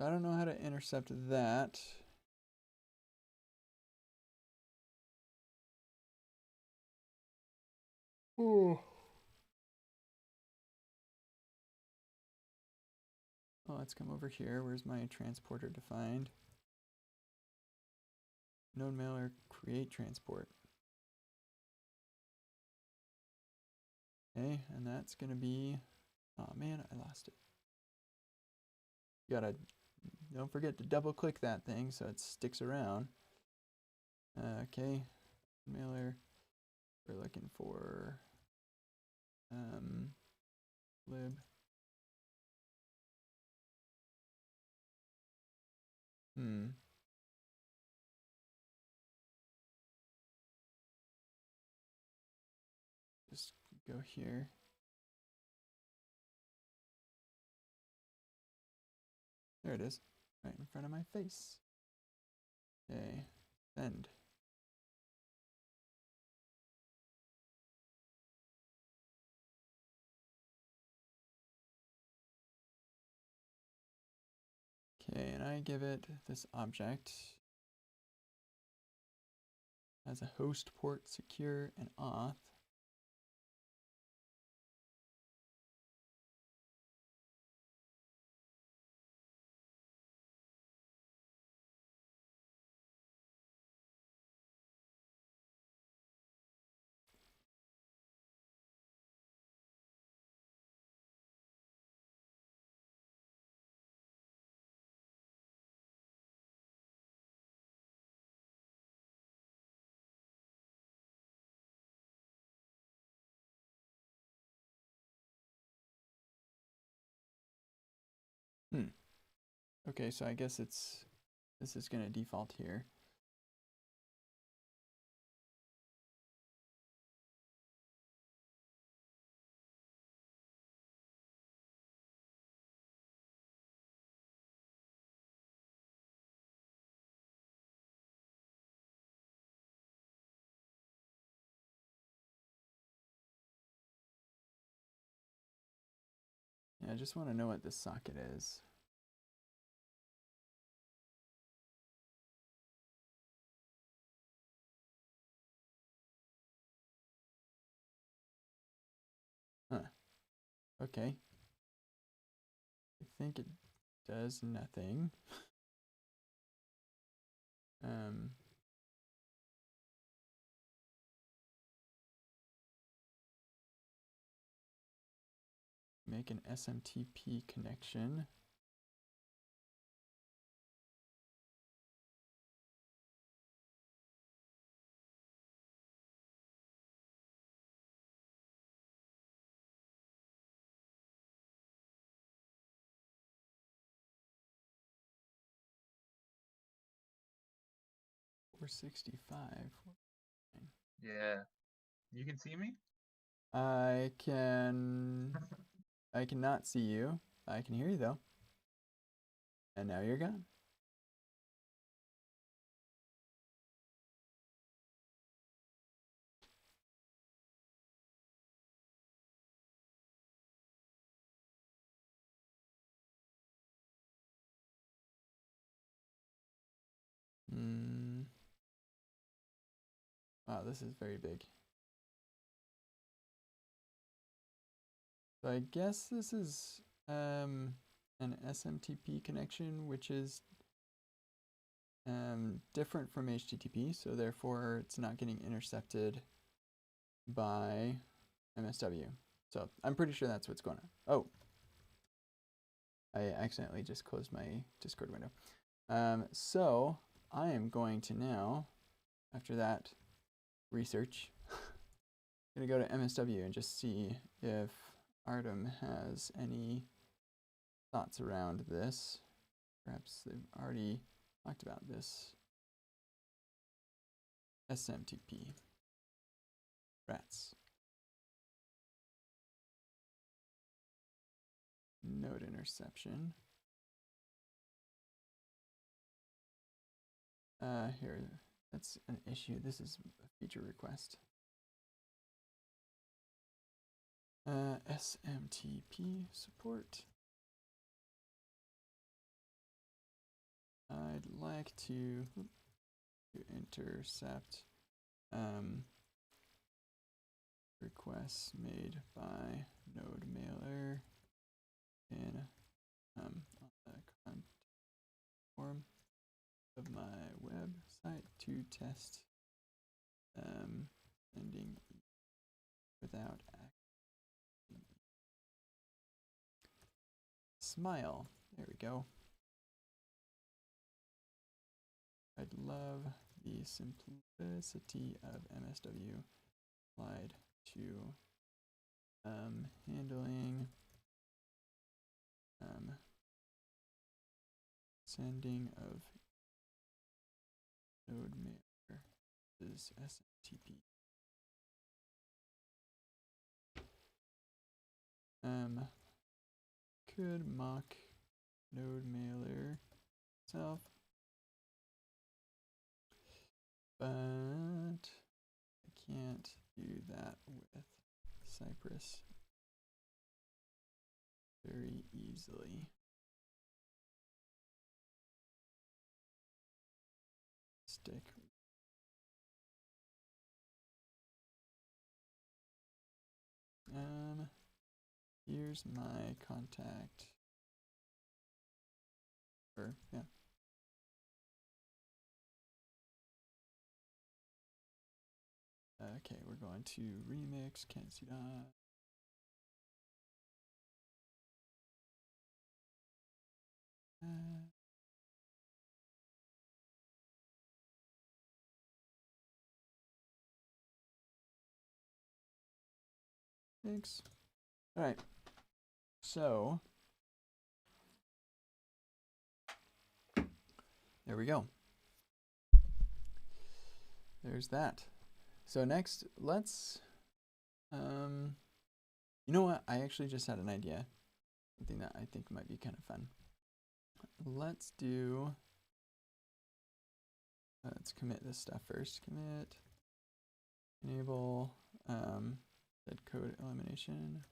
Speaker 1: I don't know how to intercept that. Oh. Oh, let's come over here. Where's my transporter defined? Node mailer create transport. Okay, and that's gonna be, oh man, I lost it. You gotta, don't forget to double click that thing so it sticks around. Okay, mailer, we're looking for lib. Just go here. There it is, right in front of my face. Okay, send. Okay, and I give it this object as a host port secure and auth. Okay, so I guess this is gonna default here. Yeah, I just want to know what this socket is. Okay. I think it does nothing. Um, make an SMTP connection. Or 65.
Speaker 3: Yeah. You can see me?
Speaker 1: I cannot see you. I can hear you though. And now you're gone. Wow, this is very big. So I guess this is an SMTP connection, which is different from HTTP, so therefore it's not getting intercepted by MSW. So I'm pretty sure that's what's going on. Oh, I accidentally just closed my Discord window. So I am going to now, after that research, I'm going to go to MSW and just see if Artem has any thoughts around this. Perhaps they've already talked about this. SMTP. Rats. Node interception. Here, that's an issue. This is a feature request. SMTP support. I'd like to intercept requests made by node mailer in on the content form of my website to test ending without action. Smile. There we go. I'd love the simplicity of MSW applied to handling sending of node mailer is SMTP. Could mock node mailer itself, but I can't do that with Cypress very easily. Stick. Here's my contact. Or yeah. Okay, we're going to remix. Can't see that. Thanks. All right. So there we go. There's that. So next, let's, you know what? I actually just had an idea. Something that I think might be kind of fun. Let's do, let's commit this stuff first. Commit, enable, dead code elimination.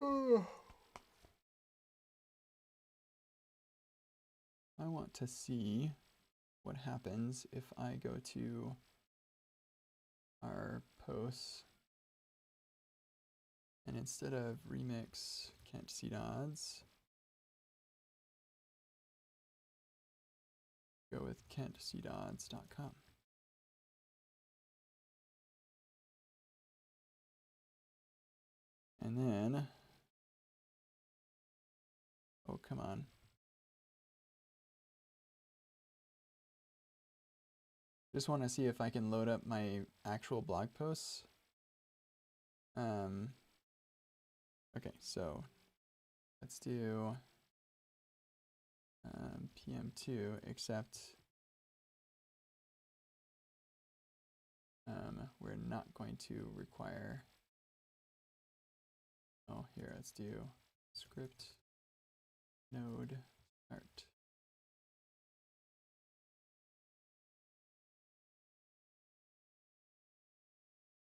Speaker 1: I want to see what happens if I go to our posts and instead of remix can't see odds, go with kentseedodds.com. And then, oh, come on. Just want to see if I can load up my actual blog posts. Okay, so let's do PM2, except we're not going to require, oh, here, let's do script node start.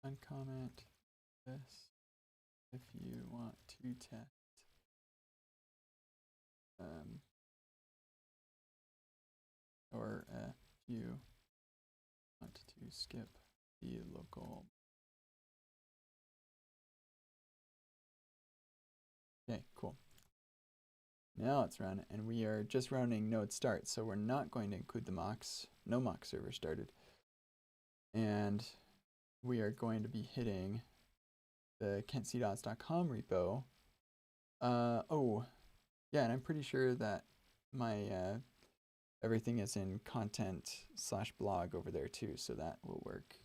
Speaker 1: Uncomment this if you want to test or if you want to skip the local. Okay, cool. Now it's run, and we are just running node start, so we're not going to include the mocks. No mock server started. And we are going to be hitting the kentseedodds.com repo. Oh, yeah, and I'm pretty sure that my everything is in content/blog over there too, so that will work.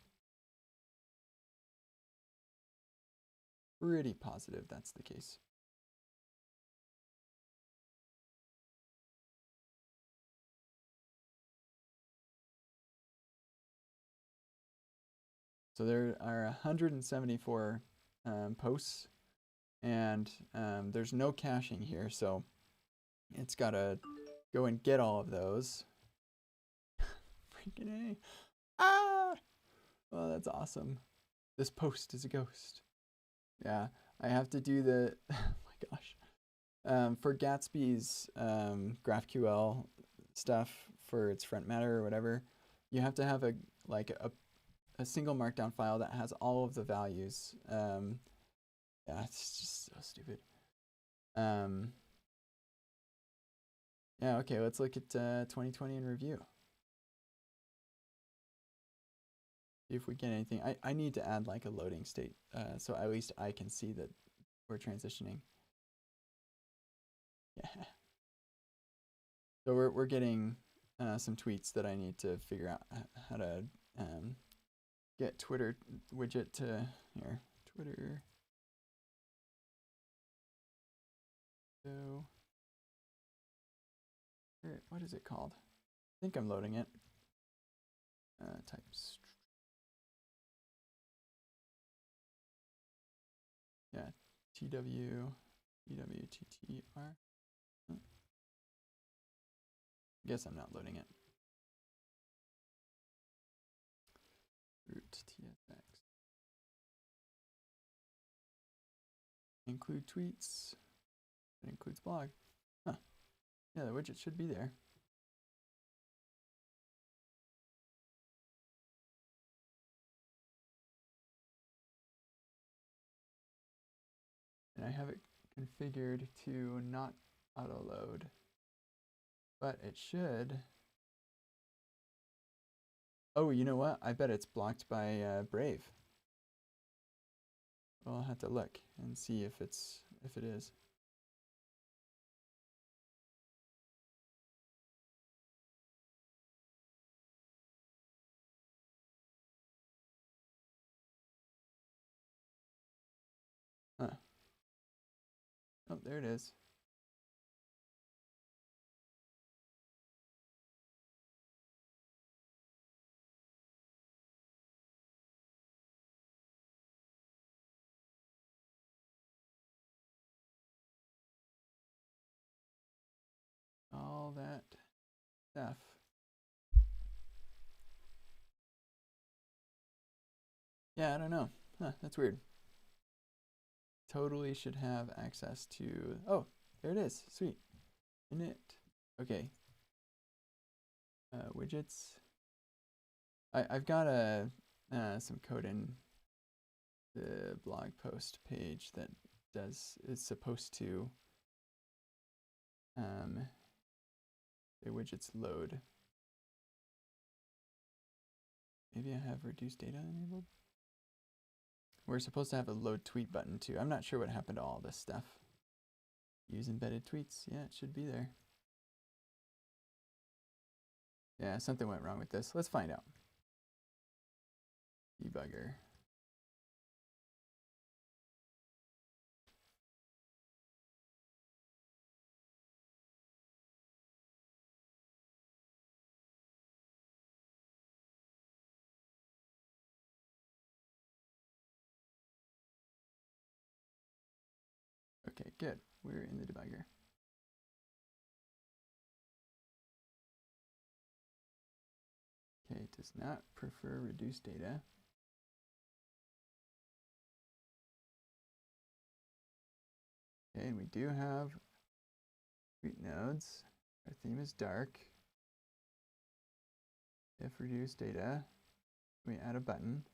Speaker 1: Pretty positive that's the case. So there are 174 posts, and there's no caching here, so it's got to go and get all of those. Freaking A. Ah! Oh, that's awesome. This post is a ghost. Yeah, I have to do the, oh my gosh. For Gatsby's GraphQL stuff for its front matter or whatever, you have to have a single markdown file that has all of the values. Yeah, it's just so stupid. Yeah, okay, let's look at 2020 in review. See if we get anything. I need to add like a loading state, so at least I can see that we're transitioning. Yeah. So we're getting some tweets that I need to figure out how to get Twitter widget to here. Twitter. So what is it called? I think I'm loading it. Types. Yeah, TW, EWTTR. Oh. Guess I'm not loading it. Root TSX. Include tweets. It includes blog. Huh. Yeah, the widget should be there. And I have it configured to not auto load, but it should. Oh, you know what? I bet it's blocked by Brave. Well, I'll have to look and see if it is. Huh. Oh, there it is. All that stuff. Yeah, I don't know. Huh, that's weird. totally should have access to, oh, there it is, sweet, init, okay. Widgets, I've got some code in the blog post page that is supposed to the widgets load. Maybe I have reduce data enabled. We're supposed to have a load tweet button too. I'm not sure what happened to all this stuff. Use embedded tweets. Yeah, it should be there. Yeah, something went wrong with this. Let's find out. Debugger. Okay, good. We're in the debugger. Okay, it does not prefer reduced data. Okay, and we do have tweet nodes. Our theme is dark. If reduced data, we add a button.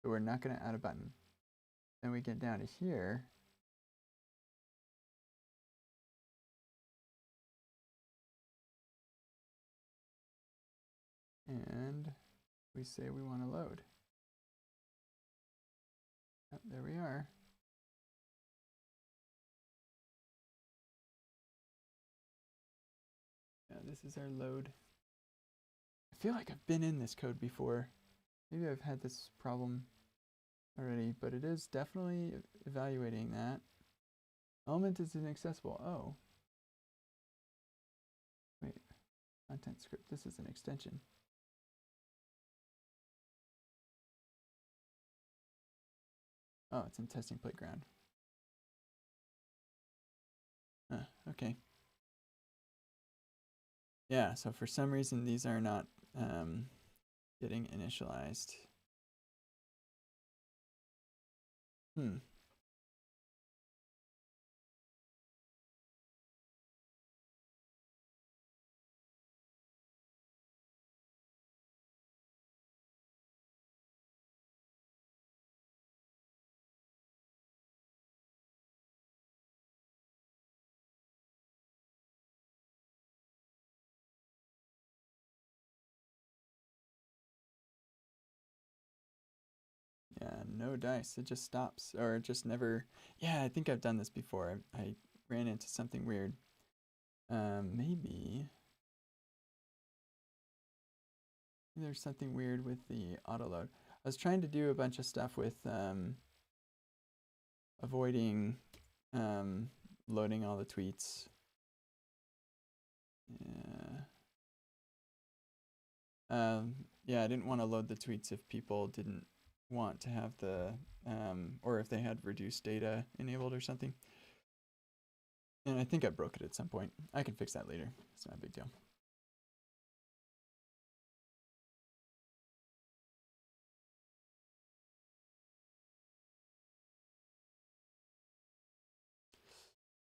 Speaker 1: So we're not going to add a button. Then we get down to here. And we say we want to load. Yep, there we are. Yeah, this is our load. I feel like I've been in this code before. Maybe I've had this problem already, but it is definitely evaluating that. Element is inaccessible. Oh. Wait, content script. This is an extension. Oh, it's in testing playground. Okay. Yeah, so for some reason these are not getting initialized. Yeah, no dice. It just stops, or it just never. Yeah, I think I've done this before. I ran into something weird. Maybe there's something weird with the auto load. I was trying to do a bunch of stuff with avoiding loading all the tweets. Yeah, I didn't want to load the tweets if people didn't want to have the or if they had reduced data enabled or something. And I think I broke it at some point. I can fix that later. It's not a big deal.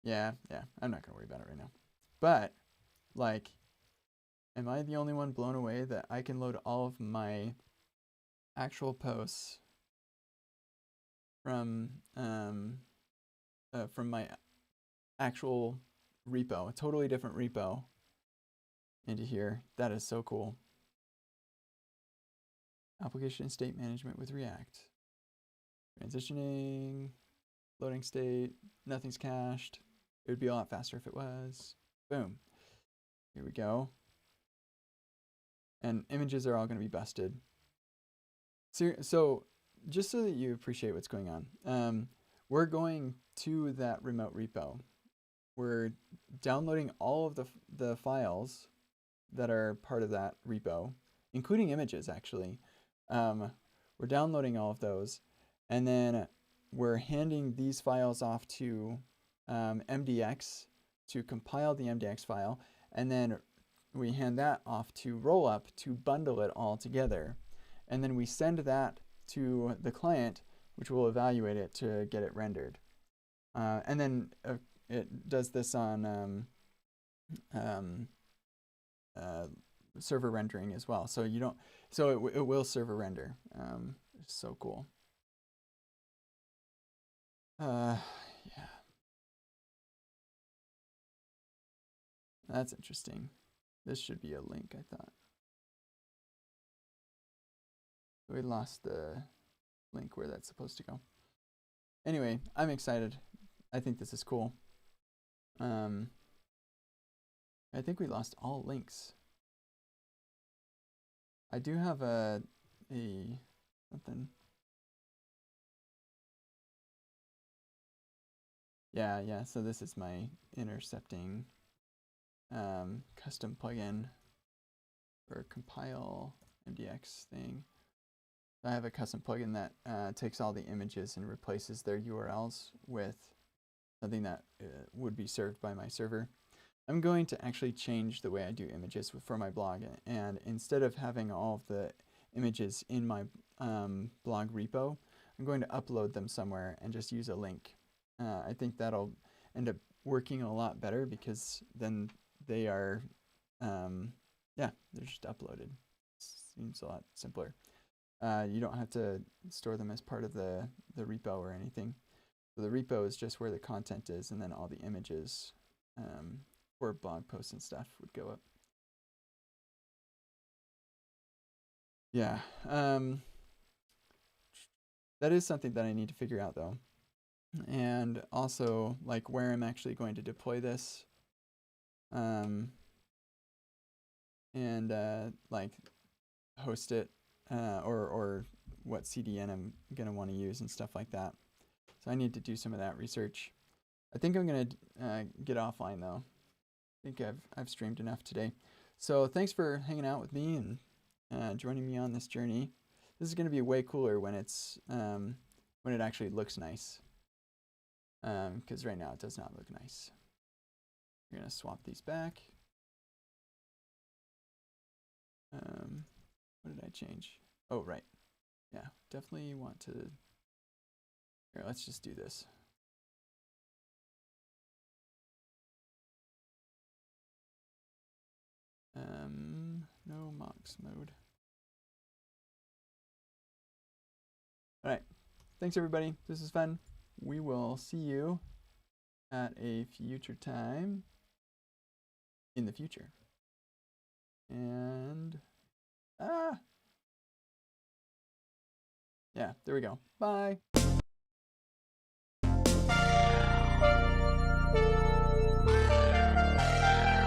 Speaker 1: Yeah, I'm not gonna worry about it right now. But, like, am I the only one blown away that I can load all of my actual posts from my actual repo, a totally different repo, into here? That is so cool. Application state management with React. Transitioning, loading state, nothing's cached. It would be a lot faster if it was. Boom. Here we go. And images are all going to be busted. So just so that you appreciate what's going on, we're going to that remote repo. We're downloading all of the files that are part of that repo, including images, actually. We're downloading all of those, and then we're handing these files off to MDX to compile the MDX file, and then we hand that off to Rollup to bundle it all together. And then we send that to the client, which will evaluate it to get it rendered. And then it does this on um, uh, server rendering as well. So you don't, so it will server render. It's so cool. Yeah, that's interesting. This should be a link, I thought. We lost the link where that's supposed to go. Anyway, I'm excited. I think this is cool. I think we lost all links. I do have a something. Yeah. So this is my intercepting custom plugin for compile MDX thing. I have a custom plugin that takes all the images and replaces their URLs with something that would be served by my server. I'm going to actually change the way I do images for my blog, and instead of having all of the images in my blog repo, I'm going to upload them somewhere and just use a link. I think that'll end up working a lot better because then they are, yeah, they're just uploaded. Seems a lot simpler. You don't have to store them as part of the repo or anything. So the repo is just where the content is, and then all the images for blog posts and stuff would go up. Yeah, that is something that I need to figure out though. And also like where I'm actually going to deploy this. And like host it or what CDN I'm gonna want to use and stuff like that. So I need to do some of that research. I think I'm gonna get offline though. I think I've streamed enough today. So thanks for hanging out with me and joining me on this journey. This is gonna be way cooler when it's when it actually looks nice. Because right now it does not look nice. We're gonna swap these back. What did I change? Oh, right. Yeah, definitely want to. Here, let's just do this. No mocks mode. All right. Thanks, everybody. This is fun. We will see you at a future time in the future. And, yeah, there we go. Bye.